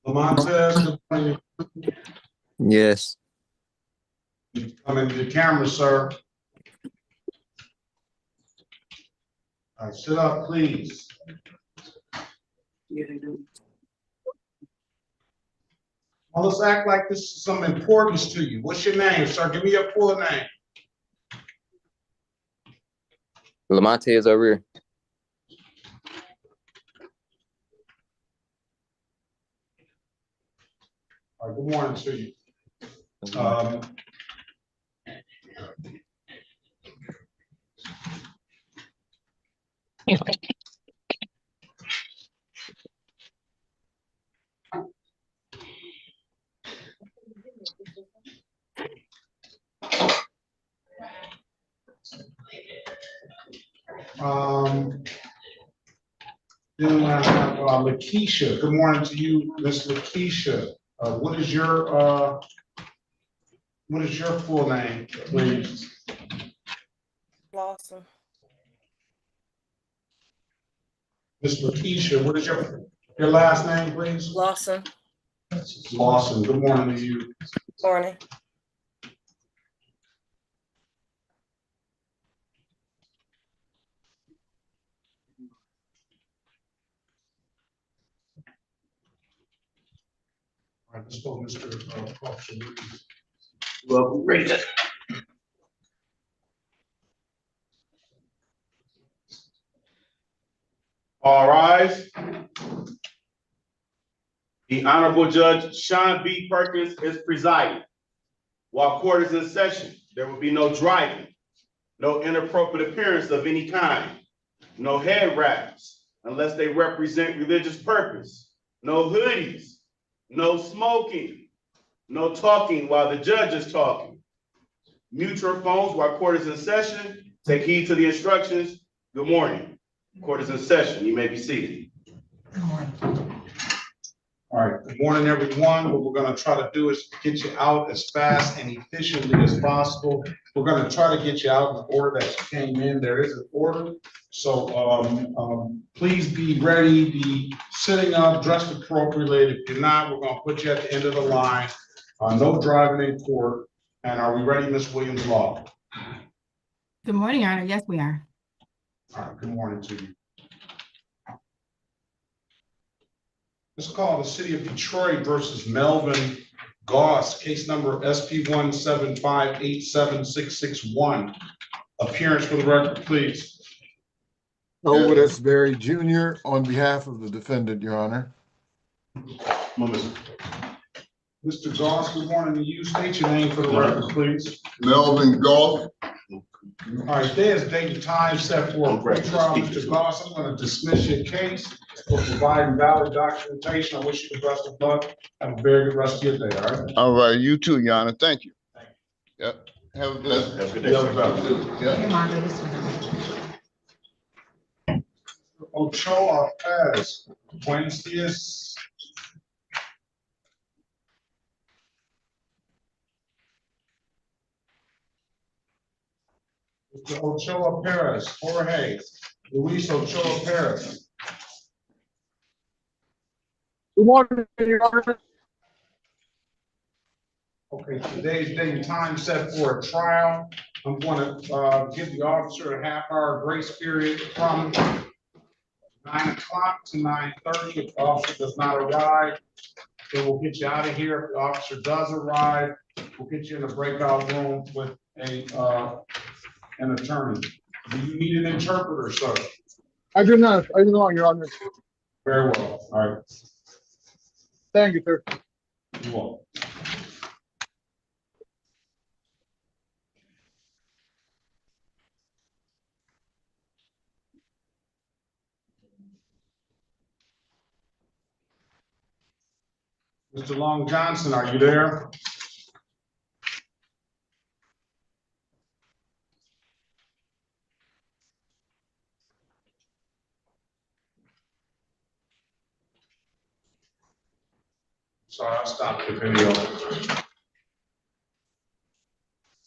Lamontez, Yes. come into the camera, sir. All right, sit up, please. Well, let's act like this is some importance to you. What's your name, sir? Give me your full name. Lamontez over here. All right, good morning to you. Then I have Lakeisha. Good morning to you, Miss Lakeisha. What is your full name, please? Lawson. Miss Lakeisha, what is your last name, please? Lawson. Lawson. Good morning to you. Morning. All right, let's go, Mr. Officer. Well, raise it. All rise. The Honorable Judge Sean B. Perkins is presiding. While court is in session, there will be no driving, no inappropriate appearance of any kind, no head wraps unless they represent religious purpose, no hoodies, no smoking, no talking while the judge is talking. Mute your phones while court is in session. Take heed to the instructions. Good morning. Court is in session. You may be seated. Good morning. All right, good morning, everyone. What we're gonna try to do is get you out as fast and efficiently as possible. We're gonna try to get you out in the order that you came in. There is an order. So please be ready, be sitting up, dressed appropriately. If you're not, we're gonna put you at the end of the line. No driving in court. And are we ready, Ms. Williams Law? Good morning, Your Honor. Yes, we are. All right, good morning to you. Let's call the City of Detroit versus Melvin Goss, case number SP 175876661. Appearance for the record, please. Elwood S. Berry Jr. on behalf of the defendant, Your Honor. Mr. Goss, good morning to you. State your name for the record, please. Melvin Goss. All right, there's date and time set for a pre-trial. Mr. Goss, I'm going to dismiss your case for providing valid documentation. I wish you the best of luck. Have a very good rest of your day, all right? All right, you too, Your Honor. Thank you. Yep. Have a good day. Ochoa Perez, buenos dias. Mr. Ochoa Perez, Jorge, Luis Ochoa Perez. Good morning, Your Honor. Okay, today's date and time set for a trial. I'm going to give the officer a half-hour grace period from 9 o'clock to 9:30. If the officer does not arrive, then we'll get you out of here. If the officer does arrive, we'll get you in a breakout room with an attorney. Do you need an interpreter, sir? I do not, Your Honor. Very well. All right. Thank you, sir. You're welcome. Mr. Long Johnson, are you there? Sorry, I stopped the video.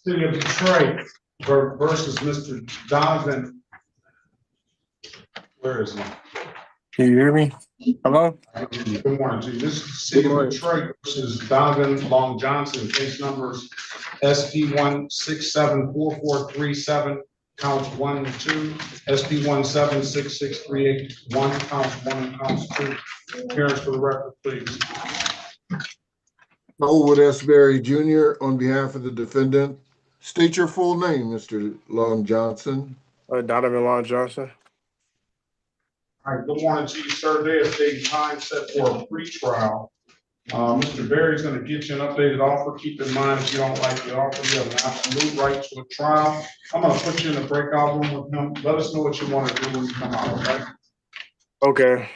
City of Detroit versus Mr. Donovan. Where is he? Can you hear me? Hello? Good morning to you. This is City of Detroit versus Donovan Long Johnson, case numbers SP 1674437, counts 1 and 2, SP 1766381, counts 1 and counts 2. Appearance for the record, please. Elwood S. Berry Jr. on behalf of the defendant. State your full name, Mr. Long Johnson. Donovan Long Johnson. All right, good morning to you, sir. Today is date and time set for a pre-trial. Mr. Berry's going to get you an updated offer. Keep in mind, if you don't like the offer, you have an absolute right to a trial. I'm going to put you in the breakout room with him. Let us know what you want to do when you come out, okay? Okay.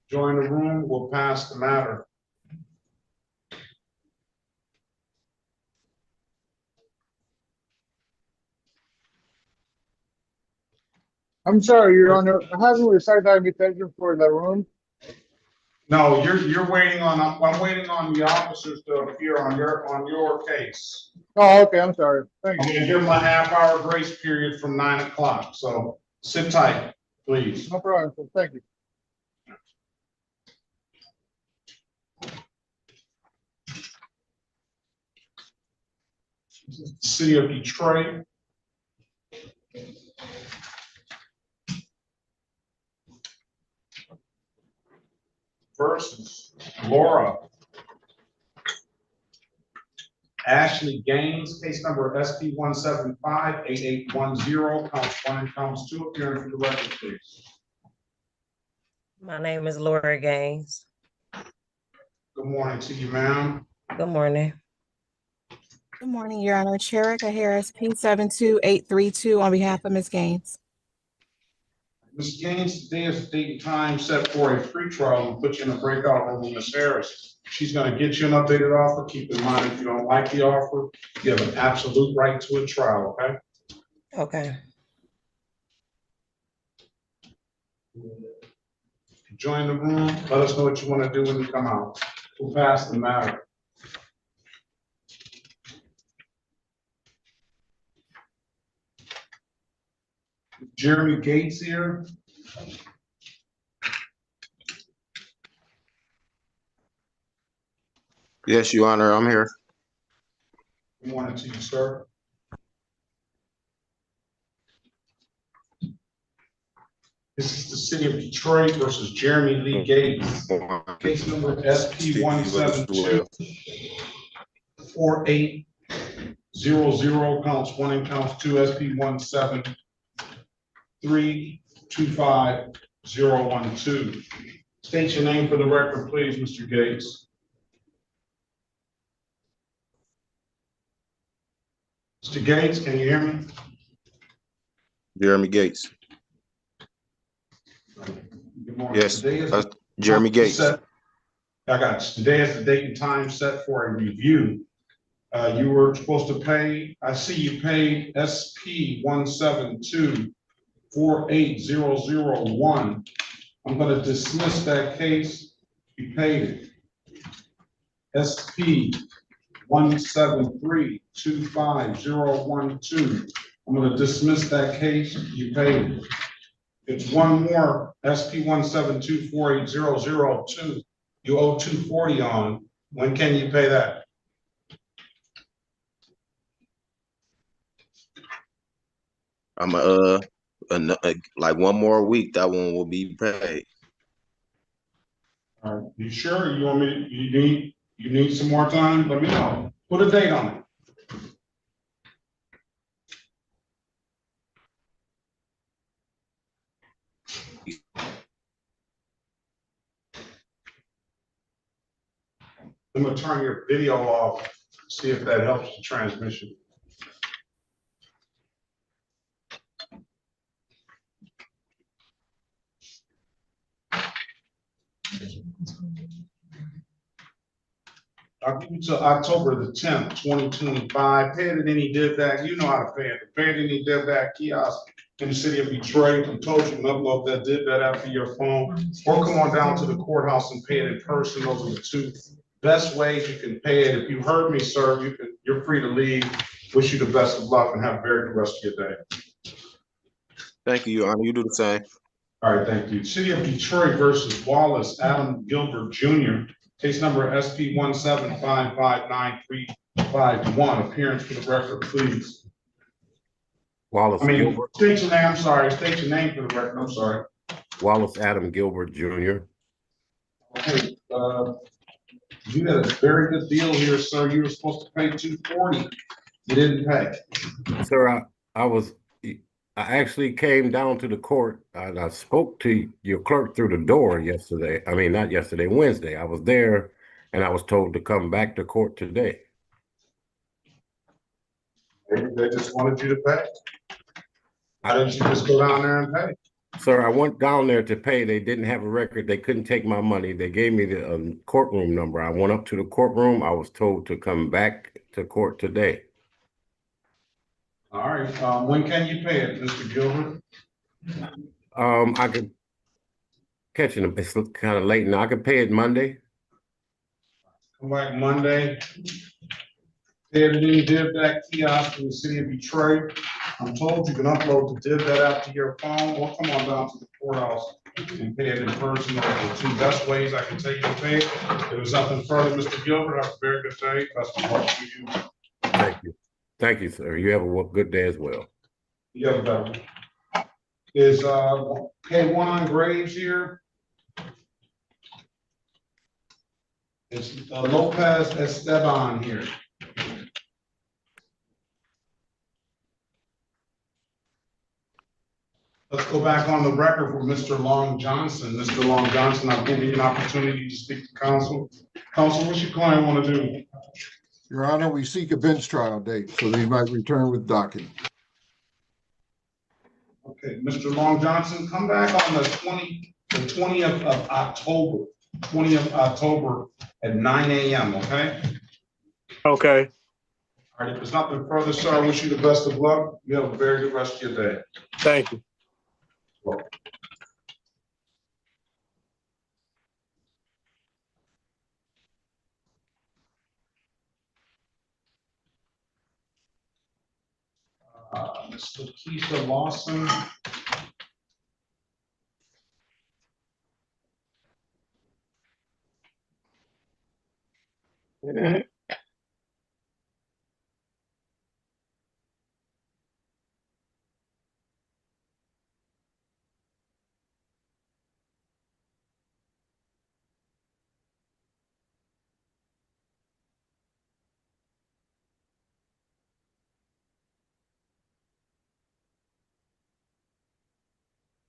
Join the room. We'll pass the matter. I'm sorry, Your Honor. I haven't received the invitation for the room. No, you're waiting on, I'm waiting on the officers to appear on your case. Oh, okay, I'm sorry. Thank I'm you. gonna give them a half-hour grace period from 9 o'clock, so sit tight, please. No problem, sir. Thank you. City of Detroit. Versus Laura Ashley Gaines, case number SP 1758810, counts 1 and counts 2. Appearing for the record, please. My name is Laura Gaines. Good morning to you, ma'am. Good morning. Good morning, Your Honor. Cherika Harris, P72832 on behalf of Ms. Gaines. Ms. Gaines, today is the date and time set for a pretrial. We'll put you in a breakout room with Ms. Harris. She's going to get you an updated offer. Keep in mind, if you don't like the offer, you have an absolute right to a trial, okay? Okay. Join the room. Let us know what you want to do when you come out. We'll pass the matter. Jeremy Gates here. Yes, Your Honor, I'm here. Good morning to you, sir. This is the City of Detroit versus Jeremy Lee Gates. Case number SP 1724800, counts 1 and counts 2, SP 173250012. State your name for the record, please, Mr. Gates. Mr. Gates, can you hear me? Jeremy Gates. Good morning. Yes, Today is Jeremy Gates. I got you. Today is the date and time set for a review. You were supposed to pay, I see you paid SP 172480001. I'm going to dismiss that case. You paid it. SP 173250012. I'm going to dismiss that case. You paid it. It's one more, SP 172480002. You owe $240 on. When can you pay that? I'm like one more week, that one will be paid. All right, you sure? You want me to, you need some more time? Let me know. Put a date on it. I'm gonna turn your video off, see if that helps the transmission. I'll give you till October the 10th, 2025. Pay it at any div back. You know how to pay it. Pay it at any div back kiosk in the city of Detroit. I told you, upload that div that app to your phone, or come on down to the courthouse and pay it in person. Those are the two best ways you can pay it. If you heard me, sir, you're free to leave. Wish you the best of luck and have a very good rest of your day. Thank you, Your Honor. You do the same. All right, thank you. City of Detroit versus Wallace, Adam Gilbert Jr. Case number SP 175593551. Appearance for the record, please. Wallace Gilbert. State your name, I'm sorry. State your name for the record, I'm sorry. Wallace Adam Gilbert Jr. Okay, you had a very good deal here, sir. You were supposed to pay $240. You didn't pay. Sir, I actually came down to the court and I spoke to your clerk through the door yesterday. I mean, not yesterday, Wednesday. I was there and I was told to come back to court today. Maybe they just wanted you to pay. Why didn't you just go down there and pay? Sir, I went down there to pay. They didn't have a record. They couldn't take my money. They gave me the courtroom number. I went up to the courtroom. I was told to come back to court today. All right, when can you pay it, Mr. Gilbert? I could catch it. It's kind of late now. I could pay it Monday. Come back Monday. Pay it in div that kiosk in the city of Detroit. I'm told you can upload the div that app to your phone, or come on down to the courthouse and pay it in person. Those are the two best ways I can tell you to pay it. If there's nothing further, Mr. Gilbert, have a very good day. Best of luck to you. Thank you. Thank you, sir. You have a good day as well. You have a better one. Is K1 on Graves here? Is Lopez Esteban here? Let's go back on the record for Mr. Long Johnson. Mr. Long Johnson, I'll give you an opportunity to speak to counsel. Counsel, what's your client want to do? Your Honor, we seek a bench trial date so that he might return with docket. Okay, Mr. Long Johnson, come back on the 20th of October, 20th of October at 9 a.m., okay? Okay. All right, if there's nothing further, sir, I wish you the best of luck. You have a very good rest of your day. Thank you. Well, Ms. Lakeisha Lawson.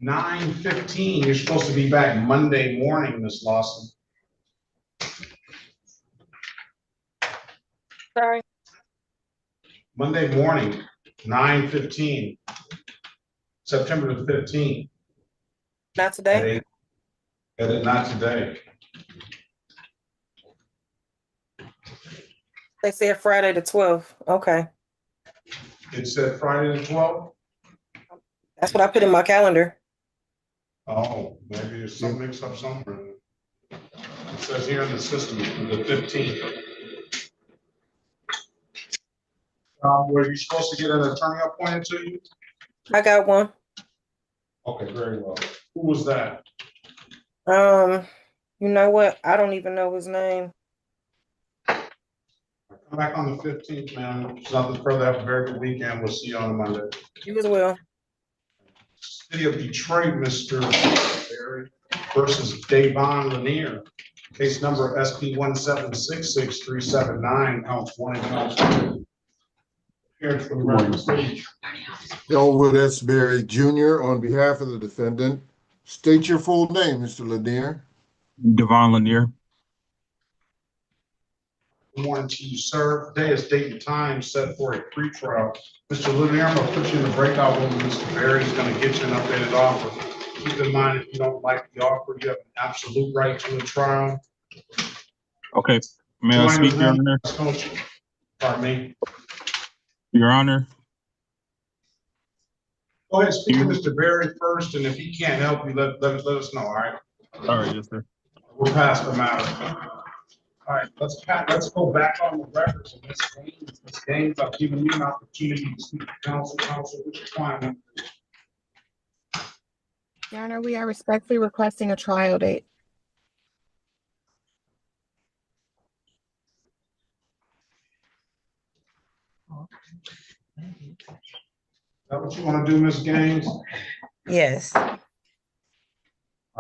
(9:15). You're supposed to be back Monday morning, Ms. Lawson. Sorry. Monday morning, 9:15, September the 15th. Not today? Not today. They said Friday the 12th. Okay. It said Friday the 12th? That's what I put in my calendar. Oh, maybe there's some mix up somewhere. It says here in the system, the 15th. Were you supposed to get an attorney appointed to you? I got one. Okay, very well. Who was that? You know what? I don't even know his name. Come back on the 15th, man. There's nothing further. Have a very good weekend. We'll see you on Monday. You as well. City of Detroit, Mr. Barry versus Davon Lanier. Case number SP 1766379, counts 1 and counts 2. Here for the record, please. Elwood S. Berry Jr. on behalf of the defendant. State your full name, Mr. Lanier. Devon Lanier. Good morning to you, sir. Today is date and time set for a pretrial. Mr. Lanier, I'm going to put you in the breakout room. Mr. Barry is going to get you an updated offer. Keep in mind, if you don't like the offer, you have an absolute right to a trial. Okay, may I Join the speak, Your room, Honor? Coach. Pardon me. Your Honor, Go ahead, speak to Mr. Berry first, and if he can't help you, let us know, all right? all right, yes, sir. We'll pass the matter. All right, let's go back on the record. So Ms. Gaines, I've given you an opportunity to speak to counsel, which is fine. Your Honor, we are respectfully requesting a trial date. Is that what you want to do, Ms. Gaines? Yes. All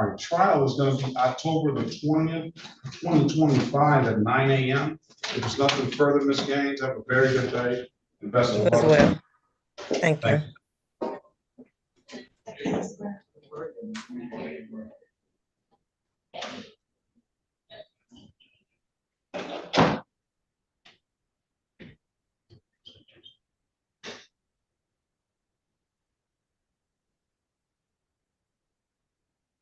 right, trial is gonna be October the 20th, 2025 at 9 a.m. If there's nothing further, Ms. Gaines, have a very good day. And best of As luck. well. Thank you.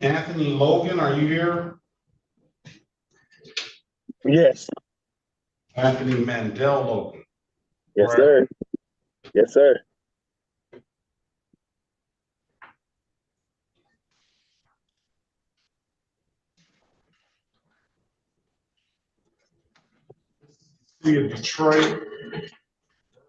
Anthony Logan, are you here? Yes. Anthony Mandel Logan. Yes, Correct. sir. Yes, sir. City of Detroit.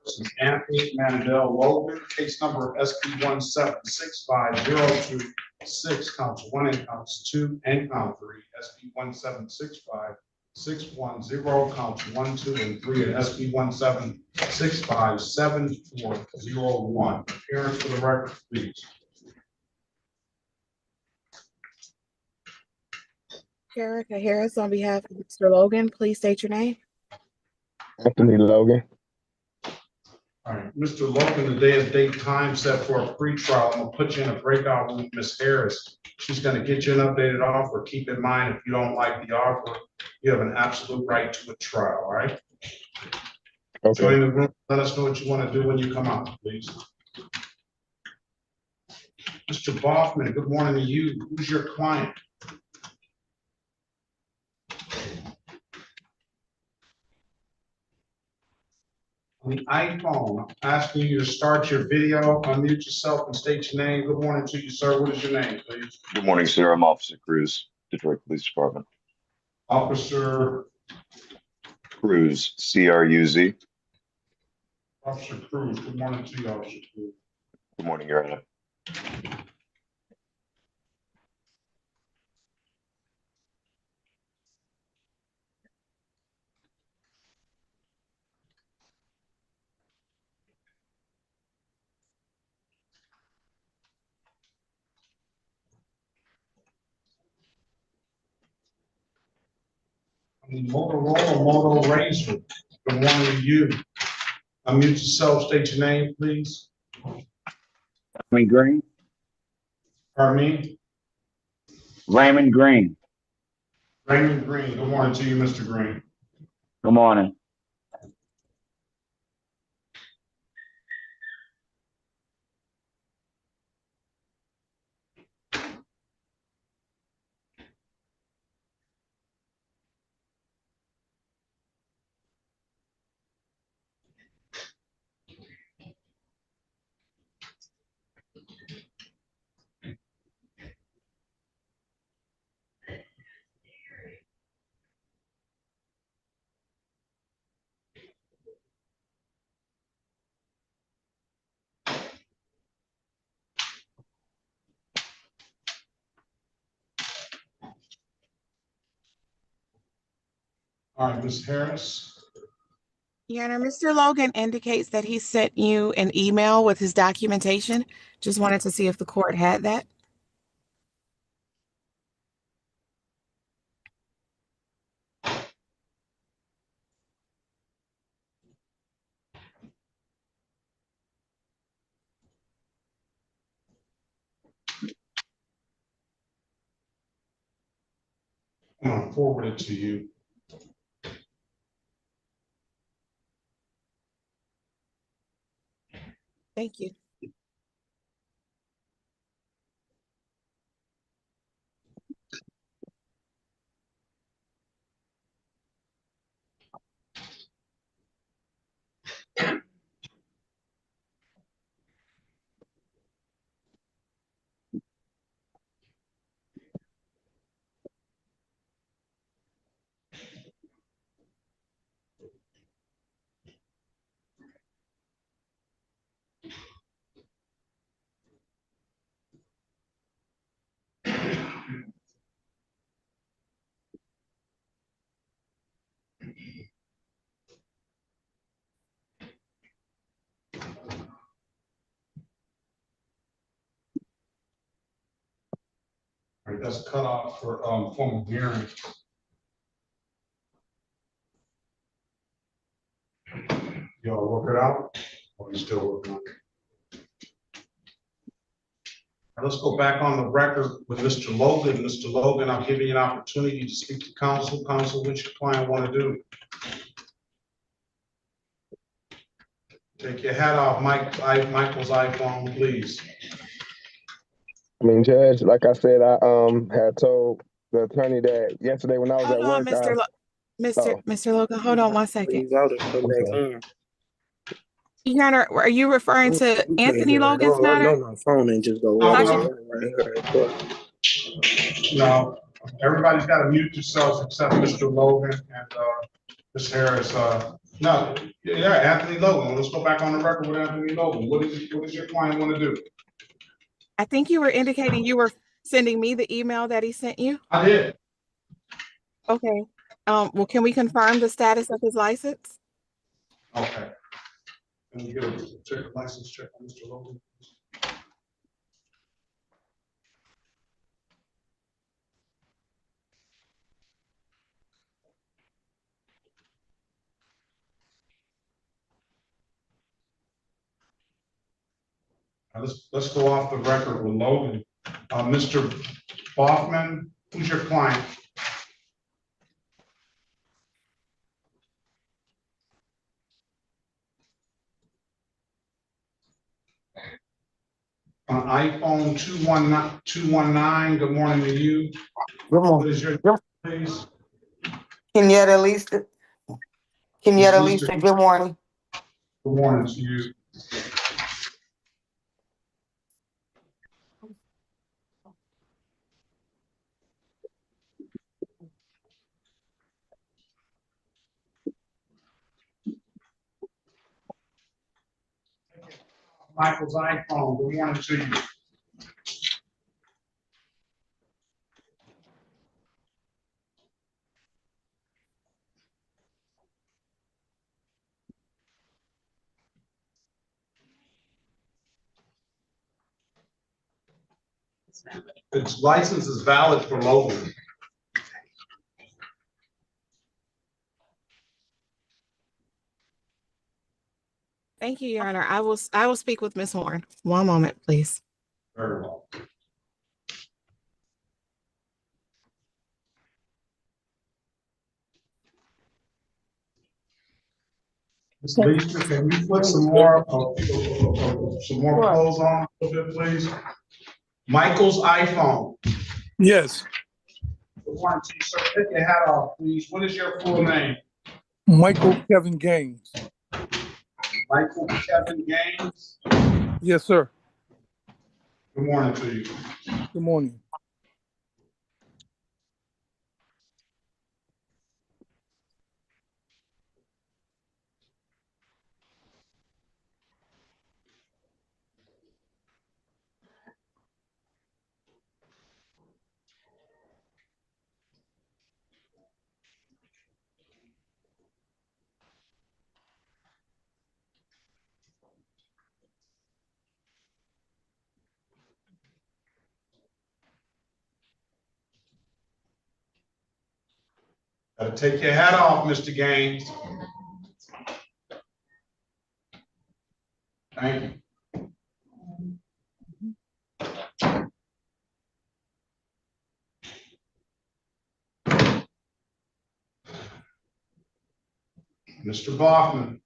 This is Anthony Mandel Logan, case number SP 1765026, counts 1 and counts 2 and count 3. SP 1765610, counts 1, 2, and 3, and SP 1765741. Appearance for the record, please. Erica Harris, on behalf of Mr. Logan, please state your name. Anthony Logan. All right, Mr. Logan, the day is date time set for a pre-trial. I'm gonna put you in a breakout room with Ms. Harris. She's gonna get you an updated offer. Keep in mind, if you don't like the offer, you have an absolute right to a trial, all right? Okay. Join the room. Let us know what you want to do when you come out, please. Mr. Boffman, good morning to you. Who's your client? On the iPhone, I'm asking you to start your video, unmute yourself and state your name. Good morning to you, sir. What is your name, please? Good morning, sir. I'm Officer Cruz, Detroit Police Department. Officer. Cruz, C-R-U-Z. Officer Cruz. Good morning to you, Officer Cruz. Good morning, Your Honor. Motorola Moto Razor. Good morning to you. Unmute yourself, state your name, please. Raymond Green. Pardon me? Raymond Green. Raymond Green. Good morning to you, Mr. Green. Good morning. All right, Ms. Harris. Your Honor, Mr. Logan indicates that he sent you an email with his documentation. Just wanted to see if the court had that. I'm gonna forward it to you. Thank you. that's cut off for, formal hearings. Y'all work it out, or you still working on it? Now, let's go back on the record with Mr. Logan. Mr. Logan, I'll give you an opportunity to speak to counsel. Counsel, what your client want to do? Take your hat off, Michael's iPhone, please. I mean, Judge, like I said, I had told the attorney that yesterday when I was Hold at on, work, Mr. Logan, hold on one second. Please out and come back on. Your Honor, are you referring to Anthony Logan's matter? my phone and just go No, everybody's got to mute yourselves except Mr. Logan and Ms. Harris. No, yeah, Anthony Logan. Let's go back on the record with Anthony Logan. What does your client want to do? I think you were indicating you were sending me the email that he sent you. I did. Okay. Well, can we confirm the status of his license? Okay. Can we get a check, license check on Mr. Logan? Now, let's go off the record with Logan. Mr. Boffman, who's your client? iPhone 219, good morning to you. Good morning. What is your name, please? Kenyatta Lisa. Kenyatta Lisa, good morning. Good morning to you. Michael's iPhone, good morning to you. Its license is valid for Logan. Thank you, Your Honor. I will speak with Ms. Horn. One moment, please. Very well. Ms. Lisa, can you put some more clothes on a little bit, please? Michael's iPhone. Yes, Good morning to you, sir. Take your hat off, please. What is your full name? Michael Kevin Gaines. Michael Kevin Gaines. Yes, sir. Good morning to you. Good morning. Gotta take your hat off, Mr. Gaines. Thank you. Mr. Boffman.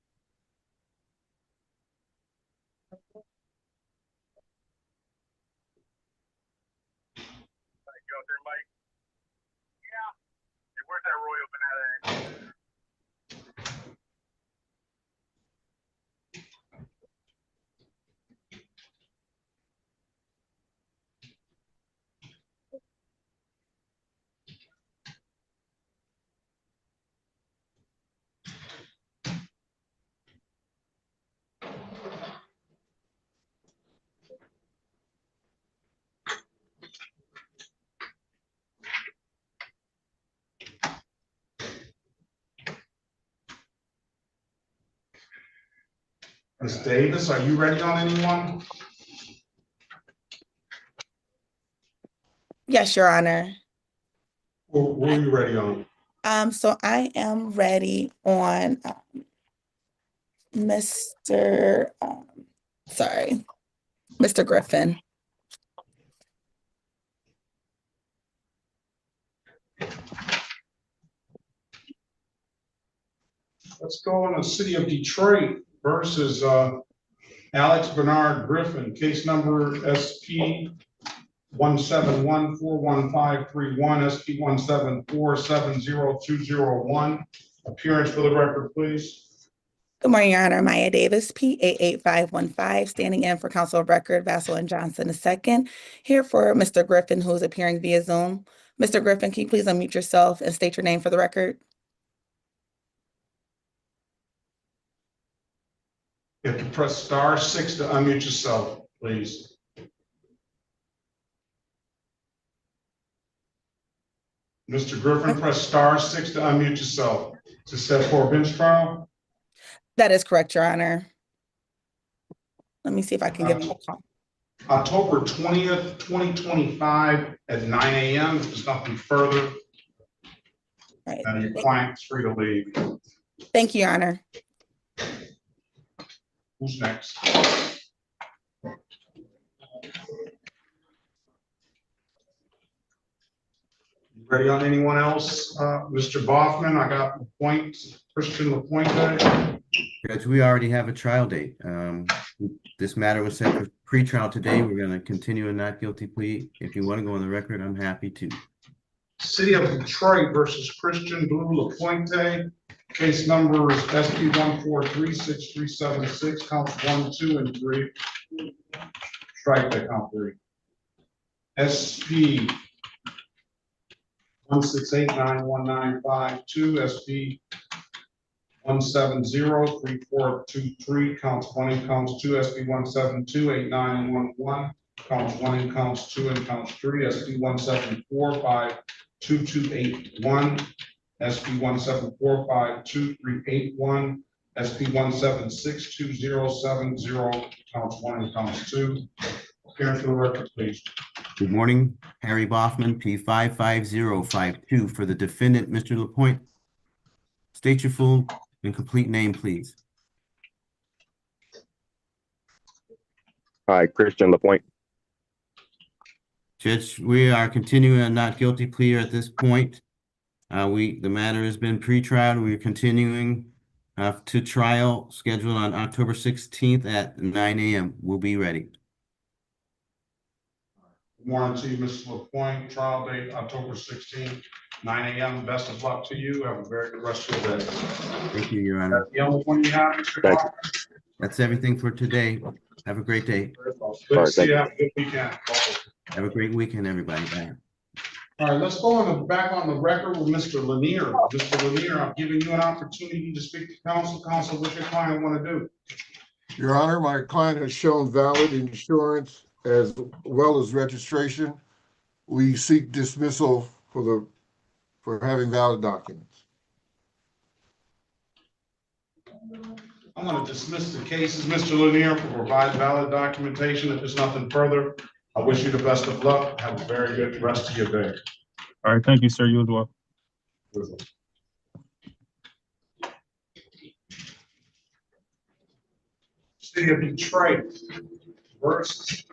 Ms. Davis, are you ready on anyone? Yes, Your Honor. Who are you ready on? So I am ready on Mr. Mr. Griffin. Let's go on the City of Detroit versus Alex Bernard Griffin, case number SP 171-41531, SP 174-70201. Appearance for the record, please. Good morning, Your Honor. Maya Davis, P 88515, standing in for Counsel of Record Vassell and Johnson II, here for Mr. Griffin, who is appearing via Zoom. Mr. Griffin, can you please unmute yourself and state your name for the record? You have to press *6 to unmute yourself, please. Mr. Griffin, press *6 to unmute yourself. To set for a bench trial? That is correct, Your Honor. Let me see if I can give him a call. October 20th, 2025 at 9 a.m. If there's nothing further, Right. and your client is free to leave. Thank you, Your Honor. Who's next? Ready on anyone else? Mr. Boffman, I got Christian LaPointe. Judge, we already have a trial date. This matter was set for pre-trial today. We're going to continue a not guilty plea. If you want to go on the record, I'm happy to. City of Detroit versus Christian Blue LaPointe. Case numbers SP 1436376, counts 1, 2, and 3. Strike that count 3. SP 1689195, SP 1703423, counts 1 and counts 2, SP 1728911, counts 1 and counts 2 and counts 3, SP 1745221, SP 1745231, SP 1762070, counts 1 and counts 2. Appearance for the record, please. Good morning, Harry Boffman, P55052 for the defendant, Mr. LaPointe. State your full and complete name, please. Hi, Christian LaPointe. Judge, we are continuing a not guilty plea at this point. The matter has been pre-trial. We're continuing to trial scheduled on October 16th at 9 a.m. We'll be ready. Good morning to you, Mr. LaPointe. Trial date, October 16th, 9 a.m. Best of luck to you. Have a very good rest of your day. Thank you, Your Honor. The only one you have, Mr. Clark? That's everything for today. Have a great day. Good to see you. Have a good weekend. Have a great weekend, everybody. Bye. All right, let's go back on the record with Mr. Lanier. Mr. Lanier, I'm giving you an opportunity to speak to counsel. Counsel, what your client want to do? Your Honor, my client has shown valid insurance as well as registration. We seek dismissal for having valid documents. I'm going to dismiss the cases, Mr. Lanier, for provide valid documentation. If there's nothing further, I wish you the best of luck. Have a very good rest of your day. All right, thank you, sir. You as well. City of Detroit versus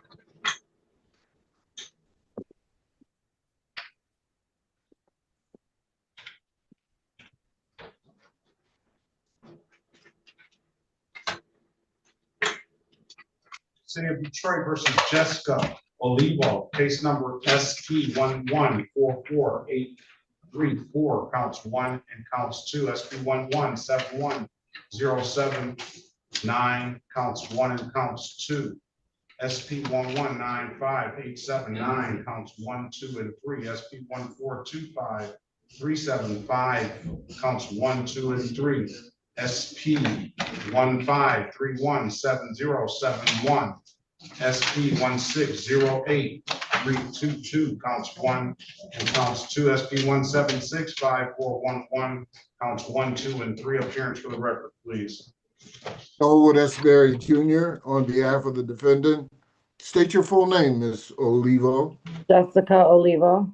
City of Detroit versus Jessica Olivo, case number SP 1144834, counts 1 and counts 2, SP 1171079, counts 1 and counts 2, SP 1195879, counts 1, 2, and 3, SP 1425375, counts 1, 2, and 3, SP 15317071, SP 1608322, counts 1 and counts 2, SP 1765411, counts 1, 2, and 3. Appearance for the record, please. Elwood S. Berry Jr. on behalf of the defendant, State your full name, Ms. Olivo. Jessica Olivo.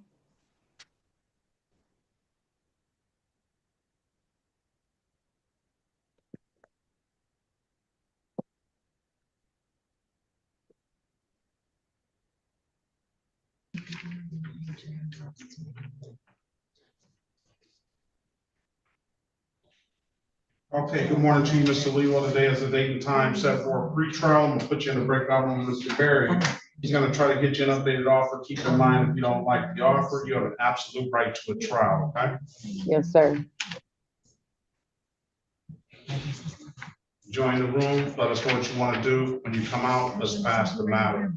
Okay, good morning to you, Mr. Leo. Today is the date and time set for a pretrial. I'm gonna put you in the breakout room with Mr. Berry. He's gonna try to get you an updated offer. Keep in mind, if you don't like the offer, you have an absolute right to a trial, okay? Yes, sir. Join the room. Let us know what you want to do. When you come out, let's pass the matter.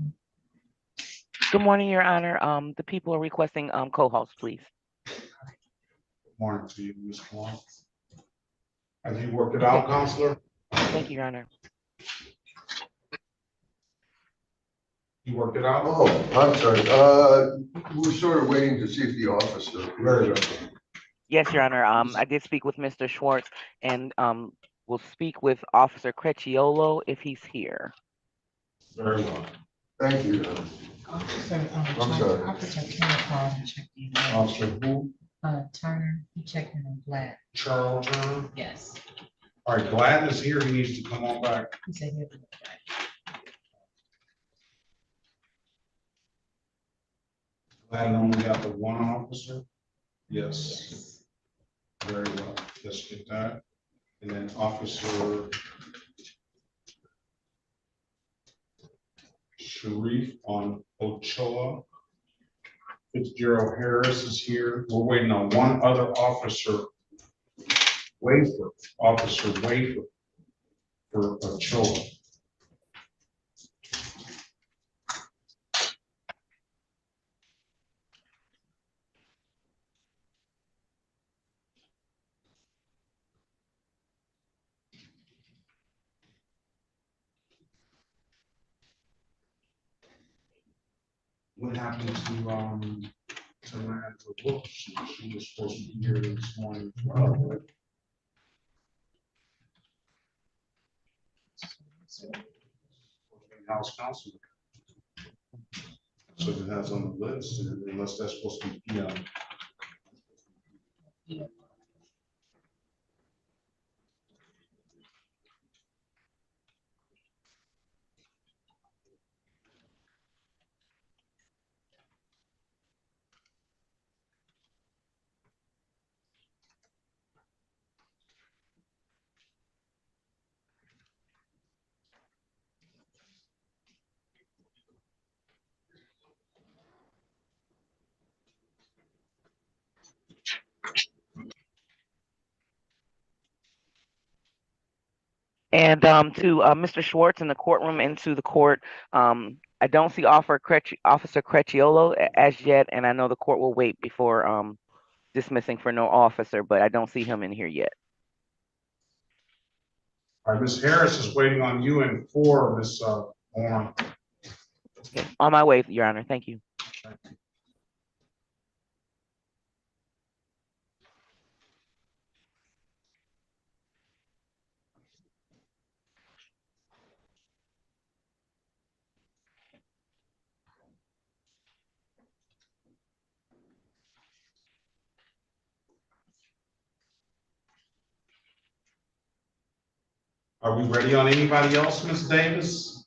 Good morning, Your Honor. The people are requesting co-host, please. Good morning to you, Ms. Kwan. Have you worked it out, Counselor? Thank you, Your Honor. You worked it out? Oh, I'm sorry. We're sort of waiting to see if the officer. Very good. Yes, Your Honor. I did speak with Mr. Schwartz and will speak with Officer Crecciolo if he's here. Very well. Thank you. Officer, I'm sorry. Officer Turner called and checked in. Officer who? Turner, he checked in on Glad. Charles Turner? Yes. All right, Glad is here. He needs to come on back. He said he'll be back. Glad only got the one officer? Yes. Very well. Let's get that. And then Officer Sharif on Ochoa. Fitzgerald Harris is here. We're waiting on one other officer, Officer Wafer for Ochoa. What happened to Miranda Brooks? She was supposed to be here this morning as well, right? House counsel. So it has on the list, unless that's supposed to be, yeah. And to Mr. Schwartz in the courtroom and to the court, I don't see Officer Crecciolo as yet, and I know the court will wait before dismissing for no officer, but I don't see him in here yet. All right, Ms. Harris is waiting on you and for Ms. Warren. Okay. On my way, Your Honor. Thank you. Are we ready on anybody else, Ms. Davis?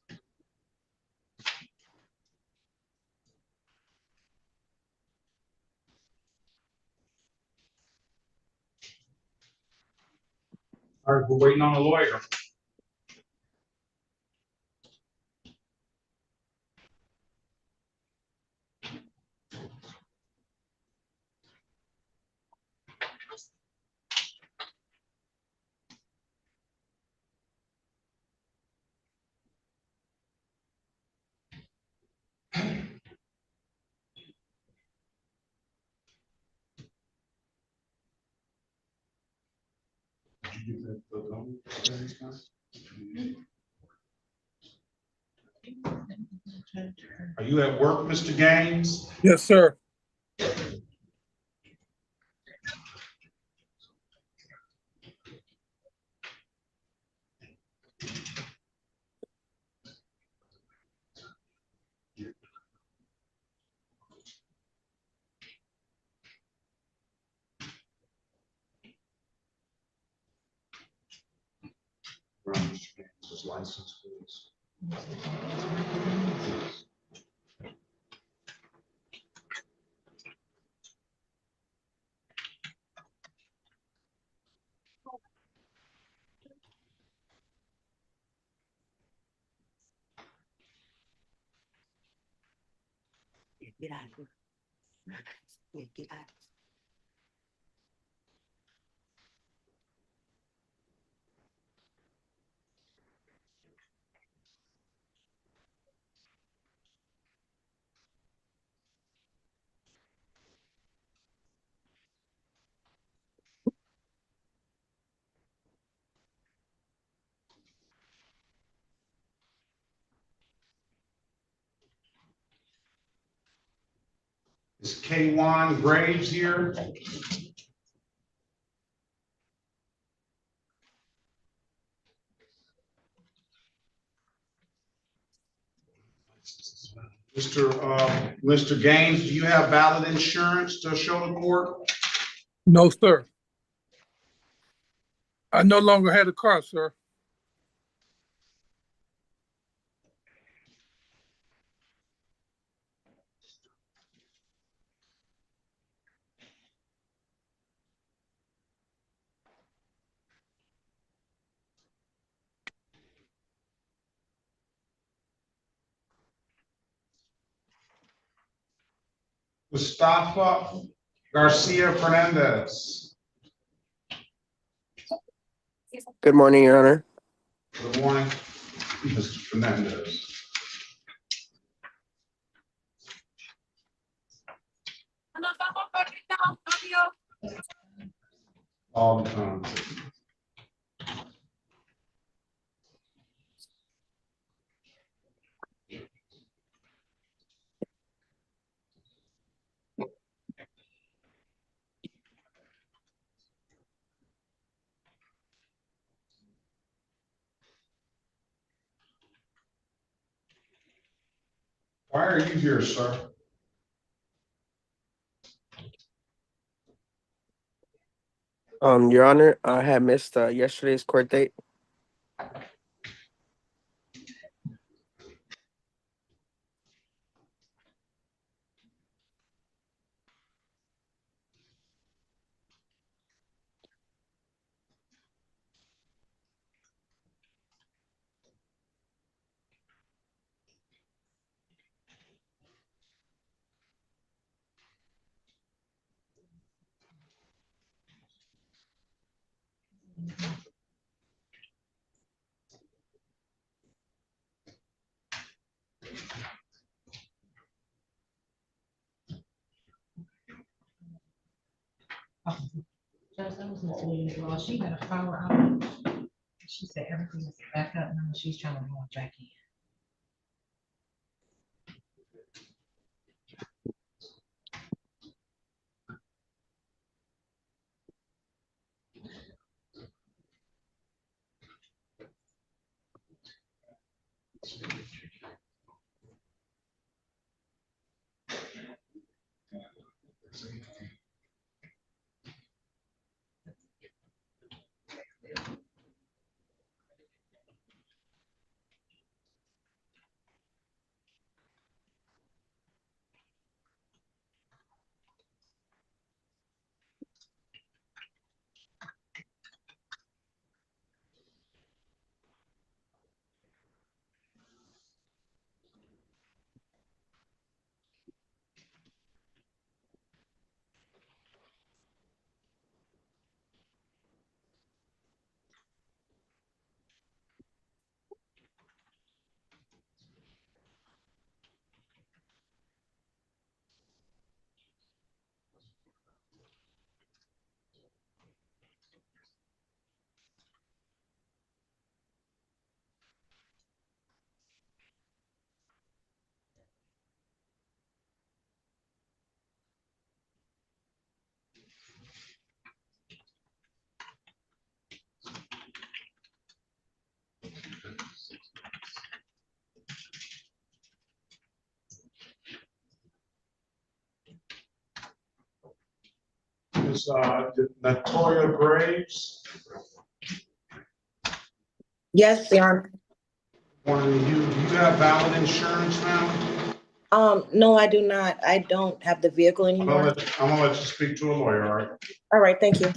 All right, we're waiting on a lawyer. Are you at work, Mr. Gaines? Yes, sir. Run Mr. Gaines' license, please. Get out of here. Yeah, get out. Is K1 Graves here? Mr. Gaines, do you have valid insurance to show the court? No, sir. I no longer had a car, sir. Mustafa Garcia Fernandez. Good morning, Your Honor. Good morning, Mr. Fernandez. All the time. Why are you here, sir? Your Honor, I had missed yesterday's court date. Judge, that was Miss Williams' law. She had a power outage. She said everything is back up now. She's trying to log back in. Ms. Latoya Graves. Yes, Your Honor. Morning to you. Do you have valid insurance now? No, I do not. I don't have the vehicle I'm anymore. gonna let you speak to a lawyer, all right? All right, thank you.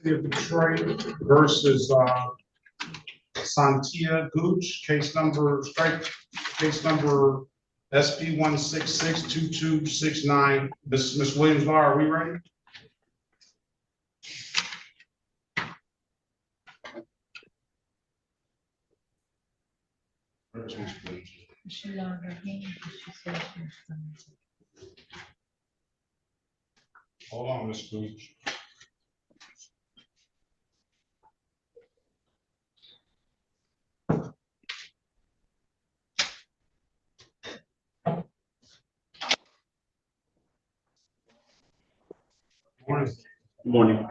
City of Detroit versus Santia Gooch, case number SP 1662269. Ms. Williams, Law, are we ready? She logged her hand because she said she was coming. Hold on, Ms. Gooch. Morning. Good morning.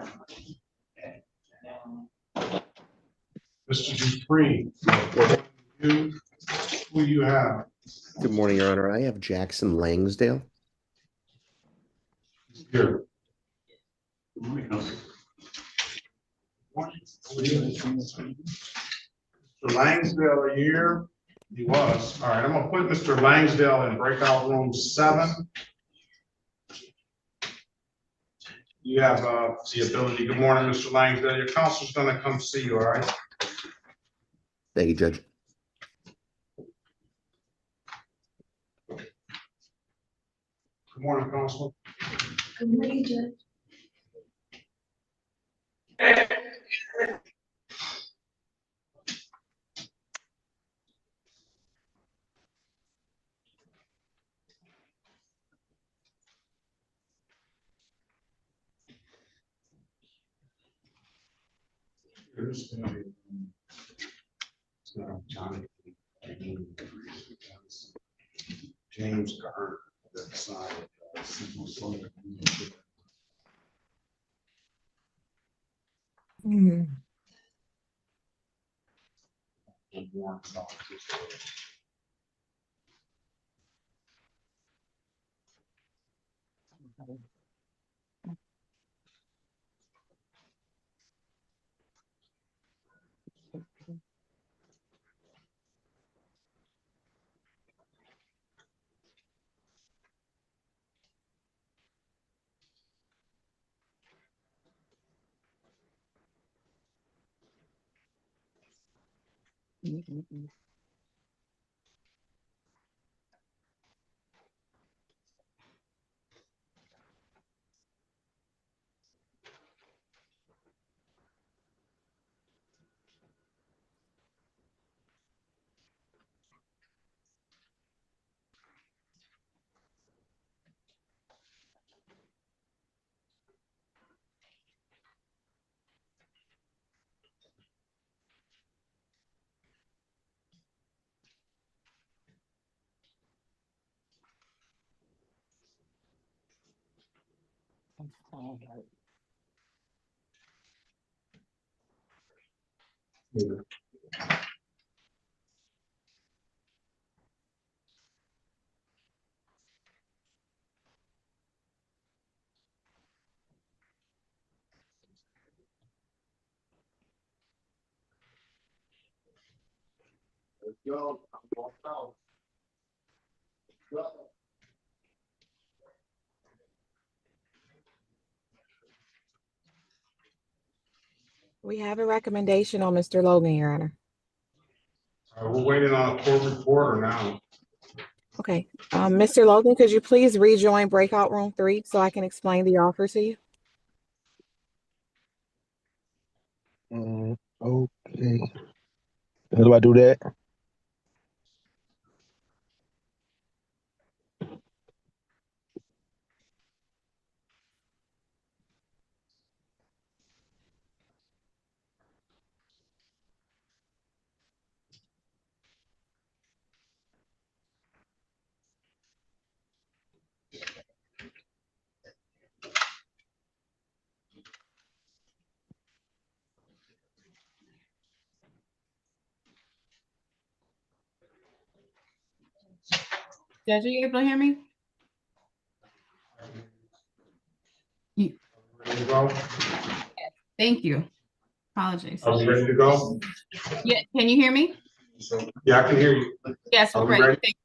Mr. Dupree, who you have? Good morning, Your Honor. I have Jackson Langsdale. Here. Mr. Langsdale are here. He was. All right, I'm gonna put Mr. Langsdale in breakout room 7. You have the ability. Good morning, Mr. Langsdale. Your counselor's gonna come see you, all right? Thank you, Judge. Good morning, Counselor. Good morning, Judge. James Garner, that side. We have a recommendation on Mr. Logan, Your Honor. We're waiting on a court reporter now. Okay, Mr. Logan, could you please rejoin breakout room 3 so I can explain the offer to you? Okay. How do I do that? Judge, are you able to hear me? Ready to go? Thank you. Apologies. Are we ready to go? Yeah, can you hear me? Yeah, I can hear you. Yes, Are we're we ready. ready?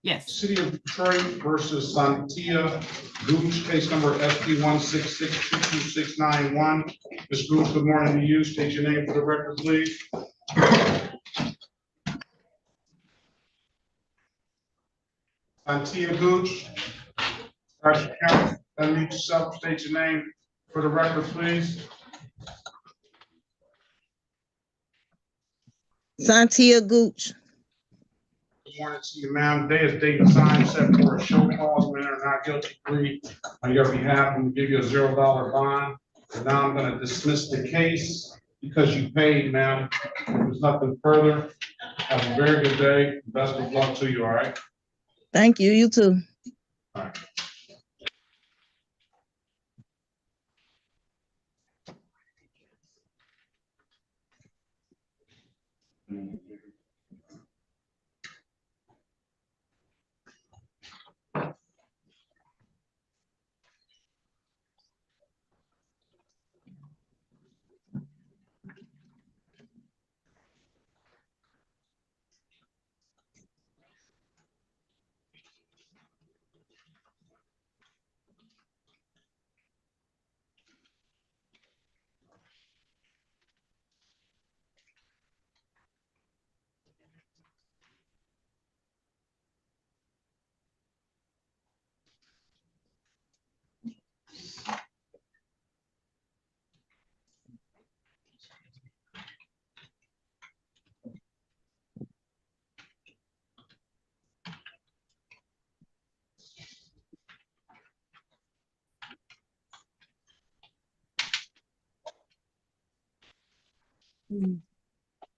Yes. City of Detroit versus Santia Gooch, case number SP 166-22691. Ms. Gooch, good morning to you. State your name for the record, please. Santia Gooch. Start your count. Unmute yourself. State your name for the record, please. Santia Gooch. Good morning to you, ma'am. Today is date and time set for a show cause when or not guilty plea on your behalf. I'm gonna give you a $0 bond. And now I'm gonna dismiss the case because you paid, ma'am. There's nothing further. Have a very good day. Best of luck to you, all right? Thank you. You too. All right.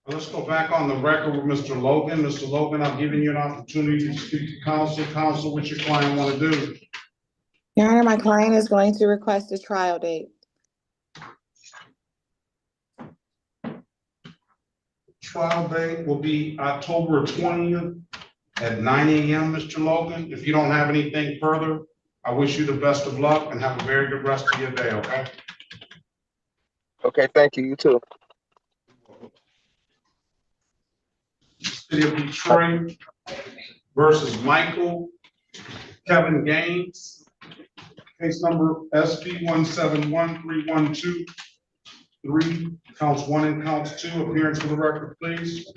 Let's go back on the record with Mr. Logan. Mr. Logan, I'm giving you an opportunity to speak to counsel. Counsel, what your client want to do? Your Honor, my client is going to request a trial date. Trial date will be October 20th at 9 a.m., Mr. Logan. If you don't have anything further, I wish you the best of luck and have a very good rest of your day, okay? Okay, thank you. You too. City of Detroit versus Michael Kevin Gaines. Case number SP 1713123, counts 1 and counts 2. Appearance for the record, please.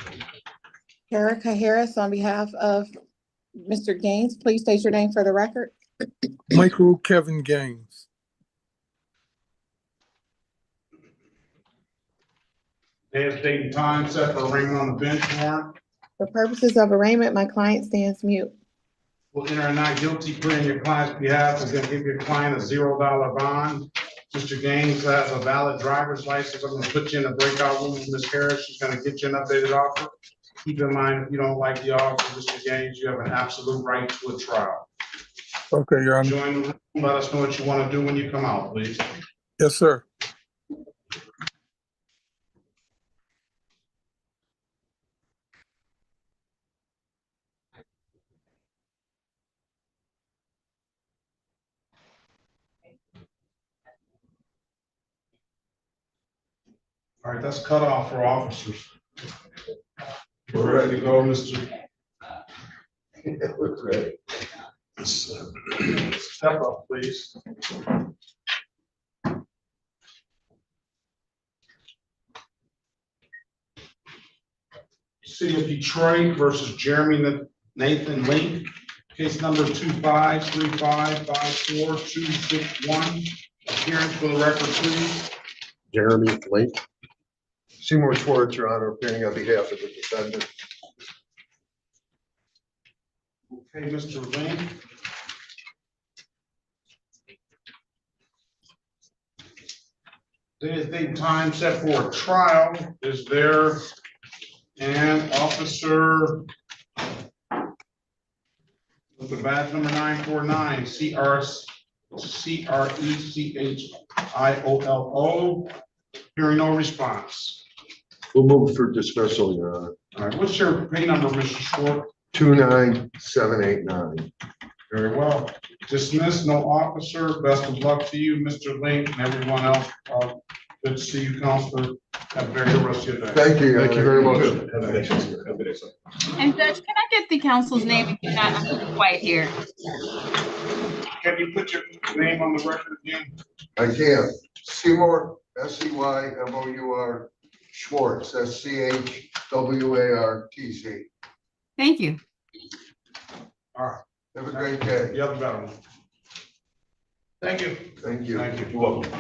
Erica Harris on behalf of Mr. Gaines, please state your name for the record. Michael Kevin Gaines. Day, date, and time set for arraignment on the bench warrant. For purposes of arraignment, my client stands mute. Will enter a not guilty plea on your client's behalf. Is going to give your client a $0 bond. Mr. Gaines has a valid driver's license. I'm going to put you in a breakout room with Ms. Harris. She's going to get you an updated offer. Keep in mind, if you don't like the offer, Mr. Gaines, you have an absolute right to a trial. Okay, Your Honor. Join the room. Let us know what you want to do when you come out, please. Yes, sir. All right, that's cut off for officers. We're ready to go, Mr. We're ready. Step up, please. City of Detroit versus Jeremy Nathan Link. Case number 253554261. Appearance for the record, please. Jeremy Link. Seymour Schwartz, Your Honor, appearing on behalf of the defendant. Okay, Mr. Link. Today's date and time set for a trial is there, and officer with the badge number 949, CRECHIOLO. Hearing no response. We'll move for dismissal, Your Honor. All right, what's your pay number, Mr. Schwartz? 29789. Very well. Dismissed, no officer. Best of luck to you, Mr. Link, and everyone else. Good to see you, Counselor. Have a very good rest of your day. Thank you. Thank you very much. Have a good day, sir. And Judge, can I get the council's name if you're not quite here? Can you put your name on the record again? I can. Seymour, Seymour, Schwartz, Schwartz. Thank you. All right. Have a great day. You have a better one. Thank you. Thank you. Thank you. You're welcome.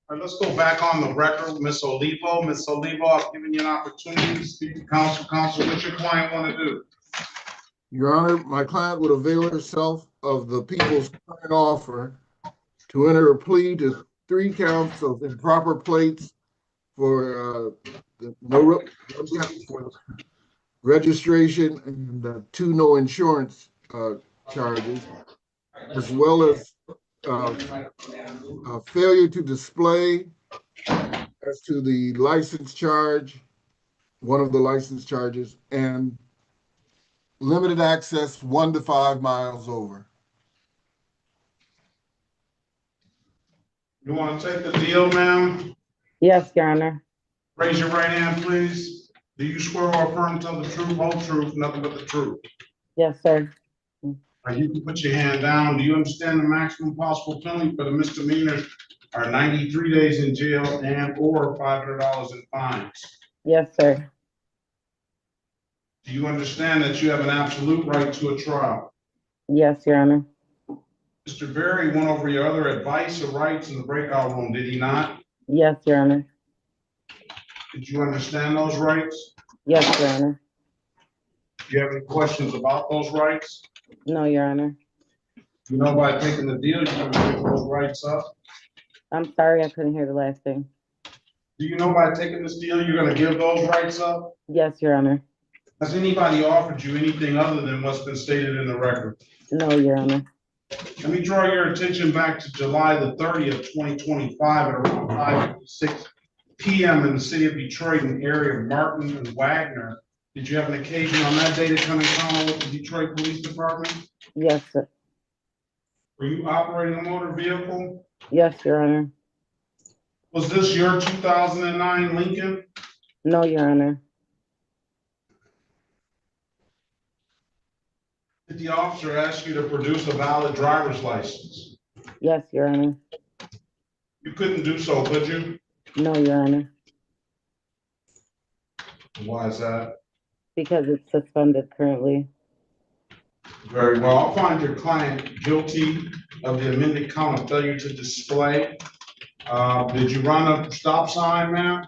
All right, let's go back on the record. Ms. Olivo. Ms. Olivo, I've given you an opportunity to speak to counsel. Counsel, what your client want to do? Your Honor, my client would avail herself of the people's current offer to enter a plea to 3 counts of improper plates for for registration and 2 no insurance charges, as well as failure to display as to the license charge, one of the license charges, and limited access 1 to 5 miles over. You want to take the deal, ma'am? Yes, Your Honor. Raise your right hand, please. Do you swear or affirm to tell the truth, whole truth, nothing but the truth? Yes, sir. You can put your hand down. Do you understand the maximum possible penalty for the misdemeanors are 93 days in jail and or $500 in fines? Yes, sir. Do you understand that you have an absolute right to a trial? Yes, Your Honor. Mr. Berry went over your other advice or rights in the breakout room, did he not? Yes, Your Honor. Did you understand those rights? Yes, Your Honor. Do you have any questions about those rights? No, Your Honor. You know, by taking the deal, you can give those rights up. I'm sorry, I couldn't hear the last thing. Do you know by taking this deal, you're gonna give those rights up? Yes, Your Honor. Has anybody offered you anything other than what's been stated in the record? No, Your Honor. Let me draw your attention back to July the 30th, 2025 at around 5:06 p.m. in the city of Detroit in the area of Martin and Wagner. Did you have an occasion on that day to come in contact with the Detroit Police Department? Yes, sir. Were you operating a motor vehicle? Yes, Your Honor. Was this your 2009 Lincoln? No, Your Honor. Did the officer ask you to produce a valid driver's license? Yes, Your Honor. You couldn't do so, could you? No, Your Honor. Why is that? Because it's suspended currently. Very well. I'll find your client guilty of the amended count of failure to display. Did you run a stop sign, ma'am?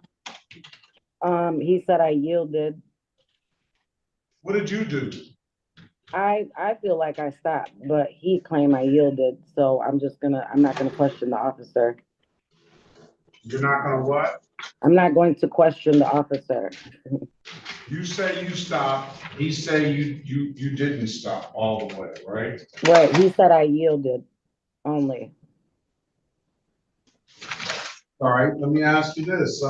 He said I yielded. What did you do? I feel like I stopped, but he claimed I yielded. So I'm not gonna question the officer. You're not gonna what? I'm not going to question the officer. You say you stopped. He say you didn't stop all the way, right? Right. He said I yielded only. All right. Let me ask you this.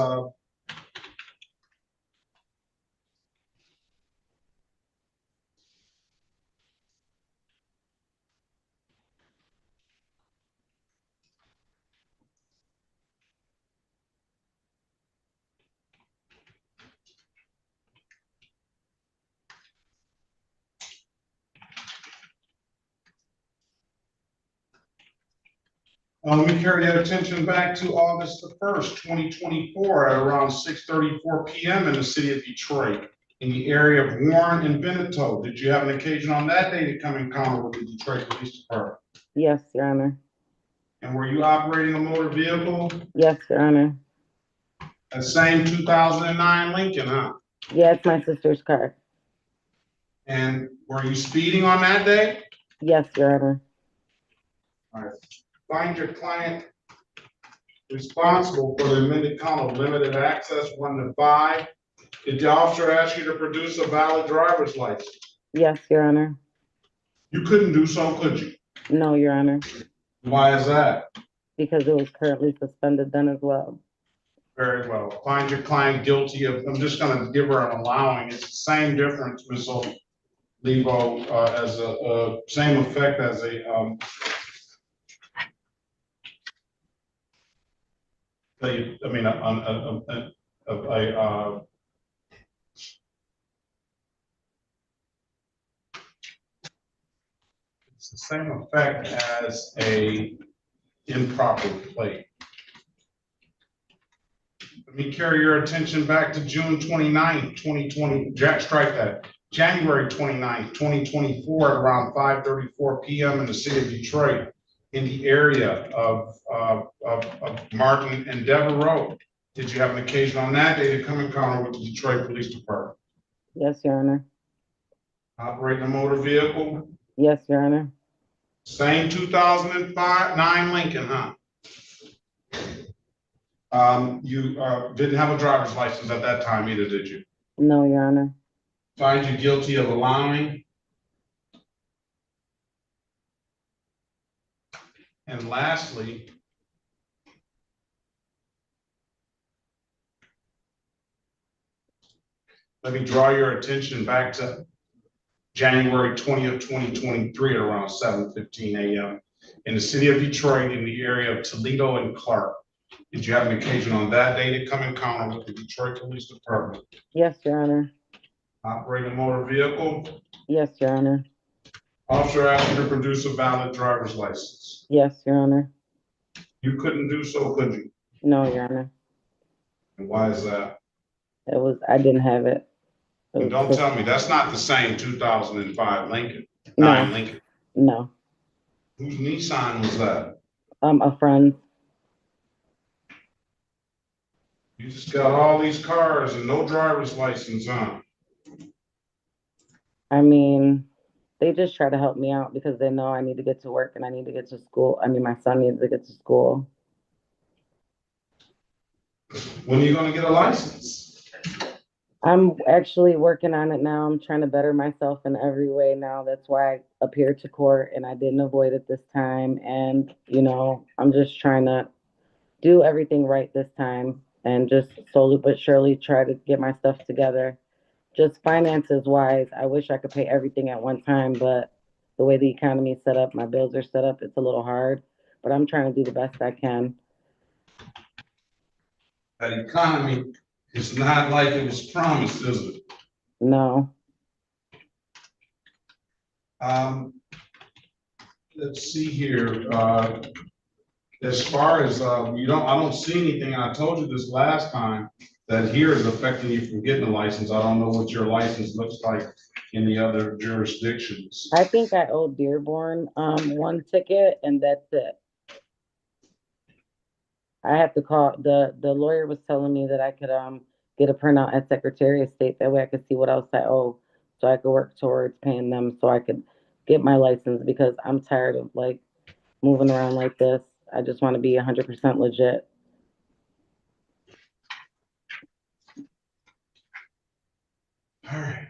Let me carry that attention back to August the 1st, 2024 at around 6:34 p.m. in the city of Detroit in the area of Warren and Veneto. Did you have an occasion on that day to come in contact with the Detroit Police Department? Yes, Your Honor. And were you operating a motor vehicle? Yes, Your Honor. The same 2009 Lincoln, huh? Yeah, it's my sister's car. And were you speeding on that day? Yes, Your Honor. All right. Find your client responsible for the amended count of limited access 1 to 5. Did the officer ask you to produce a valid driver's license? Yes, Your Honor. You couldn't do so, could you? No, Your Honor. Why is that? Because it was currently suspended then as well. Very well. Find your client guilty of, I'm just gonna give her an allowing. It's the same difference, Ms. Levo, as same effect as it's the same effect as a improper plate. Let me carry your attention back to June 29th, 2020. Strike that. January 29th, 2024, at around 5:34 p.m. in the city of Detroit, in the area of Martin and Devereaux. Did you have an occasion on that day to come in contact with the Detroit Police Department? Yes, Your Honor. Operating a motor vehicle? Yes, Your Honor. Same 2009 Lincoln, huh? You didn't have a driver's license at that time either, did you? No, Your Honor. Find you guilty of allowing. And lastly, let me draw your attention back to January 20th, 2023 at around 7:15 a.m. in the city of Detroit in the area of Toledo and Clark. Did you have an occasion on that day to come in contact with the Detroit Police Department? Yes, Your Honor. Operating a motor vehicle? Yes, Your Honor. Officer asked you to produce a valid driver's license. Yes, Your Honor. You couldn't do so, could you? No, Your Honor. And why is that? I didn't have it. And don't tell me, that's not the same 2005 Lincoln, No. 9 Lincoln. No. Whose Nissan was that? A friend. You just got all these cars and no driver's license, huh? I mean, they just try to help me out because they know I need to get to work and I need to get to school. I mean, my son needs to get to school. When are you gonna get a license? I'm actually working on it now. I'm trying to better myself in every way now. That's why I appeared to court and I didn't avoid it this time. And, I'm just trying to do everything right this time and just slowly but surely try to get my stuff together. Just finances wise, I wish I could pay everything at one time, but the way the economy is set up, my bills are set up, it's a little hard, but I'm trying to do the best I can. That economy is not like it was promised, is it? No. Let's see here. As far as I don't see anything. I told you this last time that here is affecting you from getting a license. I don't know what your license looks like in the other jurisdictions. I think I owe Dearborn one ticket and that's it. I have to call the lawyer was telling me that I could get a printout at Secretary of State. That way I could see what else I owe so I could work towards paying them so I could get my license because I'm tired of moving around like this. I just want to be 100% legit. All right.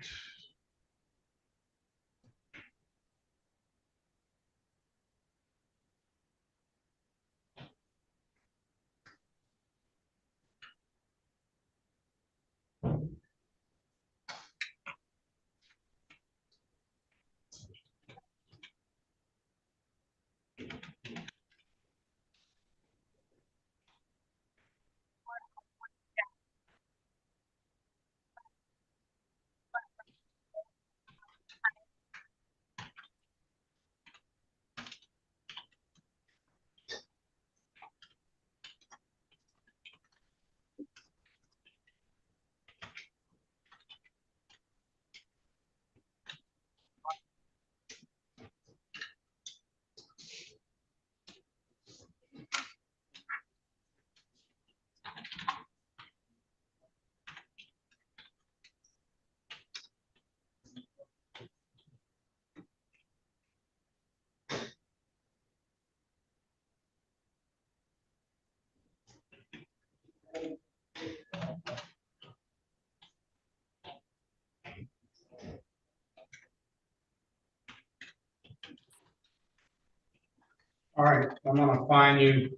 All right, I'm gonna find you.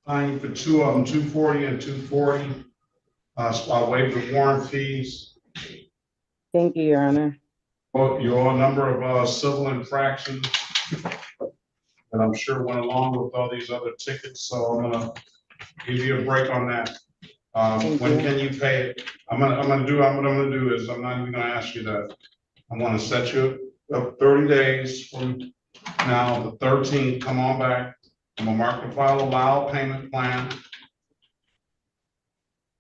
Fine for two of them, 240 and 240. So I'll waive the warrant fees. Thank you, Your Honor. Well, your number of civil infractions that I'm sure went along with all these other tickets. So I'm gonna give you a break on that. When can you pay it? What I'm gonna do is I'm not even gonna ask you that. I'm gonna set you up 30 days from now, the 13th. Come on back. I'm gonna mark the file allow payment plan.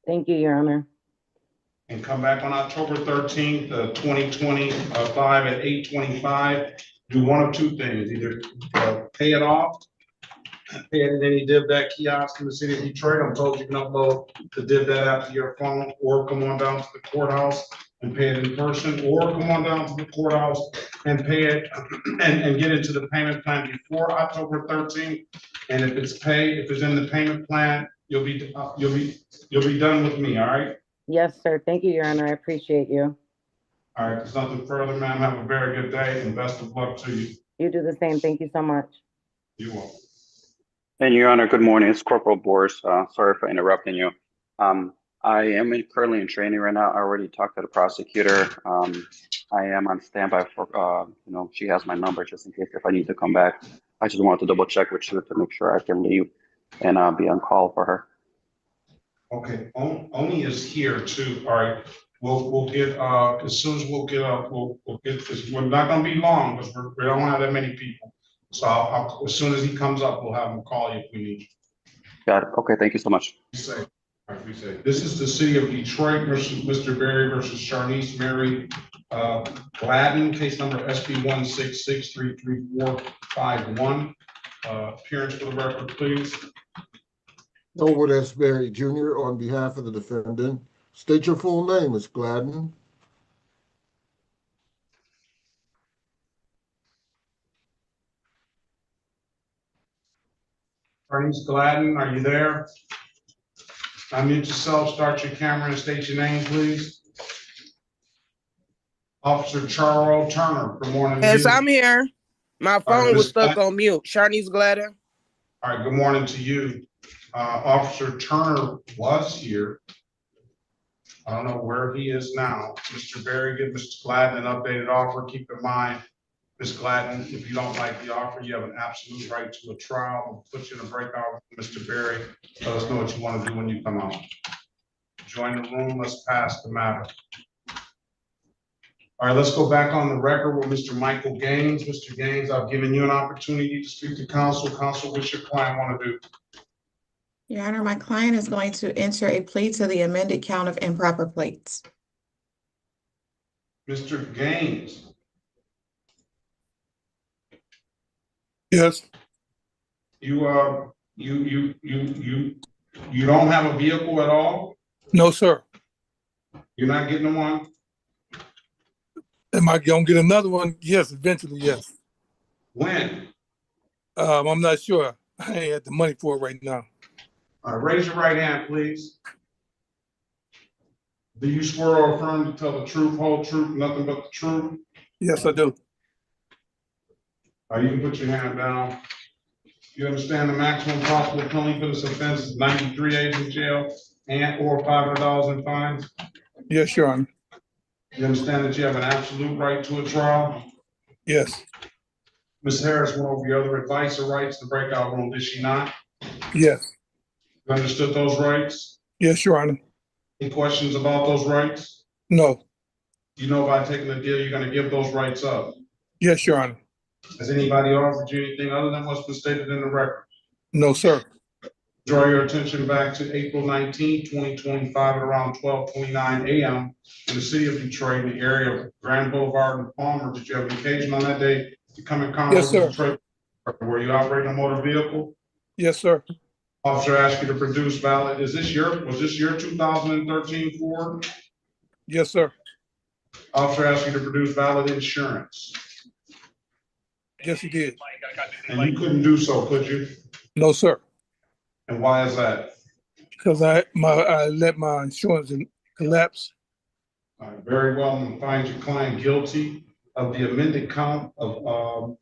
Thank you, Your Honor. And come back on October 13th, 2025 at 8:25. Do one of two things, either pay it off, pay it at any DivDat kiosk in the city of Detroit. I'm told you can upload the DivDat app to your phone, or come on down to the courthouse and pay it in person, or come on down to the courthouse and pay it and get into the payment plan before October 13th. And if it's paid, if it's in the payment plan, you'll be done with me, all right? Yes, sir. Thank you, Your Honor. I appreciate you. All right, there's nothing further, ma'am. Have a very good day and best of luck to you. You do the same. Thank you so much. You will. And Your Honor, good morning. It's Corporal Boris. Sorry for interrupting you. I am currently in training right now. I already talked to the prosecutor. I am on standby for, she has my number just in case if I need to come back. I just wanted to double check with you to make sure I can leave and be on call for her. Okay, Oni is here too. All right, we'll get as soon as we'll get up, we'll get this. We're not gonna be long because we don't have that many people. So I'll as soon as he comes up, we'll have him call you if we need you. Got it. Okay, thank you so much. This is the city of Detroit versus Mr. Berry versus Sharnice Mary Gladden, case number SB 166333451. Appearance for the record, please. Elwood S. Berry Jr. on behalf of the defendant. State your full name, Ms. Gladden. Sharnice Gladden, are you there? Unmute yourself, start your camera and state your name, please. Officer Charles Turner, good morning. Yes, I'm here. My phone was stuck Ms. on mute. Sharnice Gladden. All right, good morning to you. Officer Turner was here. I don't know where he is now. Mr. Berry, give Mr. Gladden an updated offer. Keep in mind, Ms. Gladden, if you don't like the offer, you have an absolute right to a trial. We'll put you in a breakout with Mr. Berry. Let us know what you want to do when you come out. Join the room. Let's pass the matter. All right, let's go back on the record with Mr. Michael Gaines. Mr. Gaines, I've given you an opportunity to speak to counsel. Counsel, what's your client want to do? Your Honor, my client is going to enter a plea to the amended count of improper plates. Mr. Gaines. Yes. You don't have a vehicle at all? No, sir. You're not getting one? Am I gonna get another one? Yes, eventually, yes. When? I'm not sure. I ain't had the money for it right now. All right, raise your right hand, please. Do you swear or affirm to tell the truth, whole truth, nothing but the truth? Yes, I do. All right, you can put your hand down. You understand the maximum possible penalty for this offense is 93 days in jail and or $500 in fines? Yes, Your Honor. You understand that you have an absolute right to a trial? Yes. Ms. Harris went over your other advice or rights in the breakout room, did she not? Yes. You understood those rights? Yes, Your Honor. Any questions about those rights? No. You know by taking the deal, you're gonna give those rights up. Yes, Your Honor. Has anybody offered you anything other than what's been stated in the record? No, sir. Draw your attention back to April 19, 2025, at around 12:29 a.m. in the city of Detroit, in the area of Grand Boulevard and Palmer. Did you have an occasion on that day to come in contact Yes, with sir. Detroit? Were you operating a motor vehicle? Yes, sir. Officer asked you to produce valid, was this your 2013 Ford? Yes, sir. Officer asked you to produce valid insurance. Yes, he did. And you couldn't do so, could you? No, sir. And why is that? Because I let my insurance collapse. All right, very well, I'm gonna find your client guilty of the amended count of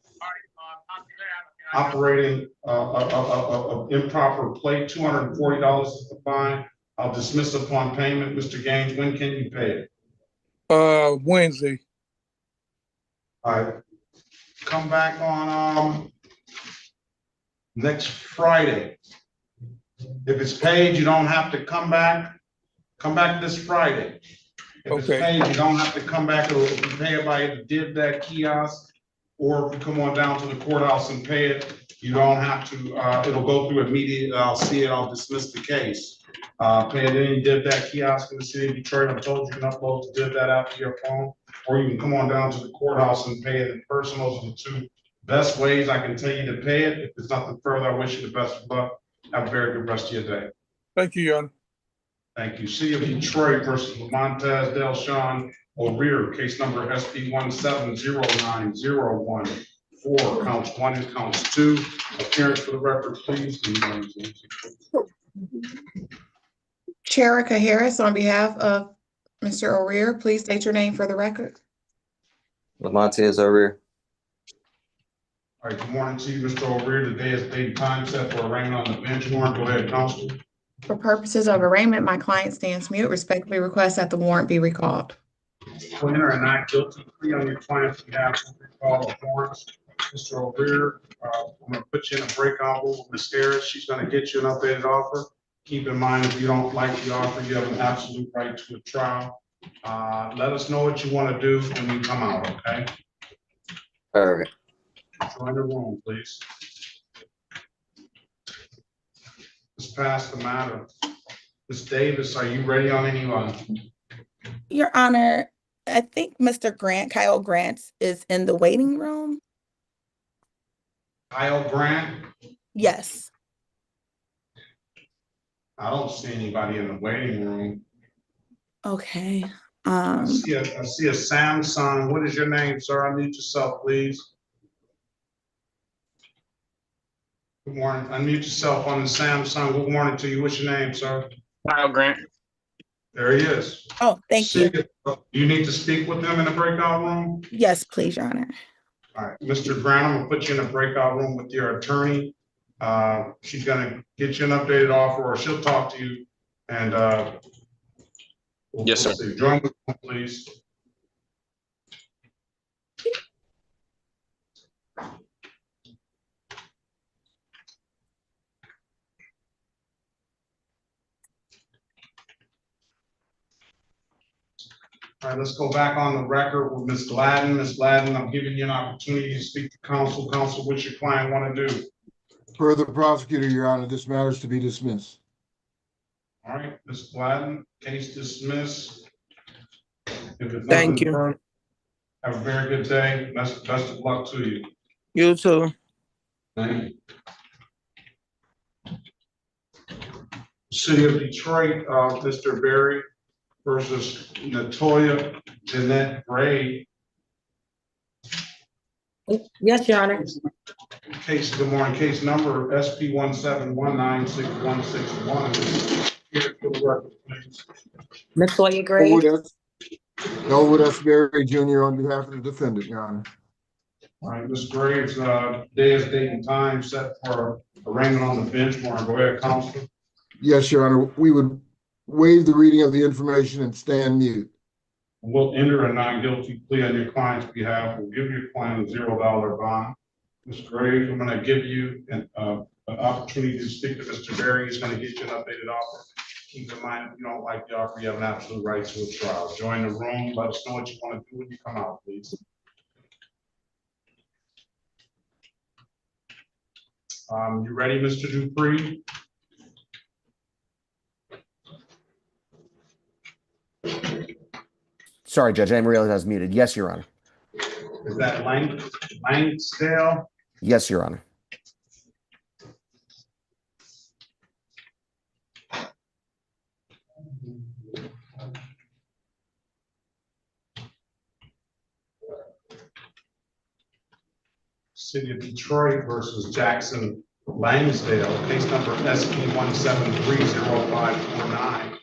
operating improper plate. $240 is the fine. I'll dismiss upon payment. Mr. Gaines, when can you pay it? Wednesday. All right, come back on next Friday. If it's paid, you don't have to come back. Come back this Friday. If it's paid, you don't have to come back. It'll be paid by the that kiosk, or if you come on down to the courthouse and pay it, you don't have to, it'll go through immediate, I'll see it, I'll dismiss the case. Pay it in, that kiosk in the city of Detroit. I'm told you can upload that app to your phone, or you can come on down to the courthouse and pay it in person. Those are the two best ways I can tell you to pay it. If there's nothing further, I wish you the best of luck. Have a very good rest of your day. Thank you, Your Honor. Thank you. City of Detroit versus Montez Delshon O'Rear, case number SP 1709014, counts 1 and counts 2. Appearance for the record, please. Cherica Harris, on behalf of Mr. O'Rear, please state your name for the record. Lamontez O'Rear. All right, good morning to you, Mr. O'Rear. Today is date and time set for arraignment on the bench warrant. Go ahead, counsel. For purposes of arraignment, my client stands mute. Respectfully request that the warrant be recalled. Will enter a not guilty plea on your client's behalf to recall the warrants. Mr. O'Rear, I'm going to put you in a breakout room with Ms. Harris. She's going to get you an updated offer. Keep in mind, if you don't like the offer, you have an absolute right to a trial. Let us know what you want to do when you come out, okay? All right. Join the room, please. Let's pass the matter. Ms. Davis, are you ready on any line? Your Honor, I think Mr. Kyle Grant is in the waiting room. Kyle Grant? Yes. I don't see anybody in the waiting room. Okay. I see a Samsung. What is your name, sir? Unmute yourself, please. Good morning. Unmute yourself on the Samsung. Good morning to you. What's your name, sir? Kyle Grant. There he is. Oh, thank you. You need to speak with him in the breakout room? Yes, please, Your Honor. All right, Mr. Grant, I'm gonna put you in a breakout room with your attorney. She's gonna get you an updated offer, or she'll talk to you, and Yes, sir. Join the room, please. All right, let's go back on the record with Ms. Gladden. Ms. Gladden, I'm giving you an opportunity to speak to counsel. Counsel, what's your client want to do? Further prosecutor, Your Honor, this matter is to be dismissed. All right, Ms. Gladden, case dismissed. Thank you. Further, have a very good day. Best of luck to you. You too. Thank you. City of Detroit, Mr. Berry versus Natoya Jeanette Gray. Yes, Your Honor. Case, good morning. Case number SP 171961661. Here for the record, please. Ms. Toya Gray. Elwood S. Berry Jr. on behalf of the defendant, Your Honor. All right, Ms. Graves, date and time set for arraignment on the bench warrant. Go ahead, counsel. Yes, Your Honor. We would waive the reading of the information and stand mute. We'll enter a non-guilty plea on your client's behalf. We'll give your client a $0 bond. Ms. Graves, I'm going to give you an opportunity to speak to Mr. Berry. He's going to get you an updated offer. Keep in mind, if you don't like the offer, you have an absolute right to a trial. Join the room. Let us know what you want to do when you come out, please. You ready, Mr. Dupree? Sorry, Judge, I didn't realize I was muted. Yes, Your Honor. Is that Langsdale? Yes, Your Honor. City of Detroit versus Jackson Langsdale, case number SP 1730549.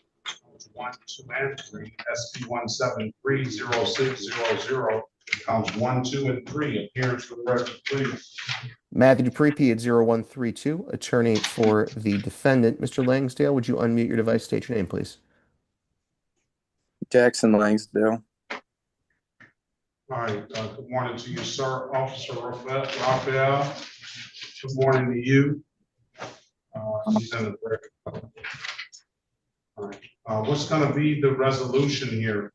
1, 2, and 3, SP 1730600, counts 1, 2, and 3. Appearance for the record, please. Matthew Dupree, P at 0132, attorney for the defendant. Mr. Langsdale, would you unmute your device, state your name, please? Jackson Langsdale. All right, good morning to you, sir. Officer Raphael. Good morning to you. He's in the record. All right. What's going to be the resolution here?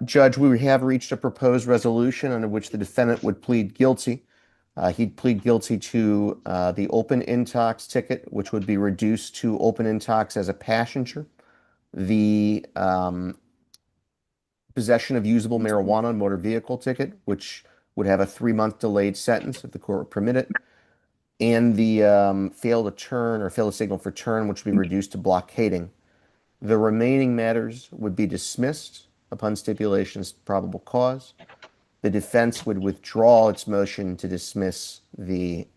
Judge, we have reached a proposed resolution under which the defendant would plead guilty. He'd plead guilty to the open intox ticket, which would be reduced to open intox as a passenger. The possession of usable marijuana and motor vehicle ticket, which would have a 3-month delayed sentence if the court would permit it. And the fail to turn or fail to signal for turn, which would be reduced to blockading. The remaining matters would be dismissed upon stipulation's probable cause. The defense would withdraw its motion to dismiss the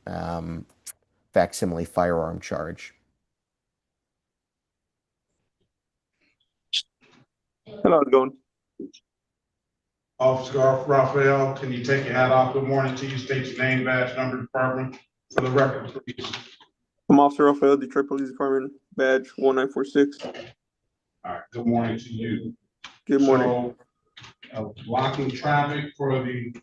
facsimile firearm charge. Hello, how's it going? Officer Raphael, can you take your hat off? Good morning to you. State your name, badge, number, department for the record, please. I'm Officer Raphael, Detroit Police Department, badge 1946. All right, good morning to you. Good morning. So, blocking traffic for the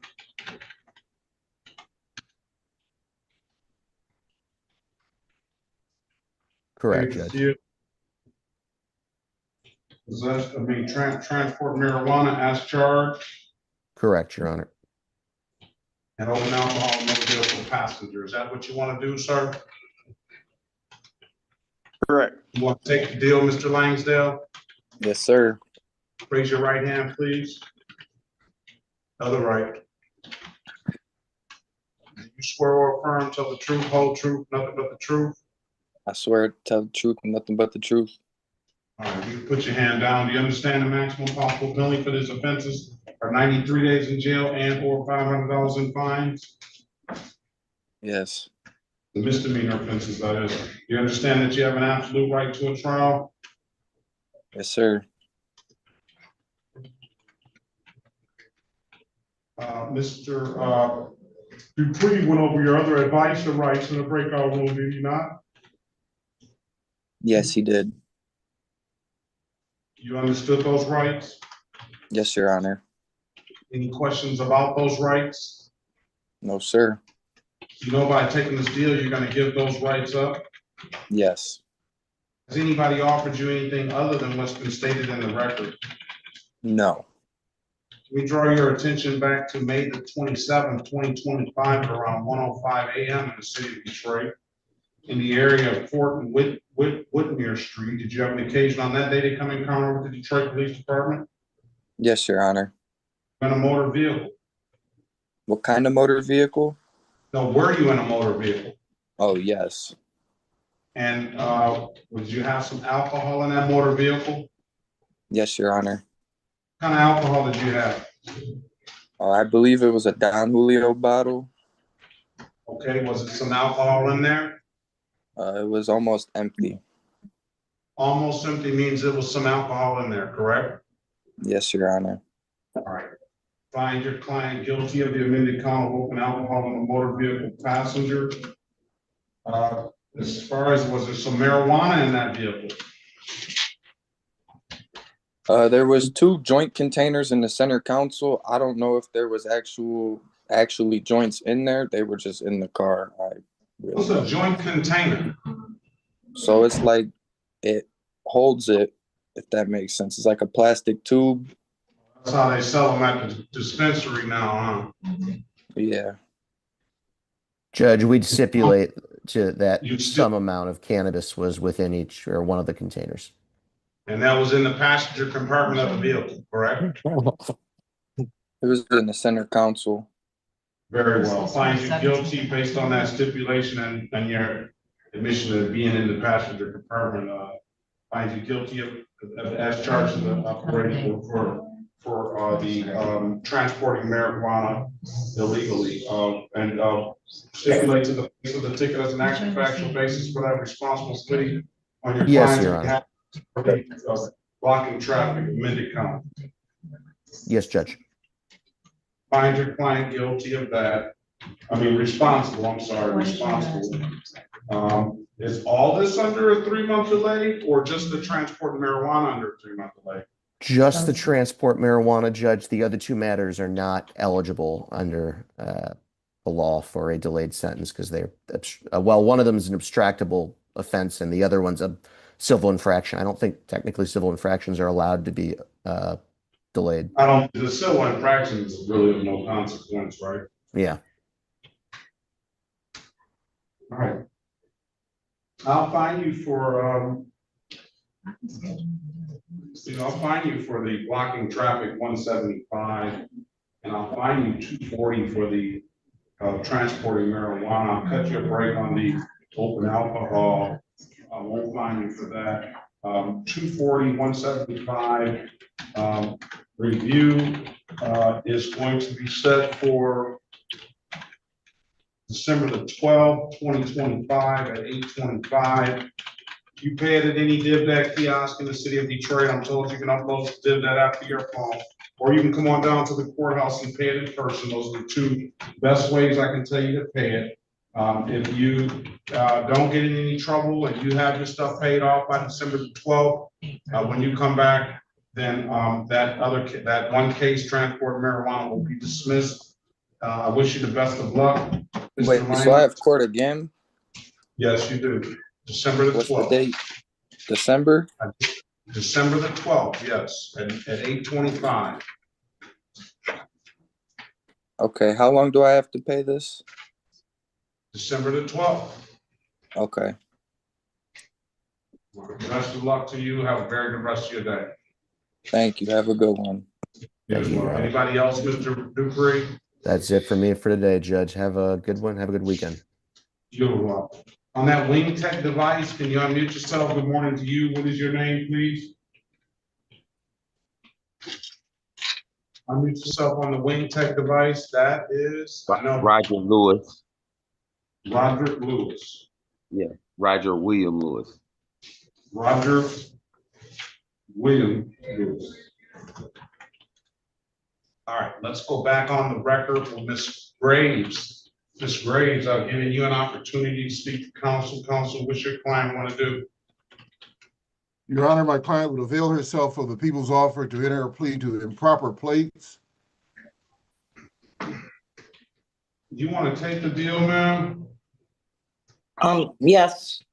Correct, Judge. Transport marijuana as charged. Correct, Your Honor. And open alcohol and motor vehicle passenger. Is that what you want to do, sir? Correct. You want to take the deal, Mr. Langsdale? Yes, sir. Raise your right hand, please. Other right. Do you swear or affirm, tell the truth, whole truth, nothing but the truth? I swear to tell the truth and nothing but the truth. All right, you can put your hand down. Do you understand the maximum possible penalty for these offenses are 93 days in jail and or $500 in fines? Yes. The misdemeanor offenses, that is. You understand that you have an absolute right to a trial? Yes, sir. Mr. Dupree went over your other advice or rights in the breakout room, did you not? Yes, he did. You understood those rights? Yes, Your Honor. Any questions about those rights? No, sir. You know, by taking this deal, you're going to give those rights up? Yes. Has anybody offered you anything other than what's been stated in the record? No. We draw your attention back to May the 27th, 2025 at around 1:05 a.m. in the city of Detroit in the area of Fort and Whitmere Street. Did you have an occasion on that day to come in encounter with the Detroit Police Department? Yes, Your Honor. In a motor vehicle? What kind of motor vehicle? No, were you in a motor vehicle? Oh, yes. And would you have some alcohol in that motor vehicle? Yes, Your Honor. What kind of alcohol did you have? I believe it was a Don Julio bottle. Okay, was it some alcohol in there? It was almost empty. Almost empty means there was some alcohol in there, correct? Yes, Your Honor. All right. Find your client guilty of the amended count of open alcohol in a motor vehicle passenger. As far as, was there some marijuana in that vehicle? There was 2 joint containers in the center console. I don't know if there was actually joints in there. They were just in the car. What's a joint container? So it's like it holds it, if that makes sense. It's like a plastic tube. That's how they sell them at the dispensary now, huh? Yeah. Judge, we'd stipulate to that some amount of cannabis was within each or one of the containers. And that was in the passenger compartment of the vehicle, correct? It was in the center console. Very well. Find you guilty based on that stipulation and your admission of being in the passenger compartment. Find you guilty of as charged in the operation for the transporting marijuana illegally. And stipulate to the face of the ticket as an actual factual basis for that responsibility on your Yes, client's Your Honor. behalf of blocking traffic, amended count. Yes, Judge. Find your client guilty of that. I mean, responsible, I'm sorry, responsible. Is all this under a 3-month delay or just the transport of marijuana under a 3-month delay? Just the transport marijuana, Judge. The other two matters are not eligible under the law for a delayed sentence because they're, well, one of them is an abstractable offense and the other one's a civil infraction. I don't think technically civil infractions are allowed to be delayed. The civil infraction is really of no consequence, right? Yeah. All right. I'll fine you for, I'll fine you for the blocking traffic 175, and I'll fine you 240 for the transporting marijuana. I'll cut you a break on the open alcohol. I won't fine you for that. 240, 175 review is going to be set for December the 12th, 2025 at 8:25. You pay it at any DivDat kiosk in the city of Detroit. I'm told you can upload the DivDat app to your phone, or you can come on down to the courthouse and pay it in person. Those are the two best ways I can tell you to pay it. If you don't get in any trouble and you have your stuff paid off by December the 12th, when you come back, then that one case, transport marijuana, will be dismissed. I wish you the best of luck. Wait, so I have court again? Yes, you do. December the 12th. What's the date? December? December the 12th, yes, at 8:25. Okay, how long do I have to pay this? December the 12th. Okay. Best of luck to you. Have a very good rest of your day. Thank you. Have a good one. Thank you, Your Honor. Anybody else, Mr. Dupree? That's it for me for today, Judge. Have a good one. Have a good weekend. You're welcome. On that wing tech device, can you unmute yourself? Good morning to you. What is your name, please? Unmute yourself on the wing tech device. That is Roger Lewis. Roger Lewis. Yeah, Roger William Lewis. Roger William Lewis. All right, let's go back on the record for Ms. Graves. Ms. Graves, I've given you an opportunity to speak to counsel. Counsel, what's your client want to do? Your Honor, my client would avail herself of the people's offer to enter a plea to improper plates. You want to take the deal, ma'am? Yes.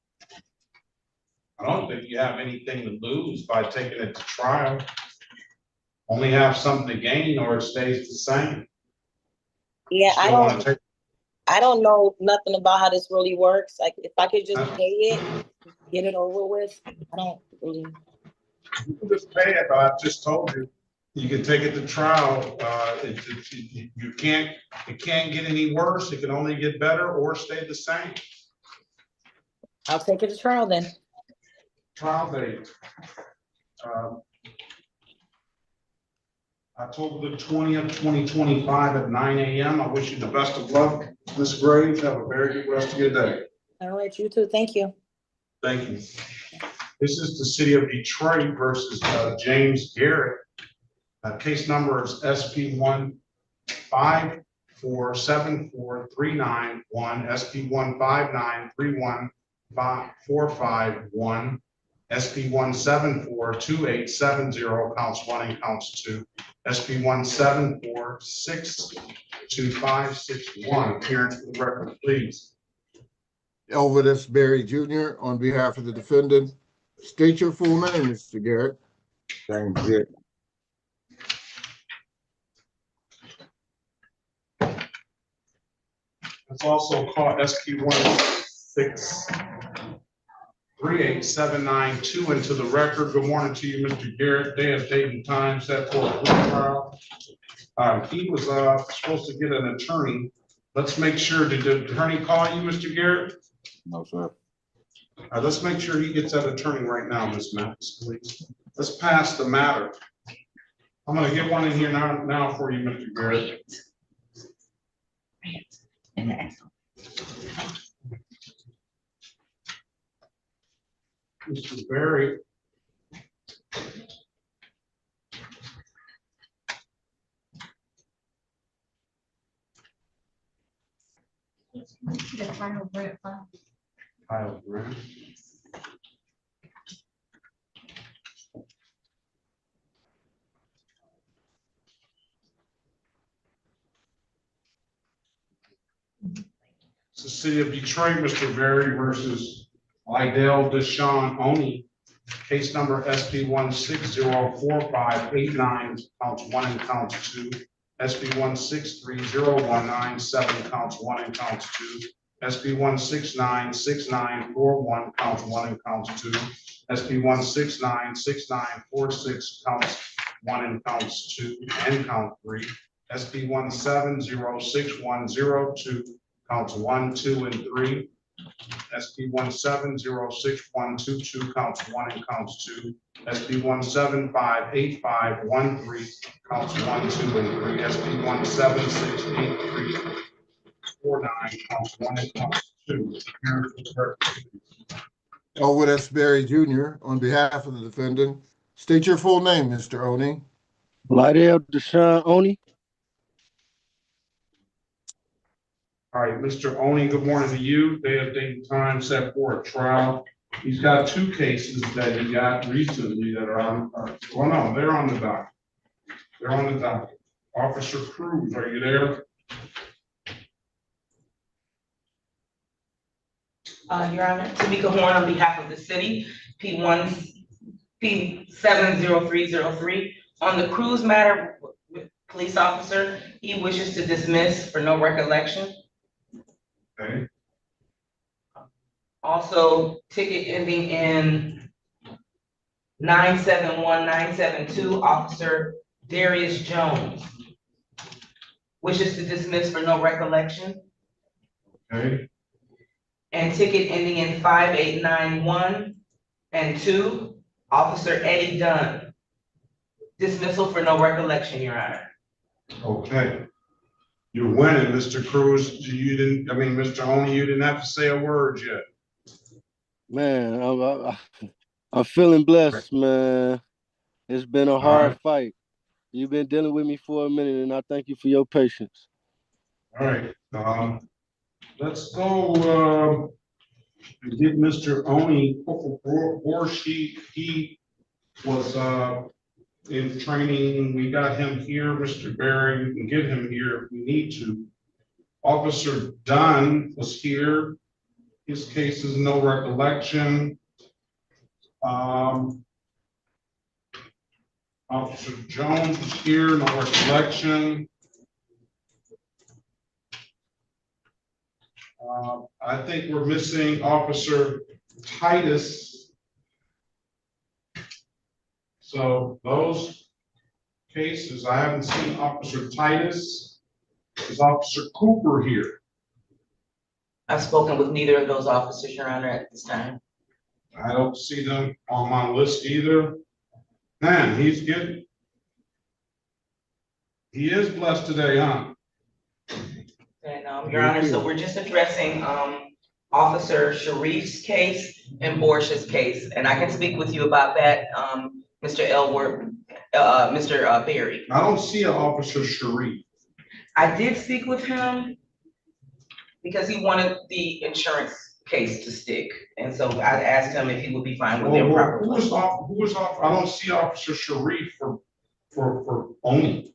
I don't think you have anything to lose by taking it to trial. Only have something to gain, or it stays the same. Yeah, Still I don't know nothing about how this really works. Like, if I could just pay it, get it over with. I don't really. You can just pay it, but I just told you, you can take it to trial. It can't get any worse. It can only get better or stay the same. I'll take it to trial then. Trial date. October the 20th, 2025 at 9 a.m. I wish you the best of luck. Ms. Graves, have a very good rest of your day. All right, you too. Thank you. Thank you. This is the city of Detroit versus James Garrett. Case number is SP 1547439 SP 159315451, SP 1742870, counts 1 and counts 2, SP 174625561. Appearance for the record, please. Elvis Berry Jr. on behalf of the defendant. State your full name, Mr. Garrett. James Garrett. It's also called SP 38792 into the record. Good morning to you, Mr. Garrett. Day of date and time set for a trial. He was supposed to get an attorney. Let's make sure, did the attorney call you, Mr. Garrett? No, sir. Let's make sure he gets that attorney right now, Ms. Mathis, please. Let's pass the matter. I'm gonna get one in here now for you, Mr. Garrett. Mr. Berry. Kyle Grant. It's the city of Detroit, Mr. Berry versus Lydell Deshawn Oni. Case number SP 1604589, counts 1 and counts 2. SP 1630197, counts 1 and counts 2. SP 1696941, counts 1 and counts 2. SP 1696946, counts 1 and counts 2 and count 3. SP 1706102, counts 1, 2, and 3. SP 1706122, counts 1 and counts 2. SP 1758513, counts 1, 2, and 3. SP 1768349, counts 1 and counts 2. Elwood S. Berry Jr., on behalf of the defendant, state your full name, Mr. Oni. Lydell Deshawn Oni. All right, Mr. Oni, good morning to you. Day of date and time set for a trial. He's got 2 cases that he got recently that are on, well, no, they're on the docket. They're on the docket. Officer Cruz, are you there? Your Honor, Tamika Horn on behalf of the city, P70303. On the Cruz matter, police officer, he wishes to dismiss for no recollection. Okay. Also, ticket ending in 971972, Officer Darius Jones wishes to dismiss for no recollection. Okay. And ticket ending in 5891 and 2, Officer Eddie Dunn. Dismissal for no recollection, Your Honor. Okay. You're winning, Mr. Cruz. Mr. Oni, you didn't have to say a word yet. Man, I'm feeling blessed, man. It's been a hard fight. You've been dealing with me for a minute, and I thank you for your patience. All right. Let's go and get Mr. Oni, or he was in training. We got him here, Mr. Berry. We can get him here if we need to. Officer Dunn was here. His case is no recollection. Officer Jones was here, no recollection. I think we're missing Officer Titus. So those cases, I haven't seen Officer Titus. Is Officer Cooper here? I've spoken with neither of those officers, Your Honor, at this time. I don't see them on my list either. Man, he is blessed today, huh? And Your Honor, so we're just addressing Officer Sharif's case and Borsh's case, and I can speak with you about that, Mr. Berry. I don't see an Officer Sharif. I did speak with him because he wanted the insurance case to stick, and so I asked him if he would be fine with their proper. Who was off? I don't see Officer Sharif for Oni.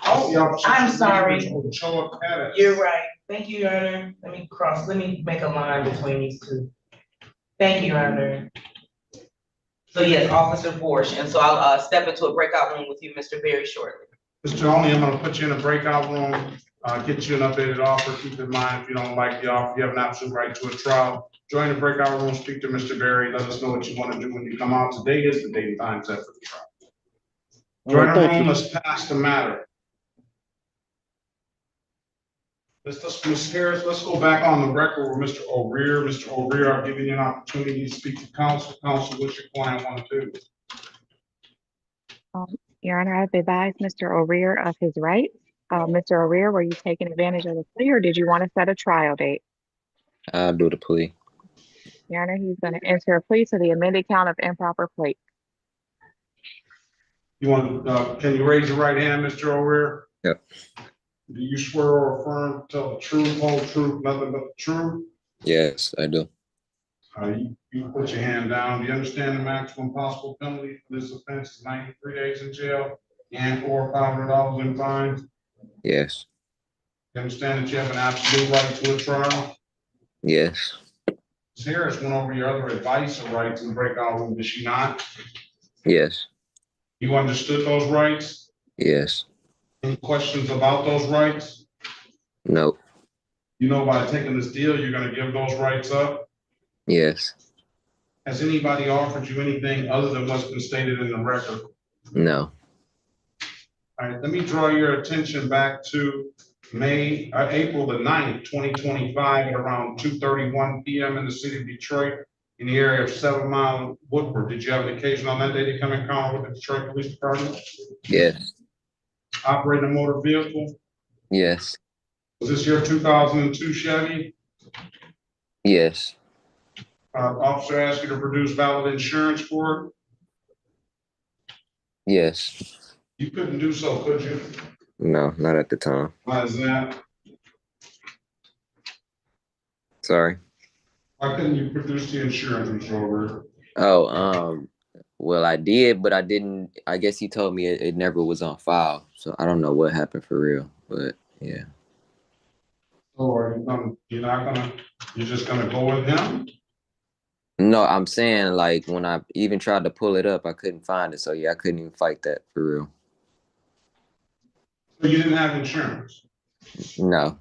Oh, I'm sorry. You're right. Thank you, Your Honor. Let me make a line between these two. Thank you, Your Honor. So yes, Officer Borsh, and so I'll step into a breakout room with you, Mr. Berry, shortly. Mr. Oni, I'm gonna put you in a breakout room. get you an updated offer. Keep in mind, if you don't like the offer, you have an absolute right to a trial. Join the breakout room, speak to Mr. Berry, let us know what you want to do when you come out. Today is the date and time set for the trial. Join the room, let's pass the matter. Ms. Harris, let's go back on the record with Mr. O'Rear. Mr. O'Rear, I've given you an opportunity to speak to counsel. Counsel, what's your client want to do? Your Honor, I've advised Mr. O'Rear of his rights. Mr. O'Rear, were you taking advantage of the plea or did you want to set a trial date? I'll do the plea. Your Honor, he's going to enter a plea to the amended count of improper plate. You want, can you raise your right hand, Mr. O'Rear? Yep. Do you swear or affirm to tell the truth, whole truth, nothing but the truth? Yes, I do. You put your hand down. Do you understand the maximum possible penalty for this offense is 93 days in jail and or $500 in fines? Yes. You understand that you have an absolute right to a trial? Yes. Ms. Harris went over your other advice or rights in the breakout room, did she not? Yes. You understood those rights? Yes. Any questions about those rights? No. You know by taking this deal, you're going to give those rights up? Yes. Has anybody offered you anything other than what's been stated in the record? No. All right, let me draw your attention back to April the 9th, 2025 at around 2:31 p.m. in the city of Detroit in the area of 7 Mile Woodward. Did you have an occasion on that day to come in contact with the Detroit Police Department? Yes. Operating a motor vehicle? Yes. Was this your 2002 Chevy? Yes. Officer asked you to produce valid insurance for it? Yes. You couldn't do so, could you? No, not at the time. Why is that? Sorry. Why couldn't you produce the insurance, Mr. Over? Oh, well, I did, but I didn't. I guess he told me it never was on file, so I don't know what happened for real. But yeah. So you're just gonna go with him? No, I'm saying like when I even tried to pull it up, I couldn't find it. So yeah, I couldn't even fight that for real. So you didn't have insurance? No.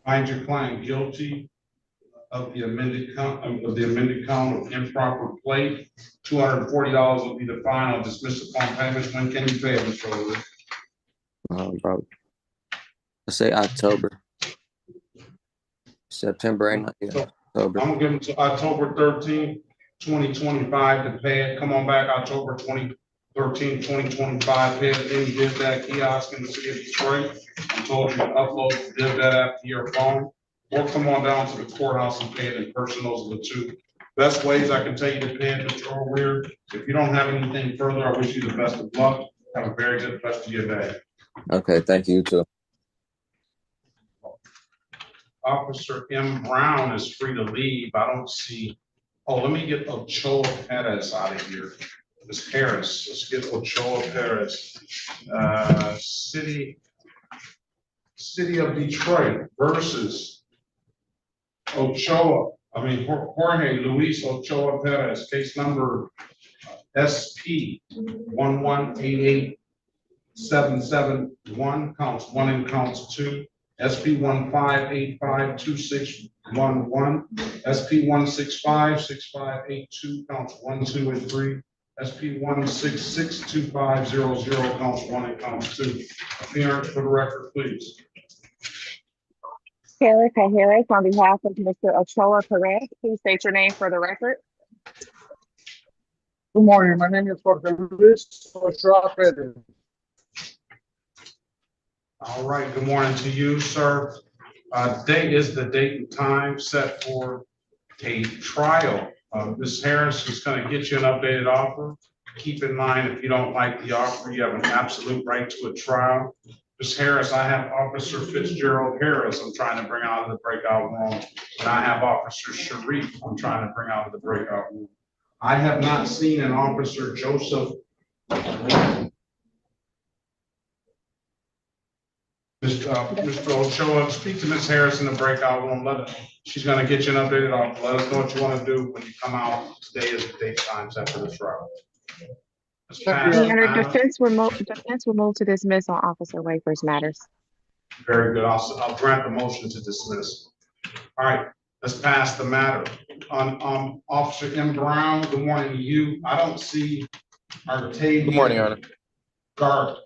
Find your client guilty of the amended count of improper plate. $240 will be the fine. I'll dismiss upon payment. When can you pay it, Mr. Over? About let's say October. September ain't not yet. October. I'm gonna give them to October 13th, 2025 to pay it. Come on back October 13th, 2025, pay it. Then you did that kiosk in the city of Detroit. I told you to upload the did that app to your phone, or come on down to the courthouse and pay it in person. Those are the two best ways I can tell you to pay it, Mr. O'Rear. If you don't have anything further, I wish you the best of luck. Have a very good rest of your day. Okay, thank you too. Officer M. Brown is free to leave. I don't see. Oh, let me get Ochoa Perez out of here. Ms. Harris, let's get Ochoa Perez. City of Detroit versus Jorge Luis Ochoa Perez, case number SP 1188771, counts 1 and counts 2. SP 15852611, SP 1656582, counts 1, 2, and 3. SP 1662500, counts 1 and counts 2. Appearance for the record, please. Harris on behalf of Mr. Ochoa Perez, please state your name for the record. Good morning. My name is Jorge Luis Ochoa Perez. All right, good morning to you, sir. Today is the date and time set for a trial. Ms. Harris is going to get you an updated offer. Keep in mind, if you don't like the offer, you have an absolute right to a trial. Ms. Harris, I have Officer Fitzgerald Harris I'm trying to bring out of the breakout room, and I have Officer Sharif I'm trying to bring out of the breakout room. I have not seen an Officer Joseph. Mr. Ochoa, speak to Ms. Harris in the breakout room. She's going to get you an updated offer. Let us know what you want to do when you come out. Today is the date time set for the trial. Defense will move to dismiss on Officer Wafer's matters. Very good. I'll grant the motion to dismiss. All right, let's pass the matter. On Officer M. Brown, good morning to you. I don't see Artavia. Good morning, Your Honor. Garth.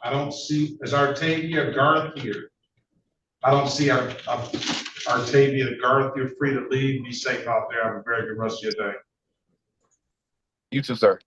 I don't see, is Artavia Garth here? I don't see Artavia Garth. You're free to leave. Be safe out there. Have a very good rest of your day. You too, sir.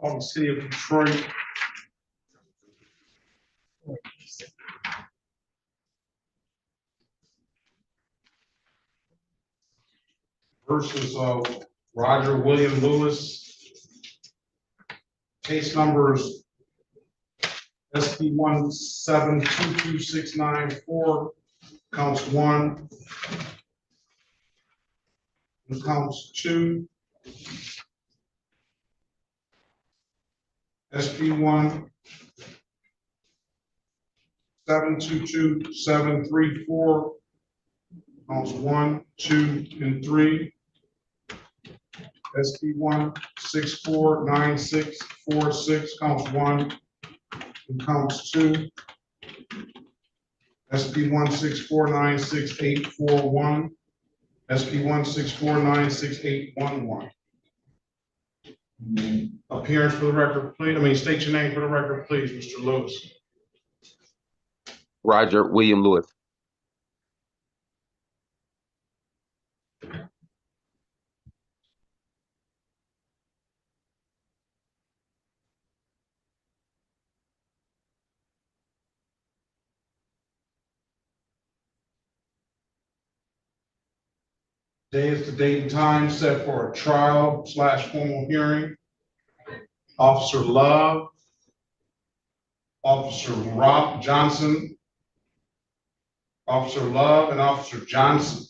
of the city of Detroit. Versus Roger William Lewis. Case numbers SP 1722694, counts 1 and counts 2. SP 1722734, counts 1, 2, and 3. SP 1649646, counts 1 and counts 2. SP 1649641, SP 1649611. Appearance for the record, please. State your name for the record, please, Mr. Lewis. Roger William Lewis. Today is the date and time set for a trial / formal hearing. Officer Love, Officer Rob Johnson, Officer Love, and Officer Johnson.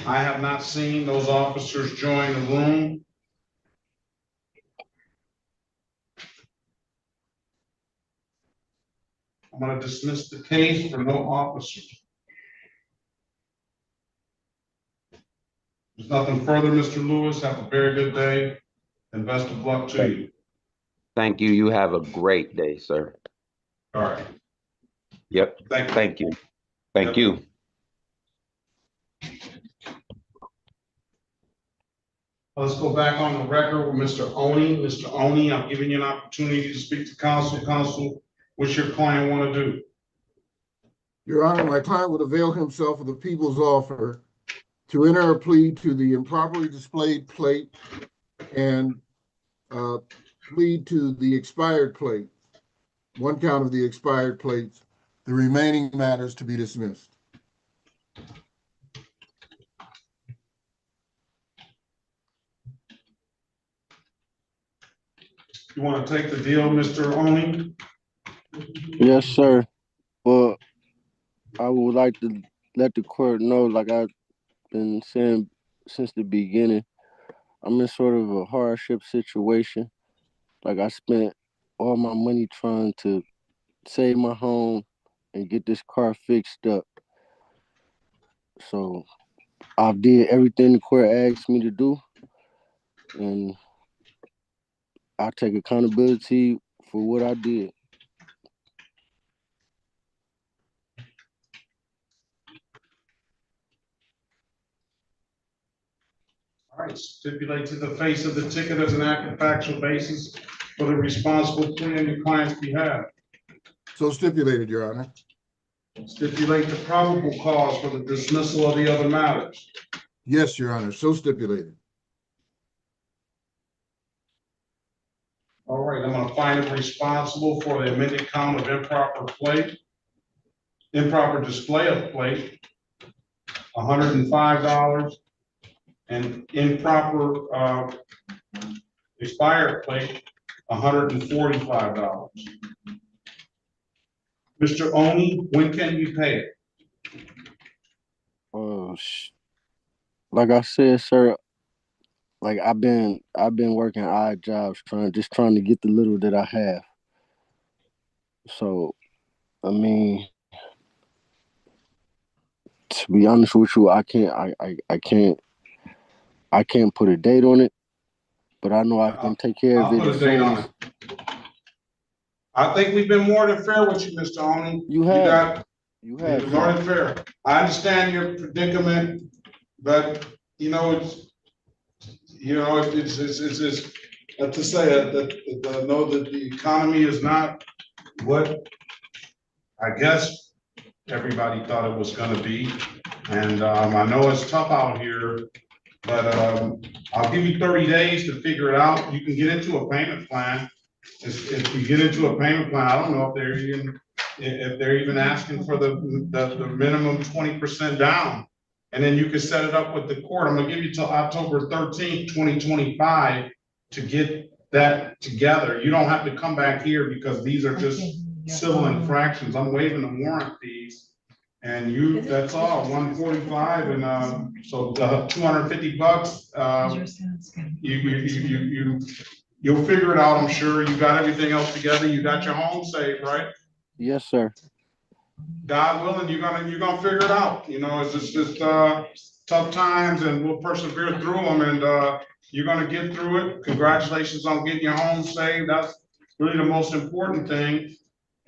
I have not seen those officers join the room. I'm going to dismiss the case for no officers. There's nothing further, Mr. Lewis. Have a very good day and best of luck to you. Thank you. You have a great day, sir. All right. Yep. Thank you. Thank you. Let's go back on the record with Mr. Oni. Mr. Oni, I'm giving you an opportunity to speak to counsel. Counsel, what's your client want to do? Your Honor, my client would avail himself of the people's offer to enter a plea to the improperly displayed plate and plead to the expired plate, one count of the expired plates, the remaining matters to be dismissed. You want to take the deal, Mr. Oni? Yes, sir. Well, I would like to let the court know, like I've been saying since the beginning, I'm in sort of a hardship situation. Like I spent all my money trying to save my home and get this car fixed up. So I did everything the court asked me to do, and I take accountability for what I did. All right, stipulate to the face of the ticket as an act of factual basis for the responsible plea on your client's behalf. So stipulated, Your Honor. Stipulate the probable cause for the dismissal of the other matters. Yes, Your Honor, so stipulated. All right, I'm going to find him responsible for the amended count of improper display of plate, $105, and improper expired plate, $145. Mr. Oni, when can you pay it? Like I said, sir, like I've been working odd jobs trying to get the little that I have. So, I mean, to be honest with you, I can't put a date on it, but I know I can take care of it. I'll put a date on it. I think we've been more than fair with you, Mr. Oni. You have more than fair. I understand your predicament, but it's to say that know that the economy is not what I guess everybody thought it was going to be, and I know it's tough out here But, I'll give you 30 days to figure it out. You can get into a payment plan. If you get into a payment plan, I don't know if they're even asking for the minimum 20% down. And then you can set it up with the court. I'm gonna give you till October 13th, 2025 to get that together. You don't have to come back here because these are just civil infractions. I'm waiving the warrant fees. And that's all, 145 and so $250. You'll figure it out, I'm sure. You got everything else together. You got your home safe, right? Yes, sir. God willing, you're gonna figure it out. You know, it's just tough times, and we'll persevere through them. And you're gonna get through it. Congratulations on getting your home saved. That's really the most important thing.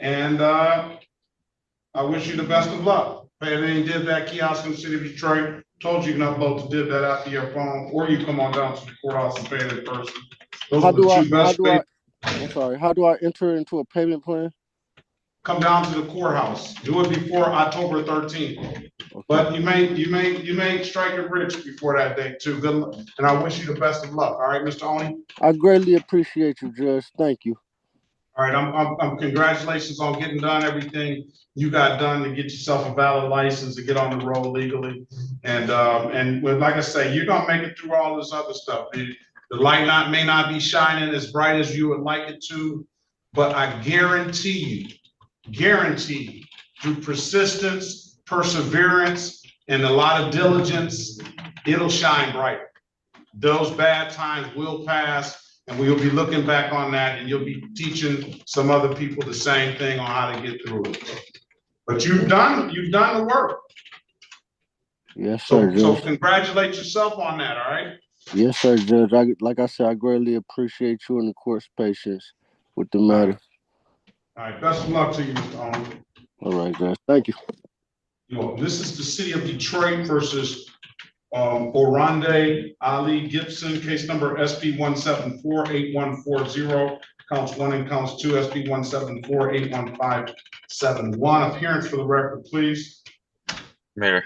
And I wish you the best of luck. Hey, they did that kiosk in the city of Detroit. Told you can upload to did that after your phone, or you come on down to the courthouse and pay it in person. How do I enter into a payment plan? Come down to the courthouse. Do it before October 13th. Okay. But you may strike it rich before that date too. Good luck. And I wish you the best of luck. All right, Mr. Oni? I greatly appreciate you, Judge. Thank you. All right, I'm congratulations on getting done everything you got done to get yourself a valid license to get on the road legally. And like I say, you're gonna make it through all this other stuff. The light may not be shining as bright as you would like it to, but I guarantee you, through persistence, perseverance, and a lot of diligence, it'll shine bright. Those bad times will pass, and we'll be looking back on that, and you'll be teaching some other people the same thing on how to get through it. But you've done the work. Yes, sir, Judge. So congratulate yourself on that, all right? Yes, sir, Judge. Like I said, I greatly appreciate you and the court's patience with the matter. All right, best of luck to you, Mr. Owen. All right, Judge. Thank you. This is the city of Detroit versus Orande Ali Gibson, case number SP 1748140, counts 1 and counts 2, SP 1748171. Appearance for the record, please. Mayor.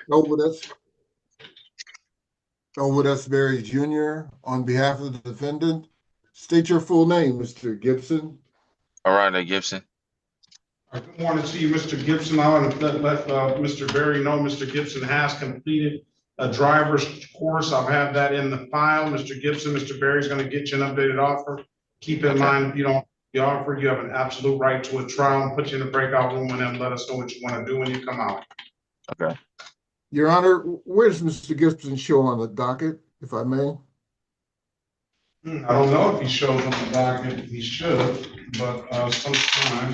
Owoodus Berry Jr. on behalf of the defendant. State your full name, Mr. Gibson. Orande Gibson. Good morning to you, Mr. Gibson. I want to let Mr. Berry know Mr. Gibson has completed a driver's course. I'll have that in the file. Mr. Gibson, Mr. Berry is going to get you an updated offer. Keep in mind, if you don't get offered, you have an absolute right to a trial, and put you in the breakout room and then let us know what you want to do when you come out. Okay. Your Honor, where's Mr. Gibson show on the docket, if I may? I don't know if he shows on the docket. He should, but sometime.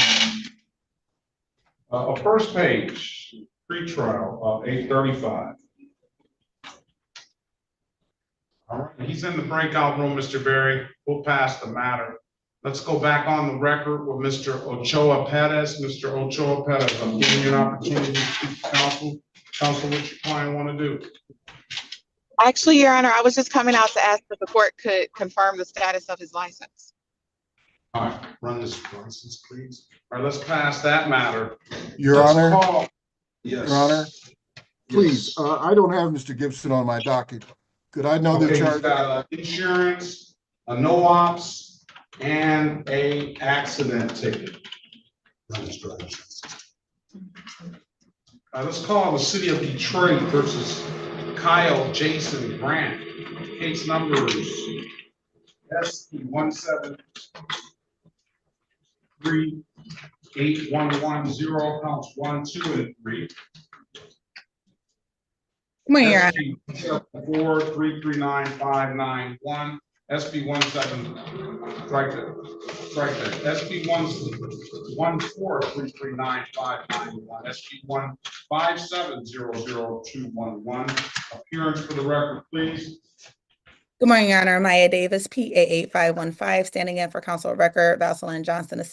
A first page, pre-trial, 835. All right, he's in the breakout room, Mr. Berry. We'll pass the matter. Let's go back on the record with Mr. Ochoa Perez. Mr. Ochoa Perez, I'm giving you an opportunity to speak to counsel. Counsel, what your client want to do? Actually, Your Honor, I was just coming out to ask if the court could confirm the status of his license. All right, run this license, please. All right, let's pass that matter. Your Honor. Yes. Your Honor, please, I don't have Mr. Gibson on my docket. Could I know the charge? He's got insurance, a no ops, and a accident ticket. Let's call the city of Detroit versus Kyle Jason Grant. Case numbers SP 1738110, counts 1, 2, and 3. Come on, Your Honor. 4339591. SP 17, strike that. SP 114339591. SP 157000211. Appearance for the record, please. Good morning, Your Honor. Maya Davis, PA 8515, standing in for counsel of record, Vaseline Johnson II.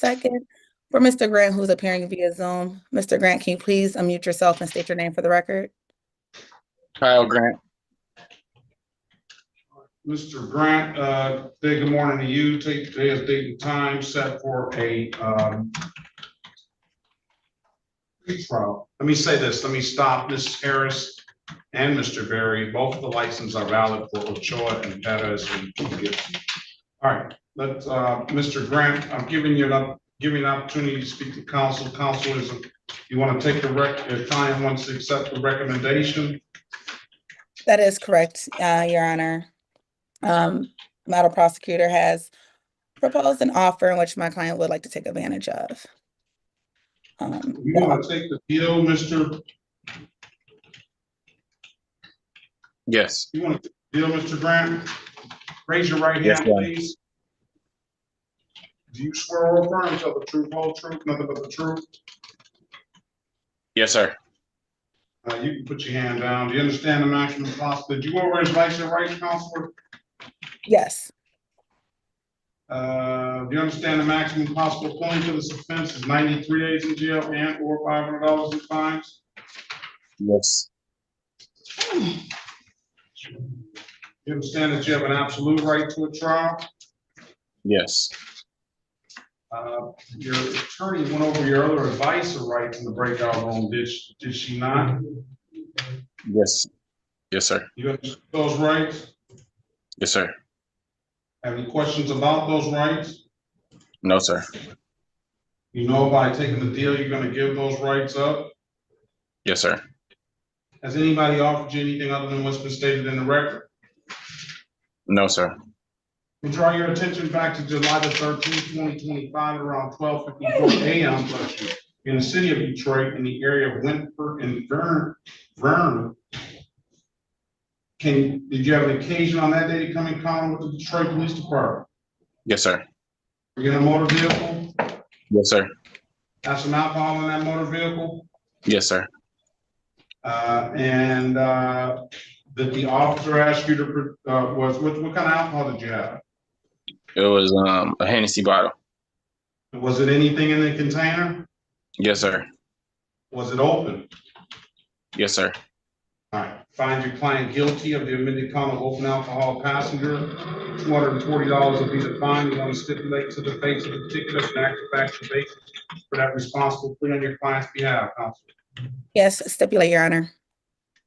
For Mr. Grant, who's appearing via Zoom. Mr. Grant, can you please unmute yourself and state your name for the record? Kyle Grant. Mr. Grant, good morning to you. Today is date and time set for a pre-trial. Let me say this. Let me stop. Ms. Harris, and Mr. Berry. Both of the licenses are valid for Ochoa and Perez and Gibson. All right, let's, Mr. Grant, I'm giving you an opportunity to speak to counsel. Counsel is, you want to take the client wants to accept the recommendation? That is correct, Your Honor. Model prosecutor has proposed an offer in which my client would like to take advantage of. You want to take the deal, Mr. Yes. You want to take the deal, Mr. Grant? Raise your right Yes, hand, sir. please. Do you swear or affirm to tell the truth, whole truth, nothing but the truth? Yes, sir. You can put your hand down. Do you understand the maximum possible? Did you always write your rights, counselor? Yes. Do you understand the maximum possible penalty for this offense is 93 days in jail and or $500 in fines? Yes. You understand that you have an absolute right to a trial? Yes. Your attorney went over your other advice or rights in the breakout room, did she not? Yes. Yes, sir. You understand those rights? Yes, sir. Have any questions about those rights? No, sir. You know by taking the deal, you're gonna give those rights up? Yes, sir. Has anybody offered you anything other than what's been stated in the record? No, sir. We draw your attention back to July the 13th, 2025, around 12:54 a.m. in the city of Detroit, in the area of Wintford and Vern. Did you have an occasion on that day to come in contact with the Detroit Police Department? Yes, sir. Were you in a motor vehicle? Yes, sir. Have some alcohol in that motor vehicle? Yes, sir. Did the officer ask you to, what kind of alcohol did you have? It was a Hennessy bottle. Was it anything in the container? Yes, sir. Was it open? Yes, sir. All right, find your client guilty of the amended count of open alcohol passenger. $240 will be the fine. You want to stipulate to the face of the particular and act of factual basis for that responsible plea on your client's behalf, counsel. Yes, stipulate, Your Honor.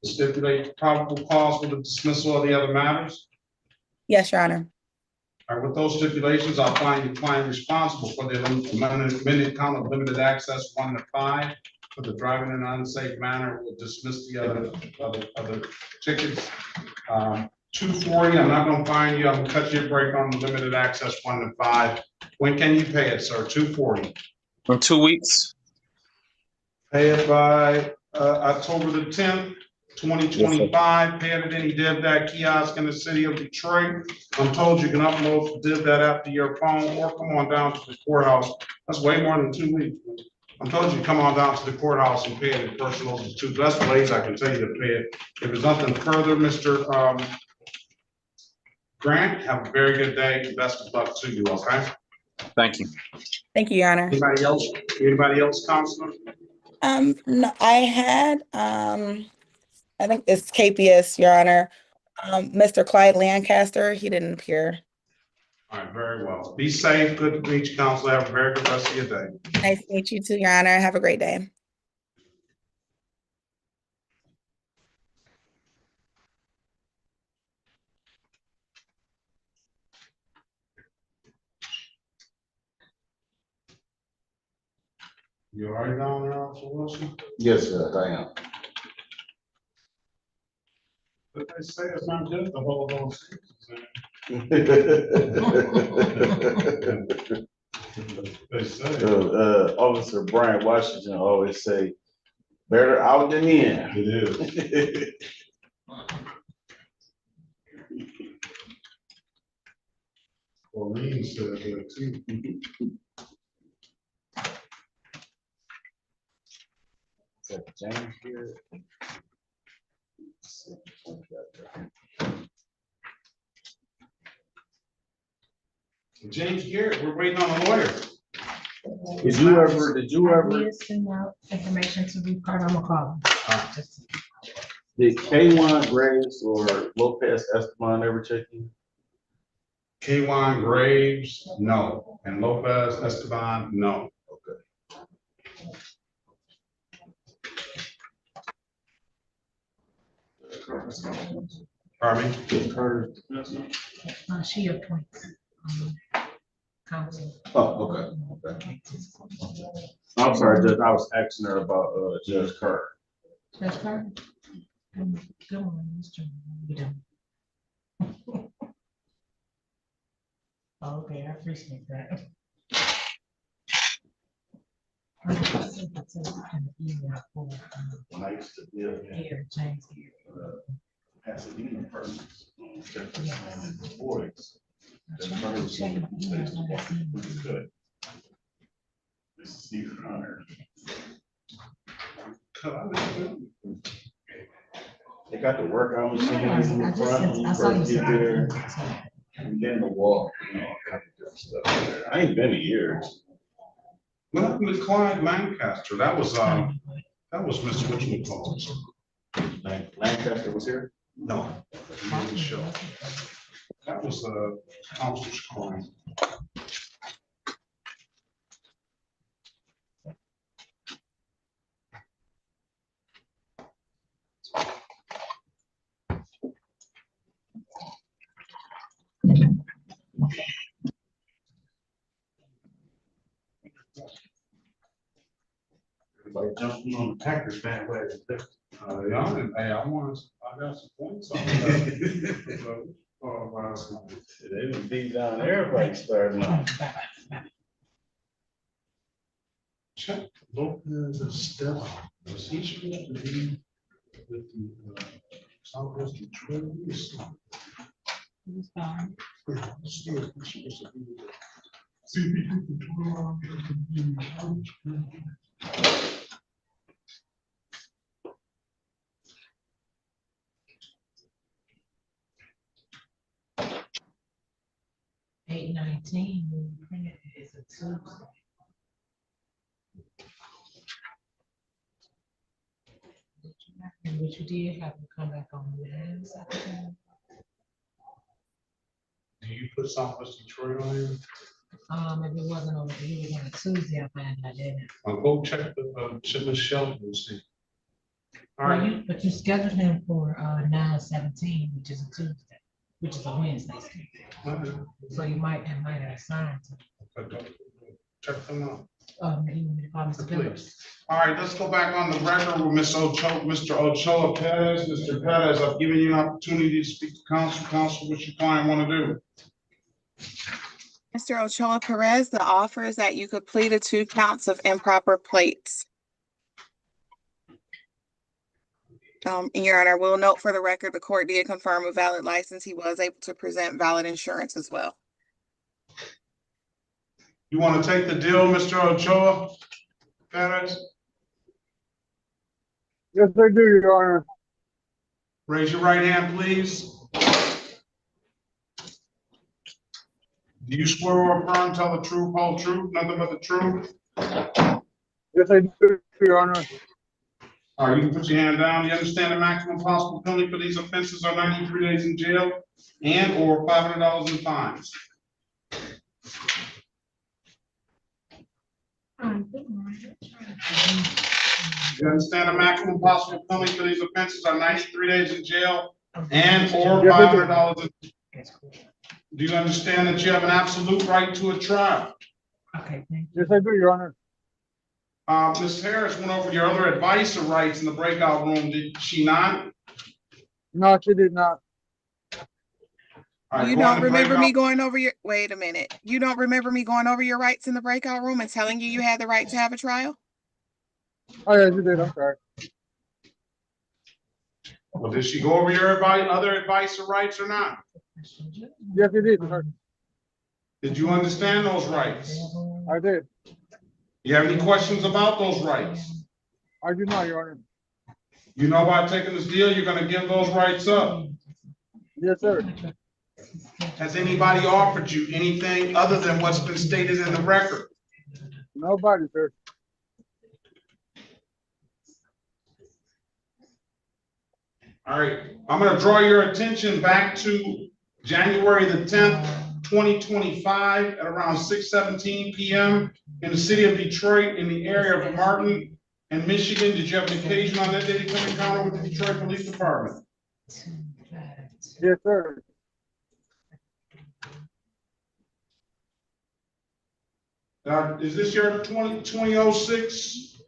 Stipulate probable cause for the dismissal of the other matters. Yes, Your Honor. All right, with those stipulations, I'll find your client responsible for the amended count of limited access 1 to 5 for the driving in an unsafe manner. We'll dismiss the other tickets. 240, I'm not gonna fine you. I'm gonna cut you a break on the limited access 1 to 5. When can you pay it, sir? 240. In 2 weeks. Pay it by October the 10th, 2025. Pay it at any DivDat kiosk in the city of Detroit. I'm told you can upload DivDat app to your phone or come on down to the courthouse. That's way more than 2 weeks. I'm told you to come on down to the courthouse and pay it in person. Those are 2 best ways I can tell you to pay it. If there's nothing further, Mr. Grant, have a very good day. Best of luck to you, okay? Thank you. Thank you, Your Honor. Anybody else? Anybody else, Counselor? No, I had, I think it's KPS, Your Honor. Mr. Clyde Lancaster, he didn't appear. All right, very well. Be safe. Good to meet you, Counselor. Have a very good rest of your day. Nice to meet you too, Your Honor. Have a great day. You all right down there, Officer Wilson? Yes, sir, I am. But they say it's not good to hold those seats. They say. Officer Brian Washington always say, better out than in. It is. Pauline said that too. Is that James here? James Garrett, we're waiting on a lawyer. Did you ever? Send out information to be part of my call. Did K1 Graves or Lopez Esteban ever check in? K1 Graves, no. And Lopez Esteban, no. Pardon me? She appoints, counsel. Oh, okay. I'm sorry, Judge, I was asking her about, Judge Kerr. That's right. Good morning, Mr. You doing? Okay, I appreciate that. Here, James here. Pasadena persons. Boys. Good. This is Stephen Hunter. They got the workout machines in the front when you first get there. You get in the wall, you know, all kind of different stuff there. I ain't been in years. What happened to Clyde Lancaster? That was Mr. Whatchamacallit. Lancaster was here? No, he didn't show. That was Counselor's Court. Everybody jumping on the Packers bandwagon. Hey, I got some points on that. They done beat down everybody starting off. Check Lopez Estella. Was he supposed to be with the Southwest Detroit? He's fine. Yeah, he's supposed to be with the 8/19, when we printed it, it's a Tuesday. But you did have to come back on Wednesday. Do you put Southwest Detroit on here? If it wasn't on, it was on a Tuesday, I found I didn't. I'll go check the Michelle and see. All Well, right. but you scheduled him for 9/17, which is a Tuesday, which is a Wednesday. So you might have assigned to. Check them out. Please. All right, let's go back on the record with Mr. Ochoa Perez. Mr. Perez, I've given you an opportunity to speak to counsel. Counsel, what your client want to do? Mr. Ochoa Perez, the offer is that you could plead to 2 counts of improper plates. Your Honor, we'll note for the record, the court did confirm a valid license. He was able to present valid insurance as well. You want to take the deal, Mr. Ochoa Perez? Yes, I do, Your Honor. Raise your right hand, please. Do you swear or affirm, tell the truth, whole truth, nothing but the truth? Yes, I do, Your Honor. All right, you can put your hand down. You understand the maximum possible penalty for these offenses are 93 days in jail and or $500 in fines. You understand the maximum possible penalty for these offenses are 93 days in jail and or $500 in. Do you understand that you have an absolute right to a trial? Okay. Yes, I do, Your Honor. Ms. Harris went over your other advisor rights in the breakout room, did she not? No, she did not. Right, you don't remember me going over your, wait a minute. You don't remember me going over your rights in the breakout room and telling you you had the right to have a trial? Oh, yes, you did. I'm sorry. Well, did she go over your other advisor rights or not? Yes, you did. Did you understand those rights? I did. You have any questions about those rights? I do not, Your Honor. You know by taking this deal, you're gonna give those rights up. Yes, sir. Has anybody offered you anything other than what's been stated in the record? Nobody, sir. All right, I'm gonna draw your attention back to January the 10th, 2025 at around 6:17 p.m. in the city of Detroit in the area of Martin and Michigan. Did you have an occasion on that day to come encounter with the Detroit Police Department? Yes, sir. Now, is this your 2006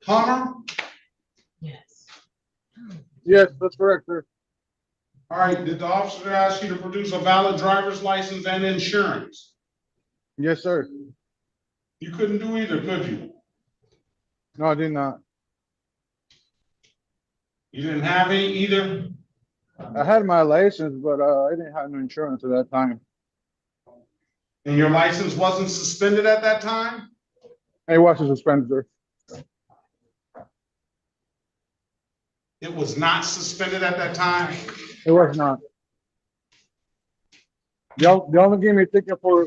Hummer? Yes. Yes, that's correct, sir. All right, did the officer ask you to produce a valid driver's license and insurance? Yes, sir. You couldn't do either, could you? No, I did not. You didn't have any either? I had my license, but I didn't have no insurance at that time. And your license wasn't suspended at that time? It was suspended, sir. It was not suspended at that time? It was not. They only gave me a ticket for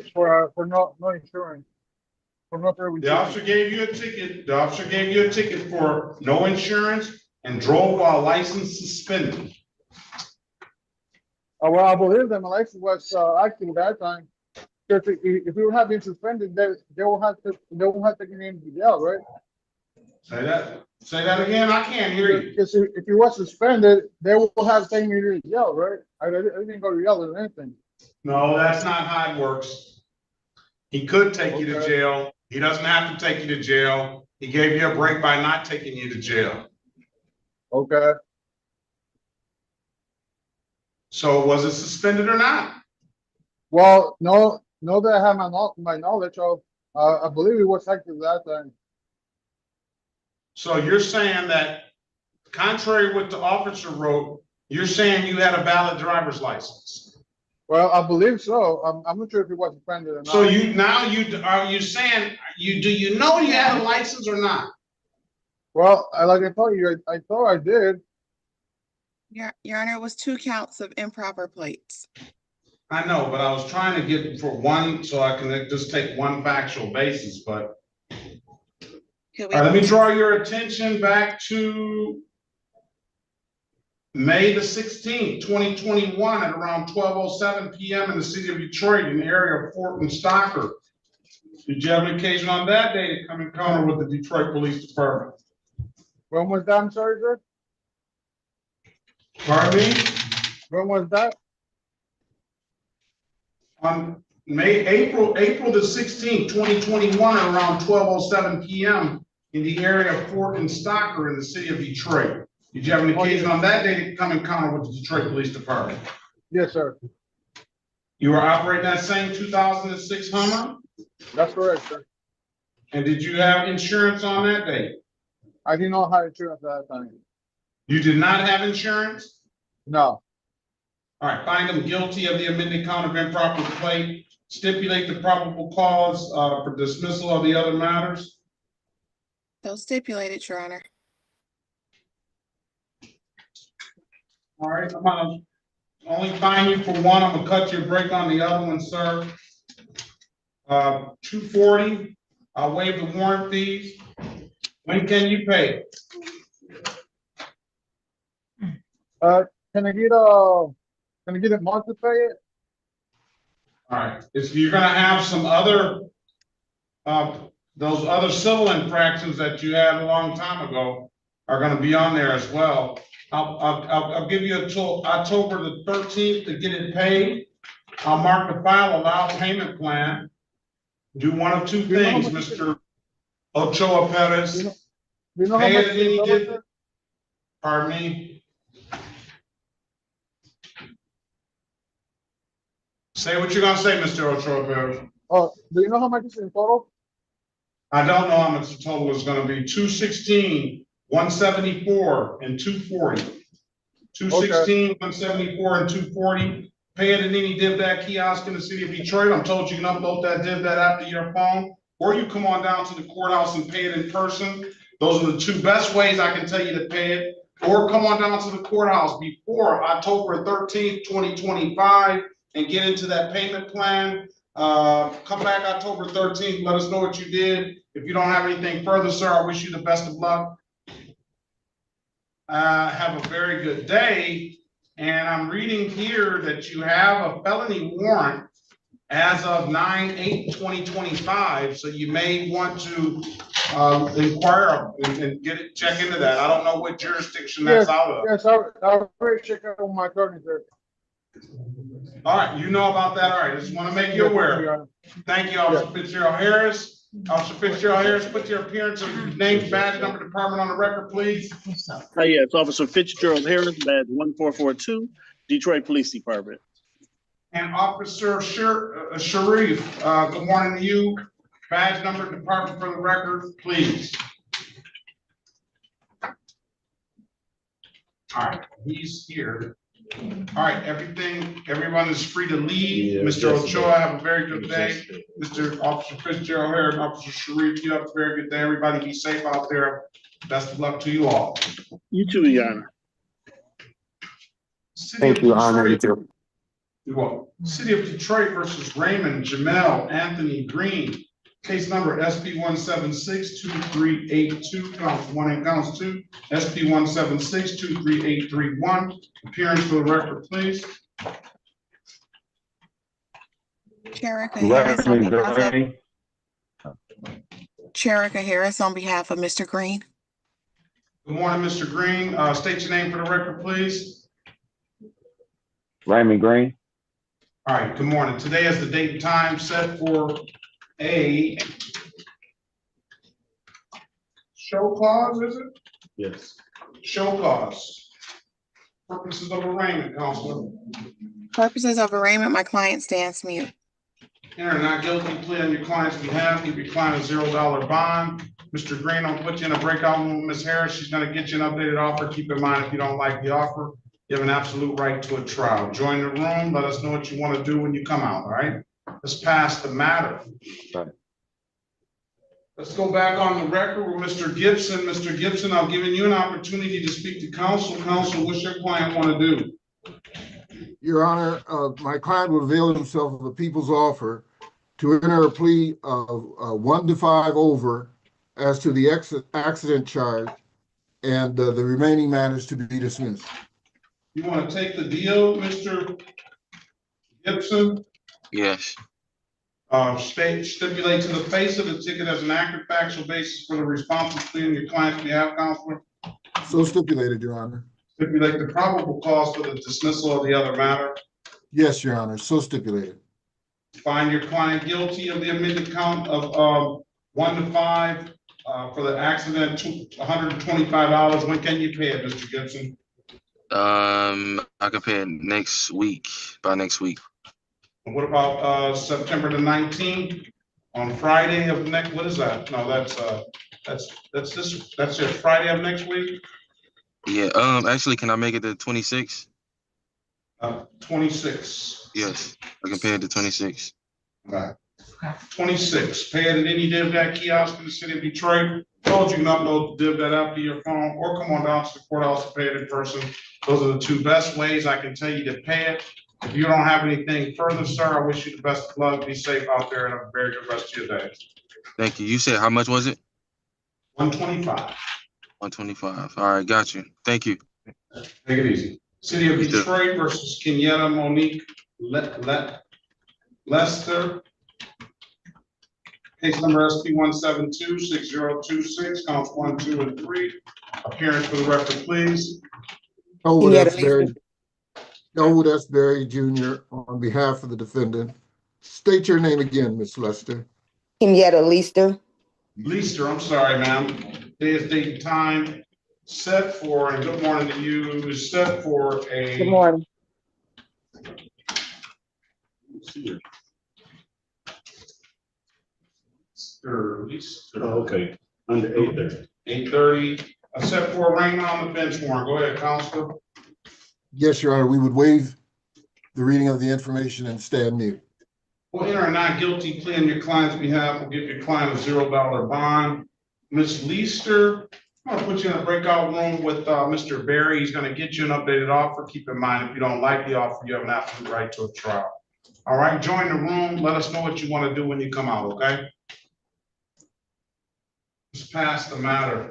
no insurance. For no service. The officer gave you a ticket. The officer gave you a ticket for no insurance and drove while license suspended. Well, I believe that my license was active at that time. Because if we would have been suspended, they will have taken me into jail, right? Say that again. I can't hear you. Because if you was suspended, they will have taken me to jail, right? I didn't go to jail or anything. No, that's not how it works. He could take you to jail. He doesn't have to take you to jail. He gave you a break by not taking you to jail. Okay. So was it suspended or not? Well, no, that I have my knowledge of. I believe it was active that time. So you're saying that, contrary to what the officer wrote, you're saying you had a valid driver's license? Well, I believe so. I'm not sure if it was suspended or not. So are you saying do you know you had a license or not? Well, like I told you, I thought I did. Your Honor, it was 2 counts of improper plates. I know, but I was trying to get for one, so I can just take one factual basis, but. All right, let me draw your attention back to May the 16th, 2021 at around 12:07 p.m. in the city of Detroit in the area of Fort and Stocker. Did you have an occasion on that day to come encounter with the Detroit Police Department? When was that? I'm sorry, sir. Pardon me? When was that? On April the 16th, 2021 at around 12:07 p.m. in the area of Fort and Stocker in the city of Detroit. Did you have an occasion on that day to come encounter with the Detroit Police Department? Yes, sir. You were operating that same 2006 Hummer? That's correct, sir. And did you have insurance on that day? I did not have insurance at that time. You did not have insurance? No. All right, find them guilty of the amended count of improper plate, stipulate the probable cause for dismissal of the other matters. So stipulated, Your Honor. All right, I'm gonna only fine you for one. I'm gonna cut your break on the other one, sir. $240. I'll waive the warrant fees. When can you pay? Can I get a month to pay it? All right, you're gonna have some other, those other civil infractions that you had a long time ago are gonna be on there as well. I'll give you until October the 13th to get it paid. I'll mark the file, allow payment plan. Do one of two things, Mr. Ochoa Perez. Pay it at any given. Pardon me. Say what you're gonna say, Mr. Ochoa Perez. Oh, do you know how much is in total? I don't know how much the total is gonna be. 216, 174, and 240. 216, 174, and 240. Pay it at any DivDat kiosk in the city of Detroit. I'm told you can upload that DivDat app to your phone, or you come on down to the courthouse and pay it in person. Those are the two best ways I can tell you to pay it. Or come on down to the courthouse before October 13th, 2025 and get into that payment plan. Come back October 13th, let us know what you did. If you don't have anything further, sir, I wish you the best of luck. Have a very good day. And I'm reading here that you have a felony warrant as of 9/8/2025. So you may want to inquire and get it, check into that. I don't know what jurisdiction that's out of. Yes, I'll already check out with my attorney there. All right, you know about that. All right, just want to make you aware. Thank you, Officer Fitzgerald Harris. Officer Fitzgerald Harris, put your appearance of name, badge number, department on the record, please. Yes, Officer Fitzgerald Harris, badge 1442, Detroit Police Department. And Officer Sharif, good morning to you. Badge number, department for the record, please. All right, he's here. All right, everyone is free to leave. Yeah, Mr. Ochoa, have a very good day. Mr. Officer Fitzgerald Harris, Officer Sharif, you have a very good day. Everybody be safe out there. Best of luck to you all. You too, Your Honor. Thank you, Your Honor. You too. You're welcome. City of Detroit versus Raymond Jamel Anthony Green. Case number SP 176-2382, counts 1 and counts 2. SP 176-23831. Appearance for the record, please. Sherika Harris on behalf of Mr. Green. Good morning, Mr. Green. State your name for the record, please. Raymond Green. All right, good morning. Today is the date and time set for a show cause, is it? Yes. Show cause. Purposes of arraignment, Counselor. Purposes of arraignment, my client stands mute. Enter not guilty plea on your client's behalf. Give your client a $0 bond. Mr. Green, I'll put you in a breakout room with Ms. Harris. She's gonna get you an updated offer. Keep in mind, if you don't like the offer, you have an absolute right to a trial. Join the room. Let us know what you want to do when you come out, all right? Let's pass the matter. Right. Let's go back on the record with Mr. Gibson. Mr. Gibson, I've given you an opportunity to speak to counsel. Counsel, what's your client want to do? Your Honor, my client will avail himself of the people's offer to enter a plea of 1 to 5 over as to the accident charge and the remaining matters to be dismissed. You want to take the deal, Mr. Gibson? Yes. Stipulate to the face of the ticket as an accurate factual basis for the responsible plea on your client's behalf, Counselor. So stipulated, Your Honor. Stipulate the probable cause for the dismissal of the other matter. Yes, Your Honor, so stipulated. Find your client guilty of the amended count of 1 to 5 for the accident, $125. When can you pay it, Mr. Gibson? I can pay it next week, by next week. And what about September the 19th? On Friday of next, what is that? No, that's it, Friday of next week? Yeah, actually, can I make it the 26th? 26. Yes, I can pay it the 26th. Right. 26. Pay it at any DivDat kiosk in the city of Detroit. Told you can upload the DivDat app to your phone or come on down to the courthouse to pay it in person. Those are the two best ways I can tell you to pay it. If you don't have anything further, sir, I wish you the best of luck. Be safe out there and have a very good rest of your day. Thank you. You said how much was it? 125. 125. All right, got you. Thank you. Take it easy. City of Detroit versus Kenyatta Monique Lester. Case number SP 172-6026, counts 1, 2, and 3. Appearance for the record, please. Elwood S. Berry Jr. on behalf of the defendant. State your name again, Ms. Lester. Kenyatta Leister. Leister, I'm sorry, ma'am. Day, date, and time set for, and good morning to you, is set for a. Good morning. Okay, under 8:30. 8:30. Set for arraignment on the bench warrant. Go ahead, Counselor. Yes, Your Honor, we would waive the reading of the information and stand mute. We'll enter a not guilty plea on your client's behalf. We'll give your client a $0 bond. Ms. Leister, I'm gonna put you in a breakout room with Mr. Berry. He's gonna get you an updated offer. Keep in mind, if you don't like the offer, you have an absolute right to a trial. All right, join the room. Let us know what you want to do when you come out, okay? Let's pass the matter.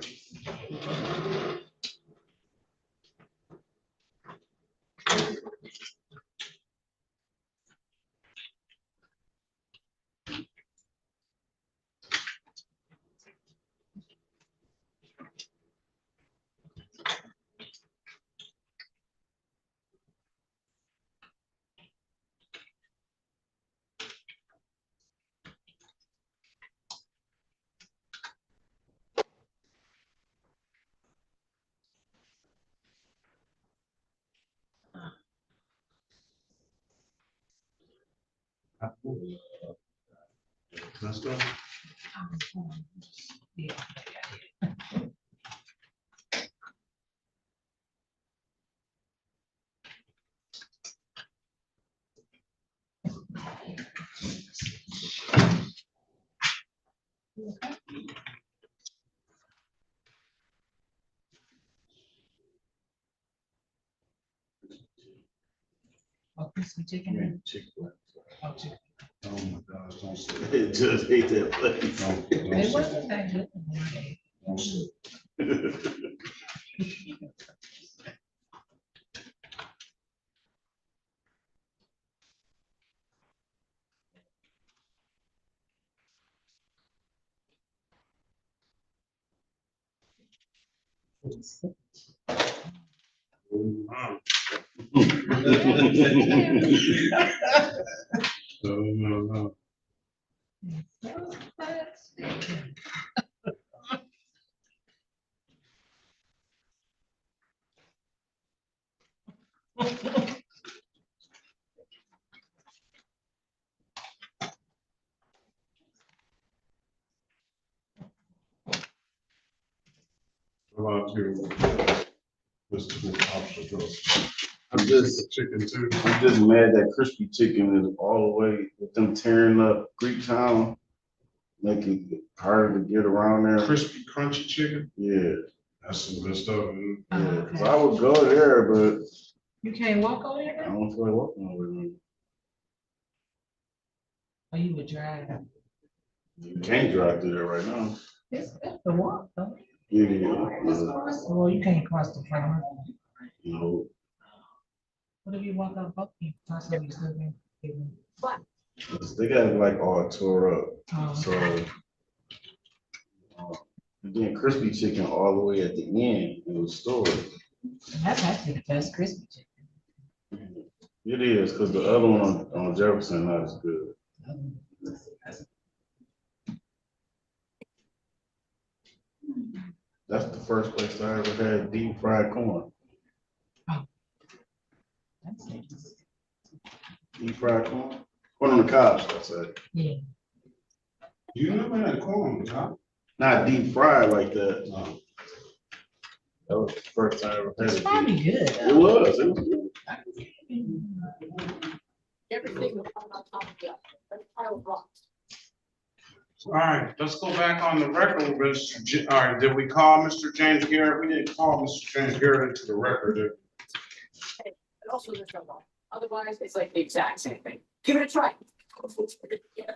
Let's go. Yeah. Oh, crispy chicken. Oh, chicken. Oh my gosh, don't say It just hate that place. It wasn't that good. No. About you, Mr. Officer. I'm just Chicken too. I'm just mad that crispy chicken is all the way with them tearing up Greek Town, making it harder to get around there. Crispy, crunchy chicken. Yeah, That's some good stuff. Man. yeah. 'Cause I would go there, but You can't walk over I there? don't feel like walking over there. Or you would drive? You can't drive through there right now. It's good to walk, though. Yeah. Well, you can't cross the front. No. What if you walk up, you cross over, you still can. What? They got it like all tore up. Oh. So again, crispy chicken all the way at the end in the store. That's actually the best crispy chicken. It is, because the other one on Jefferson not as good. That's the first place I ever had deep fried corn. Deep fried corn? Corn on the cob, I said. Yeah. You never had corn, huh? Not deep fried like that. No. That was the first time I ever had it. It's probably good. It was good. Everything on top of that. That's pile of rocks. All right, let's go back on the record, Mr. All right, did we call Mr. James Garrett? We didn't call Mr. James Garrett into the record, did we? It also doesn't show up. Otherwise, it's like the exact same thing. Give it a try. Yeah.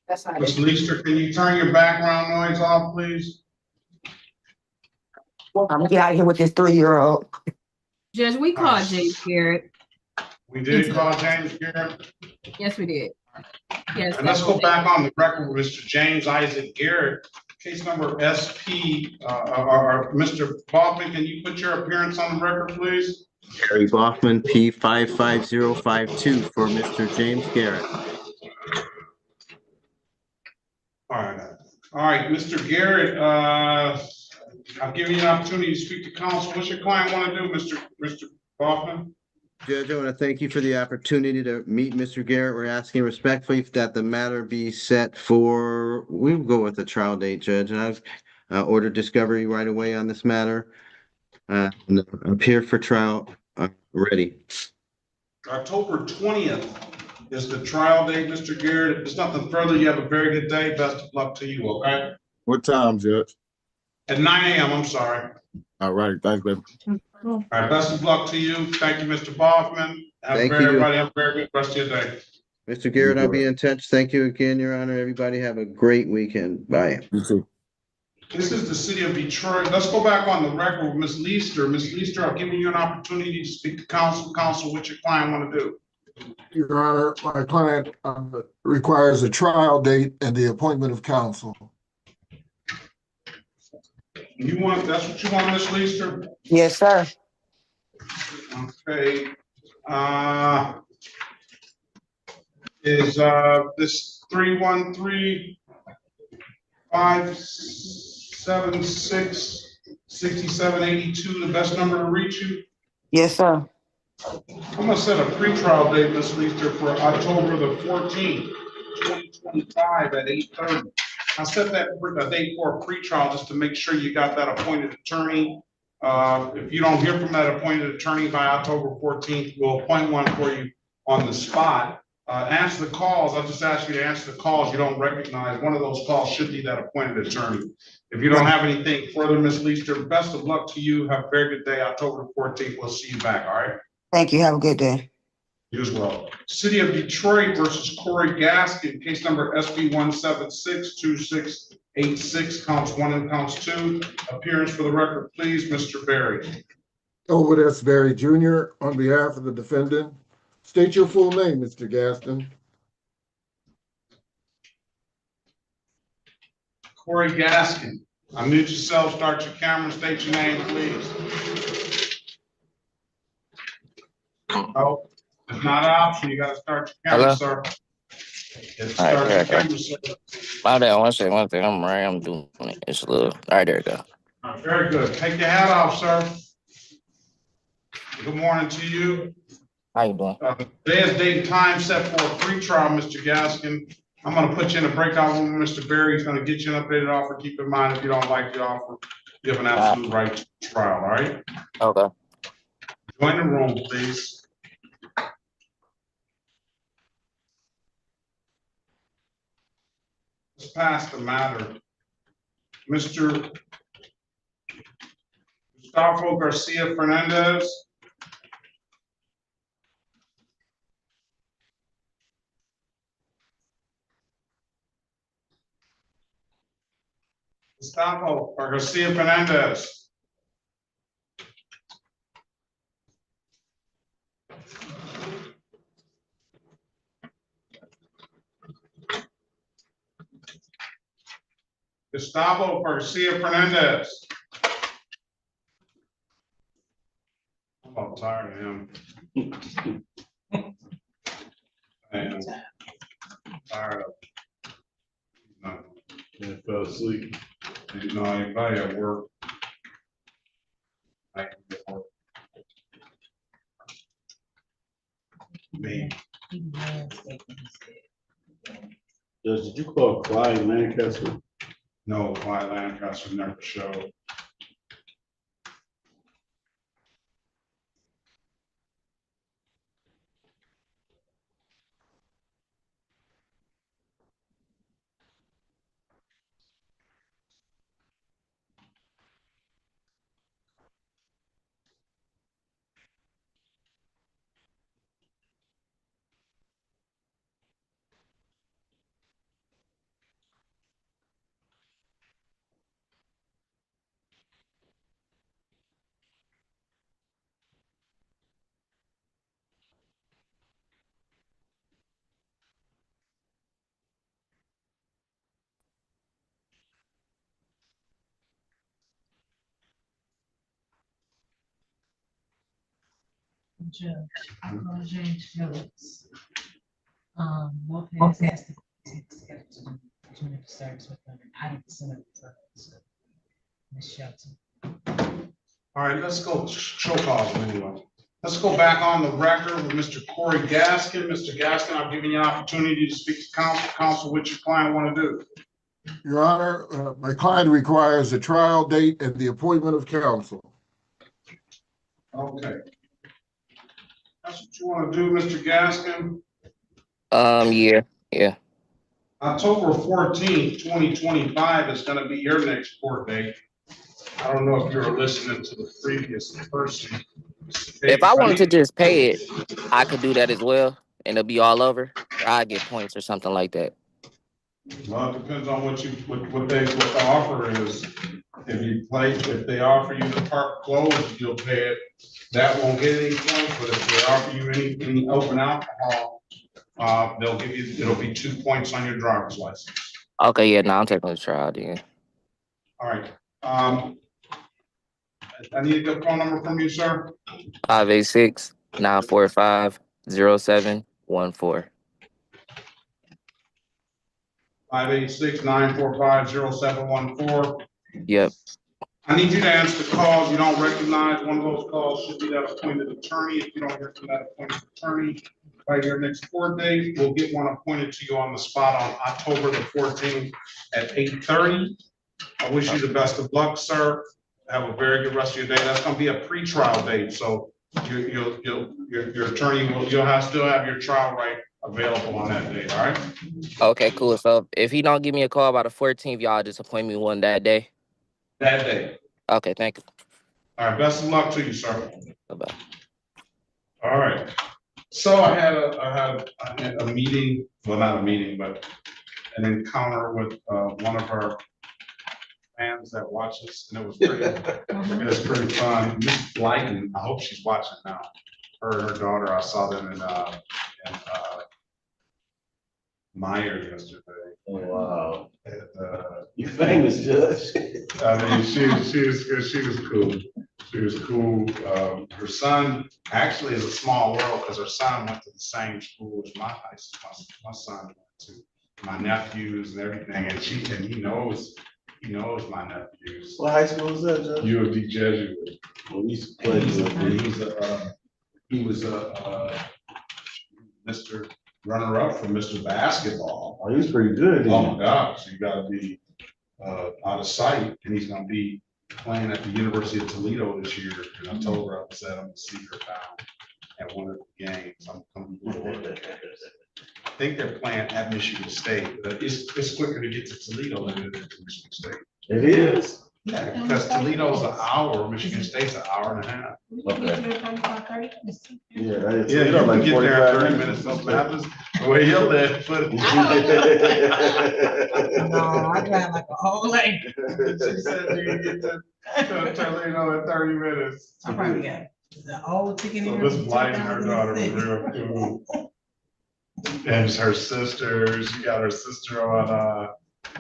That's not Ms. it. Leister, can you turn your background noise off, please? Well, I'm gonna get out of here with this 3-year-old. Judge, we called James Garrett. We did call James Garrett. Yes, we did. Yes. And let's go back on the record with Mr. James Isaac Garrett, case number SP, or Mr. Baughman, can you put your appearance on the record, please? Gary Baughman, P 55052 for Mr. James Garrett. All right, Mr. Garrett, I'll give you an opportunity to speak to counsel. What's your client want to do, Mr. Baughman? Judge, I want to thank you for the opportunity to meet Mr. Garrett. We're asking respectfully that the matter be set for, we'll go with the trial date, Judge, and I've ordered discovery right away on this matter. And appear for trial, ready. October 20th is the trial date, Mr. Garrett. If there's nothing further, you have a very good day. Best of luck to you, okay? What time, Judge? At 9 a.m., I'm sorry. All right, thanks, baby. All right, best of luck to you. Thank you, Mr. Baughman. Thank you. Everybody have a very good rest of your day. Mr. Garrett, I'll be in touch. Thank you again, Your Honor. Everybody have a great weekend. Bye. You too. This is the city of Detroit. Let's go back on the record with Ms. Leister. Ms. Leister, I'll give you an opportunity to speak to counsel. Counsel, what your client want to do? Your Honor, my client requires a trial date and the appointment of counsel. You want, that's what you want, Ms. Leister? Yes, sir. Okay. Is this 313-576-6782 the best number to reach you? Yes, sir. I'm gonna set a pretrial date, Ms. Leaster, for October the 14th, 2025 at 8:30. I set that date for a pretrial just to make sure you got that appointed attorney. If you don't hear from that appointed attorney by October 14th, we'll appoint one for you on the spot. Answer the calls. I'll just ask you to answer the calls you don't recognize. One of those calls should be that appointed attorney. If you don't have anything further, Ms. Leaster, best of luck to you. Have a very good day. October 14th, we'll see you back, all right? Thank you. Have a good day. You as well. City of Detroit versus Corey Gaskin, case number SB 1762686, counts 1 and counts 2. Appearance for the record, please, Mr. Berry. Over S. Berry Jr. on behalf of the defendant. State your full name, Mr. Gaston. Corey Gaskin, unmute yourself, start your camera, state your name, please. Oh, it's not an option. You got to start your camera, sir. Start your camera, sir. My bad. One second. I'm right. I'm doing it. It's a little. All right, there we go. All right, very good. Take your hat off, sir. Good morning to you. How you doing? Today's date and time set for a pre-trial, Mr. Gaskin. I'm going to put you in a breakout room. Mr. Berry is going to get you an updated offer. Keep in mind, if you don't like the offer, you have an absolute right to trial, all right? Okay. Join the room, please. Let's pass the matter. Mr. Gustavo Garcia Fernandez. Gustavo Garcia Fernandez. Gustavo Garcia Fernandez. I'm about tired of him. Man, tired of him. No, fell asleep. You know, anybody at work. Me. Judge, did you call Clyde Lancaster? No, Clyde Lancaster never showed. Judge, I call James Phillips. Lopez has to take steps to continue to service with them. I didn't send it to Ms. Shelton. All right, let's go show cause anyway. Let's go back on the record with Mr. Corey Gaskin. Mr. Gaskin, I've given you an opportunity to speak to counsel. Counsel, what your client want to do? Your Honor, my client requires a trial date and the appointment of counsel. Okay. That's what you want to do, Mr. Gaskin? Yeah. October 14th, 2025 is going to be your next court date. I don't know if you were listening to the previous person. If I wanted to just pay it, I could do that as well, and it'll be all over. I get points or something like that. Well, it depends on what the offer is. If they offer you the park closed, you'll pay it. That won't get any points, but if they offer you any open alcohol, they'll give you, it'll be 2 points on your driver's license. Okay, yeah, I'm taking the trial then. All right. I need a good phone number from you, sir. 586-945-0714. 586-945-0714. Yep. I need you to answer the calls. You don't recognize one of those calls should be that appointed attorney. If you don't hear from that appointed attorney by your next court date, we'll get one appointed to you on the spot on October the 14th at 8:30. I wish you the best of luck, sir. Have a very good rest of your day. That's gonna be a pre-trial date, so your attorney will, still have your trial right available on that day, all right? Okay, cool. So if he don't give me a call by the 14th, y'all just appoint me one that day. That day. Okay, thank you. All right, best of luck to you, sir. Bye-bye. All right. So I had a meeting, well, not a meeting, but an encounter with one of our fans that watches, and it was pretty fun. Miss Blyton, I hope she's watching now. Her and her daughter, I saw them in Meyer yesterday. Oh, wow. And, You famous, Judge. I mean, she was cool. She was cool. Her son actually is a small world because her son went to the same school as my son went to. My nephews and everything, and he knows my nephews. What high school is that, Judge? U of D Jesuit. Well, we used to play. He was Mr. Runner-up for Mr. Basketball. Oh, he was pretty good. Oh my gosh, you gotta be out of sight, and he's gonna be playing at the University of Toledo this year. And I told her I was I'm gonna see her down at one of the games. I'm coming forward. I think they're playing at Michigan State, but it's quicker to get to Toledo than it is to Michigan State. It is. Yeah, because Toledo's an hour, Michigan State's an hour and a half. Okay. Yeah, Yeah, you can get there in 30 minutes. No matters where you live. No, I drive like a whole lane. She said you can get to Toledo in 30 minutes. I probably got the old ticket. So this Blight and her daughter was real cool. And her sister, she got her sister on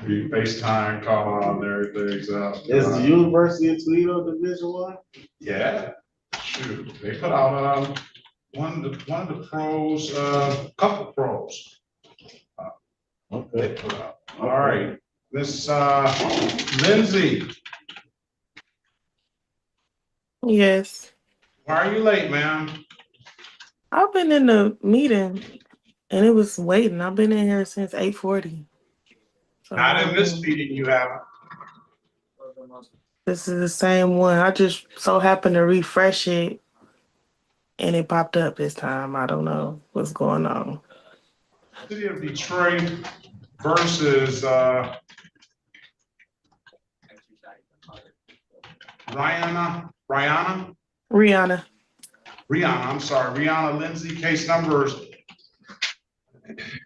the FaceTime call on everything. So is the University of Toledo Division I? Yeah, shoot, they put out one of the pros, couple pros. Okay. They put out. All right, Miss Lindsay. Yes. Why are you late, ma'am? I've been in the meeting and it was waiting. I've been in here since 8:40. So Not in this meeting, you haven't. this is the same one. I just so happened to refresh it and it popped up this time. I don't know what's going on. City of Detroit versus Rihanna, I'm sorry, Rihanna Lindsay, case numbers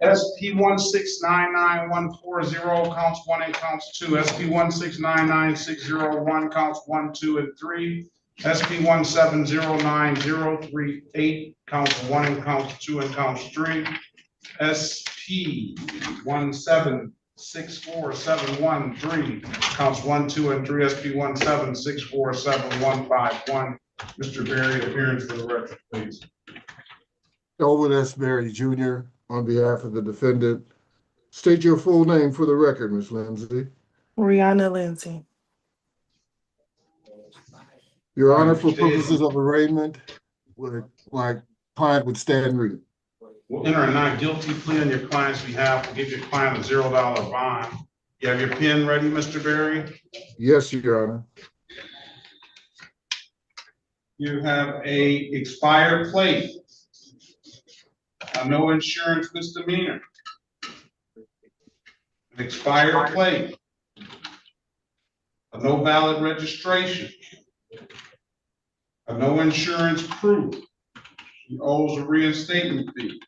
SP 1699140, counts 1 and counts 2, SP 1699601, counts 1, 2, and 3, SP 1709038, counts 1 and counts 2 and counts 3, SP 1764713, counts 1, 2, and 3, SP 1764751. Mr. Berry, appearance for the record, please. Elwood S. Berry Jr. on behalf of the defendant. State your full name for the record, Ms. Lindsay. Rihanna Lindsay. Your Honor, for purposes of arraignment, my client would stand read. We'll enter a not guilty plea on your client's behalf. We'll give your client a $0 bond. You have your pen ready, Mr. Berry? Yes, Your Honor. You have a expired plate, a no insurance misdemeanor, an expired plate, a no valid registration, a no insurance proof. She owes a reinstatement fee.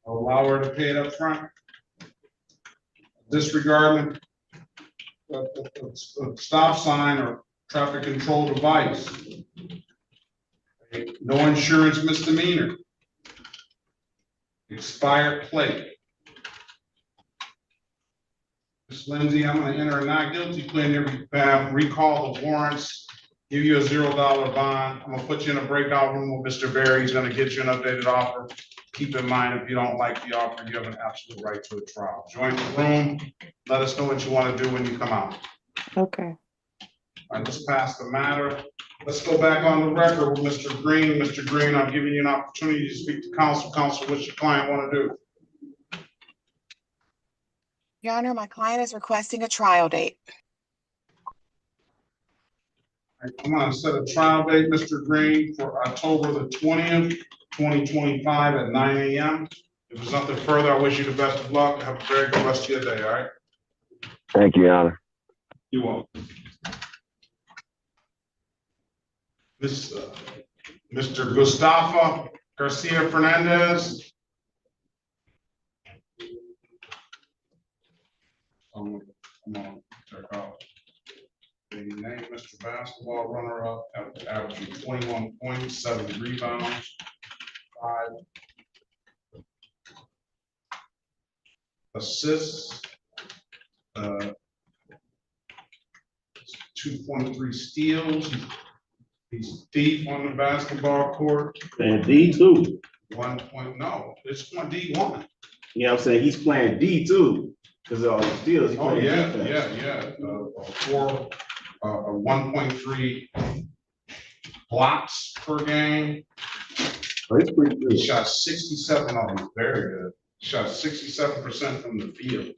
I'll allow her to pay it up front. Disregarding a stop sign or traffic control device. No insurance misdemeanor. Expired plate. Ms. Lindsay, I'm going to enter a not guilty plea in your behalf, recall the warrants, give you a $0 bond. I'm going to put you in a breakout room with Mr. Berry. He's going to get you an updated offer. Keep in mind, if you don't like the offer, you have an absolute right to a trial. Join the room. Let us know what you want to do when you come out. Okay. I just passed the matter. Let's go back on the record with Mr. Green. Mr. Green, I'm giving you an opportunity to speak to counsel. Counsel, what's your client want to do? Your Honor, my client is requesting a trial date. I'm gonna set a trial date, Mr. Green, for October the 20th, 2025 at 9 a.m. If there's nothing further, I wish you the best of luck. Have a very good rest of your day, all right? Thank you, Your Honor. You welcome. Mr. Gustavo Garcia Fernandez. Come on, check out. The name, Mr. Basketball runner-up, averaging 21 points, 7 rebounds, 5 assists, 2.3 steals. He's deep on the basketball court. And D2. 1 point, no, it's one D1. Yeah, I'm saying he's playing D2 because of all the steals. He Oh, playing yeah, defense. yeah. 1.3 blocks per game. Oh, he's pretty good. He shot 67 of them, very good. Shot 67% from the field.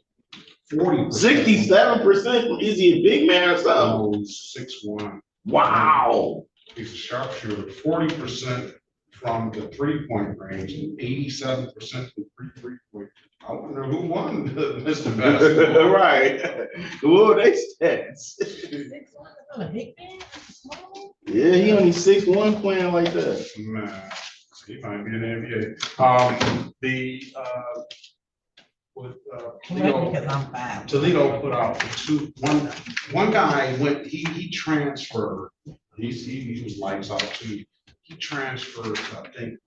40%. 67%? Is he a big man or something? Oh, he's 6'1". Wow. He's a sharpshooter. 40% from the 3-point range and 87% from three-point. I wonder who won Mr. Basketball. Right. Who are they stats? Yeah, he only 6'1" playing like that. Man, he might be in the NBA. Toledo put out one guy went, he transferred. He was lights out too. He transferred, I think,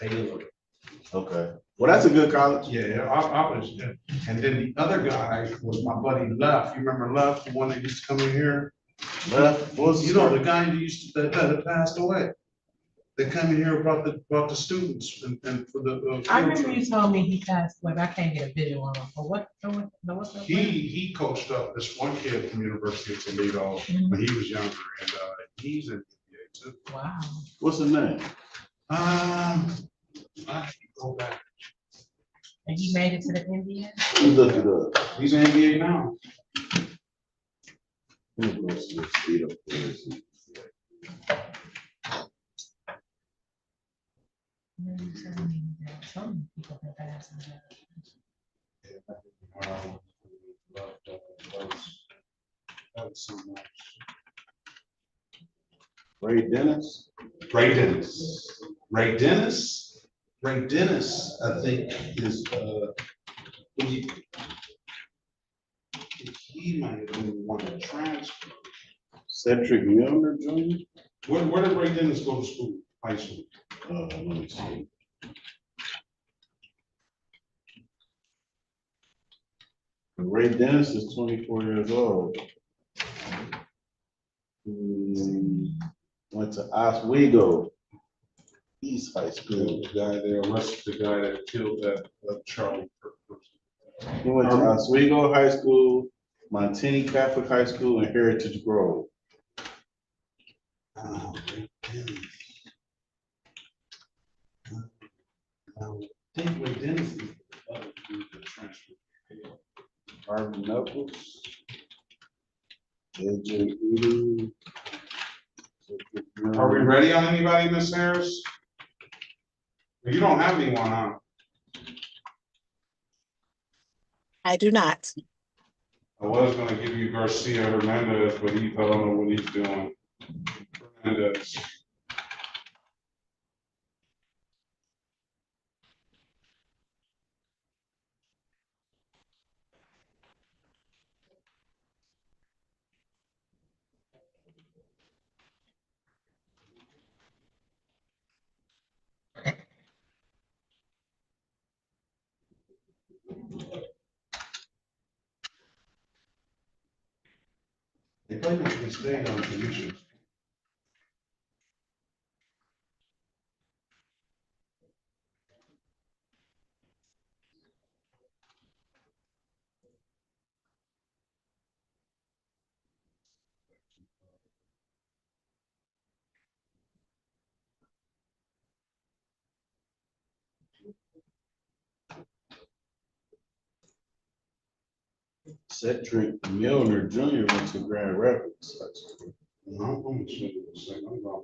Baylor. Okay. Well, that's a good college. Yeah, I was, and then the other guy was my buddy Left. You remember Left, the one that used to come in here? Left, You know, the guy who used to, that passed away. They come in here about the students and for the. I remember you told me he passed, but I can't get a visual on him. But what's that? He coached up this one kid from University of Toledo when he was younger, and he's in the NBA too. Wow. What's his name? I have to go back. And he made it to the NBA? He looked good. He's in NBA now. Some people can pass. Ray Dennis. Ray Dennis. Ray Dennis. Ray Dennis, I think, is he might have been one to transfer. Cedric Milner Jr. Where did Ray Dennis go to school? High school. Let me see. Ray Dennis is 24 years old. Went to Oswego East High School. The guy they arrested the guy that killed that Charlie. He went to Oswego High School, Montini Catholic High School, and Heritage Grove. Ray Dennis. I think Ray Dennis is the other dude that transferred. Harvey Knuckles. AJ Eden. Are we ready on anybody, Miss Harris? You don't have anyone on. I do not. I was gonna give you Garcia Hernandez, but I don't know what he's doing. Hernandez. They play Michigan State on Judicial. Cedric Milner Jr. went to Grand Rapids. No, I'm gonna show you a second. I'm going.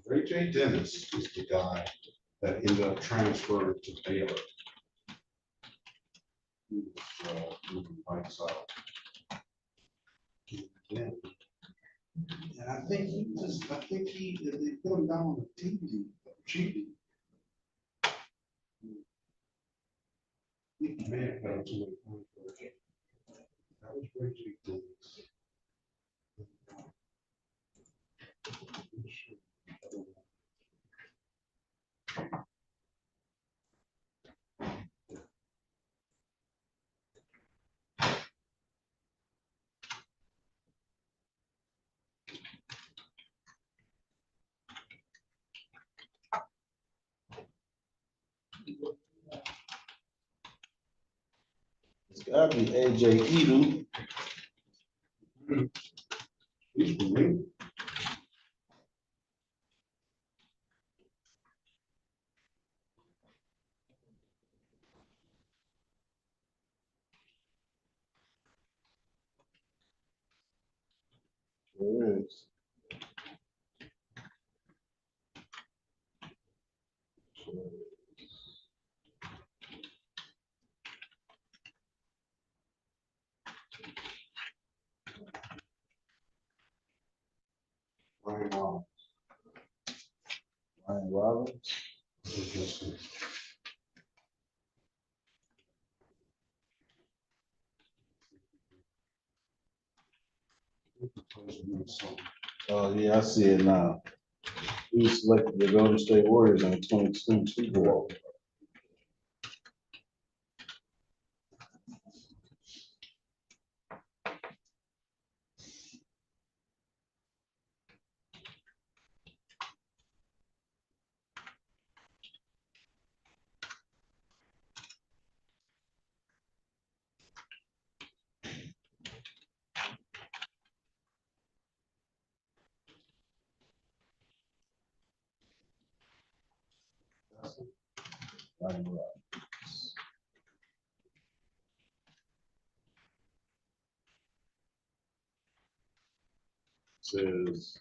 Ray J. Dennis is the guy that ended up transferring to Baylor. He was, moving lights out. Yeah. And I think they put him down on the TV, TV. He may have got to it. That was Ray J. Dennis. It's gotta be AJ Edom. He's from me. There is. Ryan Rollins. Ryan Rollins. Oh, yeah, I see it now. He was selected the Golden State Warriors in the 2022 Bowl. Ryan Rollins. Says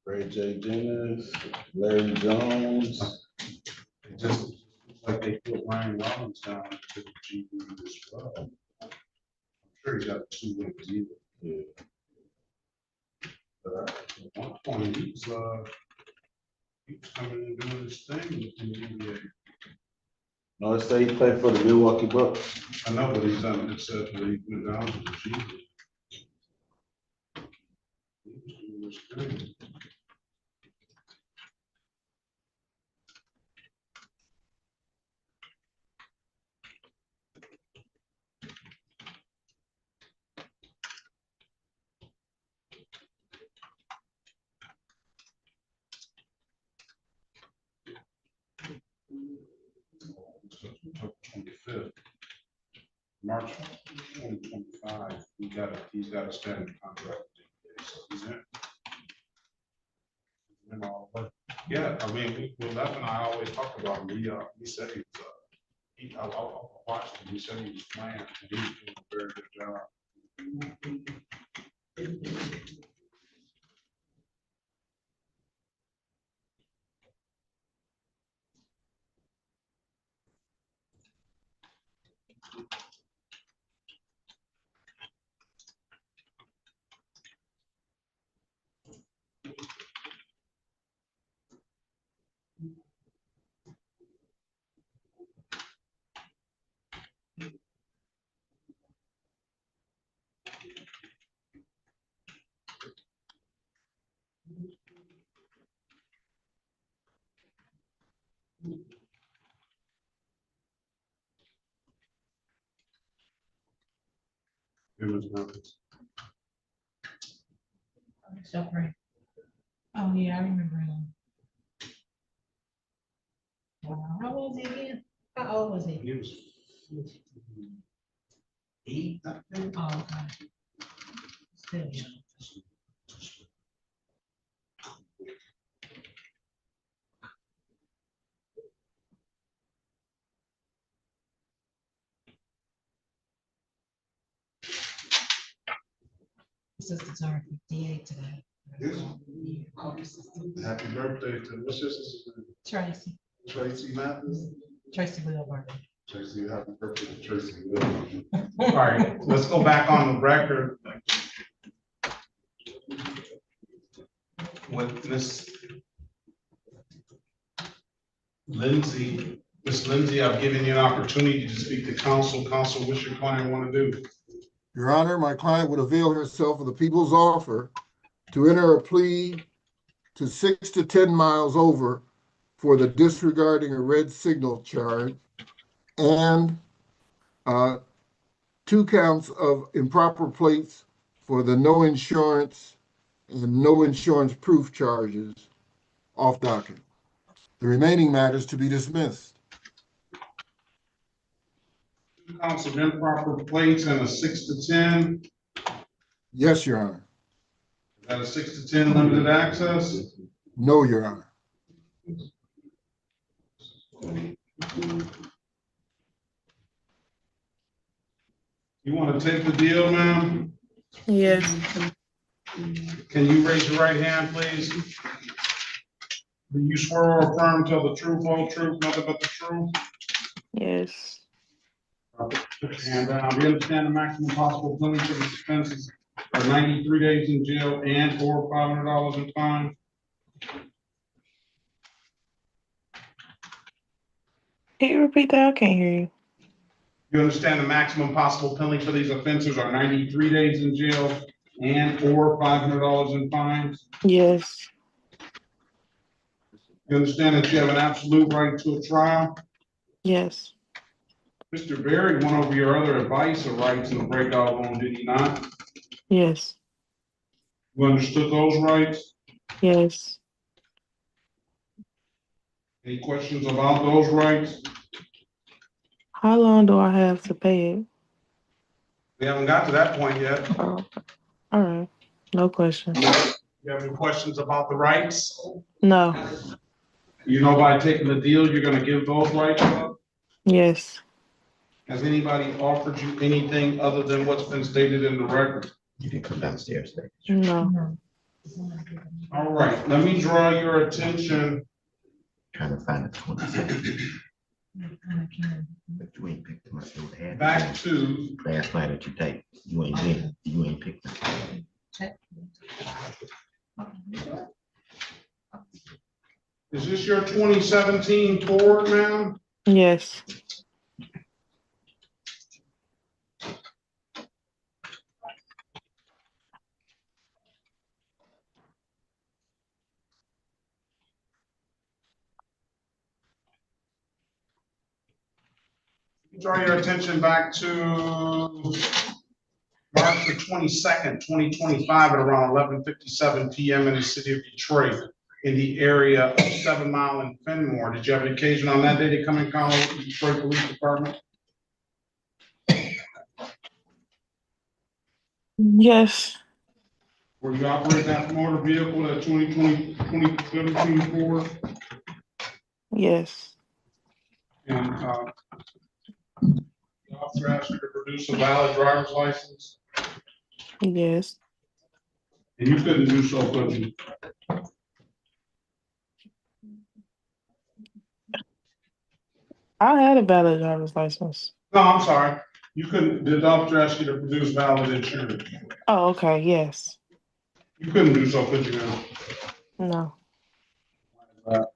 Ray J. Dennis, Larry Jones. It just looks like they put Ryan Rollins down to the G League as well. I'm sure he's got a two-way deal. Yeah. But at one point, he was coming and doing his thing in the NBA. No, it say he played for the Milwaukee Bucks. I know, but he's done, it said that he went down to the G League. He was doing his thing. October 25th, March 2025, he's got a standing contract. So he's in. And all, but yeah, I mean, with Lev and I always talk about him. He said he was, I watched him, he said he was playing, and he was doing a very good job. Suffering. Oh, yeah, I remember him. How old was he again? How old was he? He was 8, I think. Oh, okay. Still young. Sister turned 58 today. Happy birthday to what's your sister's name? Tracy. Tracy Mathis. Tracy Wilbur. Tracy, happy birthday to Tracy. All right, let's go back on the record with Miss Lindsay. Miss Lindsay, I've given you an opportunity to speak to counsel. Counsel, what's your client want to do? Your Honor, my client would avail herself of the people's offer to enter a plea to 6 to 10 miles over for the disregarding a red signal charge and 2 counts of improper plates for the no insurance and no insurance proof charges off docket. The remaining matters to be dismissed. 2 counts of improper plates and a 6 to 10. Yes, Your Honor. Is that a 6 to 10 limited access? No, Your Honor. You want to take the deal, ma'am? Yes. Can you raise your right hand, please? Do you swear or affirm to tell the truth, whole truth, nothing but the truth? Yes. And we understand the maximum possible penalty for these offenses are 93 days in jail and or $500 in fine. Can you repeat that? I can't hear you. You understand the maximum possible penalty for these offenses are 93 days in jail and or $500 in fines? Yes. You understand that you have an absolute right to a trial? Yes. Mr. Berry went over your other advice or rights in the breakout room, did he not? Yes. You understood those rights? Yes. Any questions about those rights? How long do I have to pay it? We haven't got to that point yet. Oh, all right. No questions. You have any questions about the rights? No. You know, by taking the deal, you're gonna give those rights up? Yes. Has anybody offered you anything other than what's been stated in the record? You can come downstairs. No. All right, let me draw your attention. Trying to find the 27. But you ain't picked them up. Back to Last night that you take, you ain't picked them. Is this your 2017 Ford, ma'am? Yes. Draw your attention back to March the 22nd, 2025 at around 11:57 p.m. in the city of Detroit in the area of 7 Mile and Fenmore. Did you have an occasion on that day to come and call the Detroit Police Department? Yes. Were you operating that motor vehicle at 2017 Ford? Yes. And the officer asked you to produce a valid driver's license? Yes. And you couldn't do so, could you? I had a valid driver's license. No, I'm sorry. You couldn't, the officer asked you to produce valid insurance. Oh, okay. Yes. You couldn't do so, could you now? No.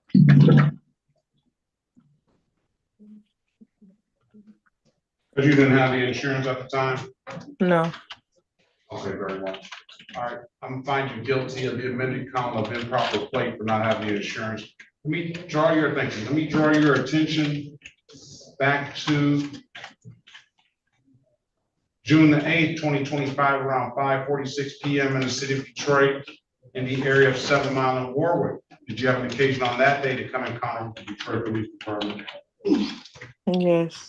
Because you didn't have the insurance at the time? No. Okay, very well. All right, I'm gonna find you guilty of the amended count of improper plate for not having the insurance. Let me draw your attention. Let me draw your attention back to June the 8th, 2025, around 5:46 p.m. in the city of Detroit, in the area of 7 Mile and Warwick. Did you have an occasion on that day to come in contact with the Detroit Police Department? Yes.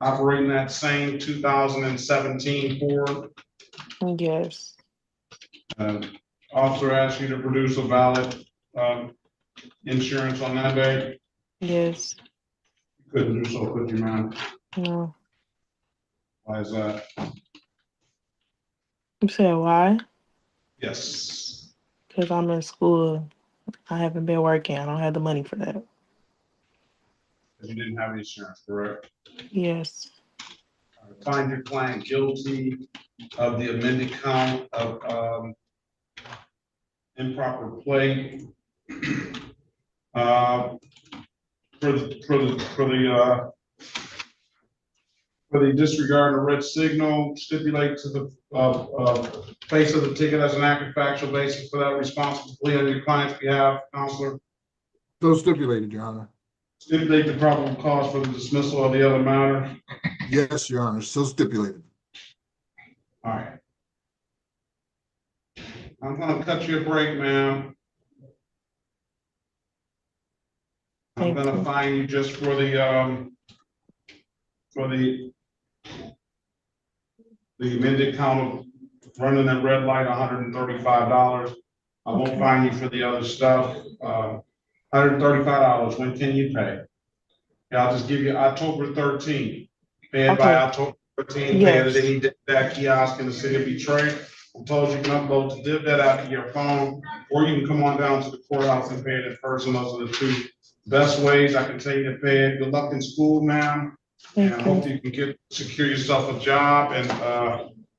Operating that same 2017 Ford? Yes. Officer asked you to produce a valid insurance on that day? Yes. You couldn't do so, could you, ma'am? No. Why is that? You said why? Yes. Because I'm in school. I haven't been working. I don't have the money for that. You didn't have insurance, correct? Yes. Find your client guilty of the amended count of improper play. For the disregard of red signal, stipulate to the face of the ticket as an active factual basis for that responsible plea on your client's behalf, counselor. So stipulated, Your Honor. Stipulate the probable cause for the dismissal of the other matter. Yes, Your Honor, so stipulated. All right. I'm gonna cut you a break, ma'am. I'm gonna fine you just for the amended count of running that red light, $135. I won't fine you for the other stuff. $135. When can you pay? Yeah, I'll just give you October 13th. Pay it by October 13th. Pay it at any that kiosk in the city of Detroit. I'm told you can upload the DivDat app to your phone, or you can come on down to the courthouse and pay it in person. Those are the two best ways I can tell you to pay it. Good luck in school, ma'am. And I hope you can secure yourself a job. And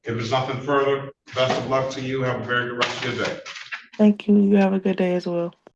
if there's nothing further, best of luck to you. Have a very good rest of your day. Thank you. You have a good day as well.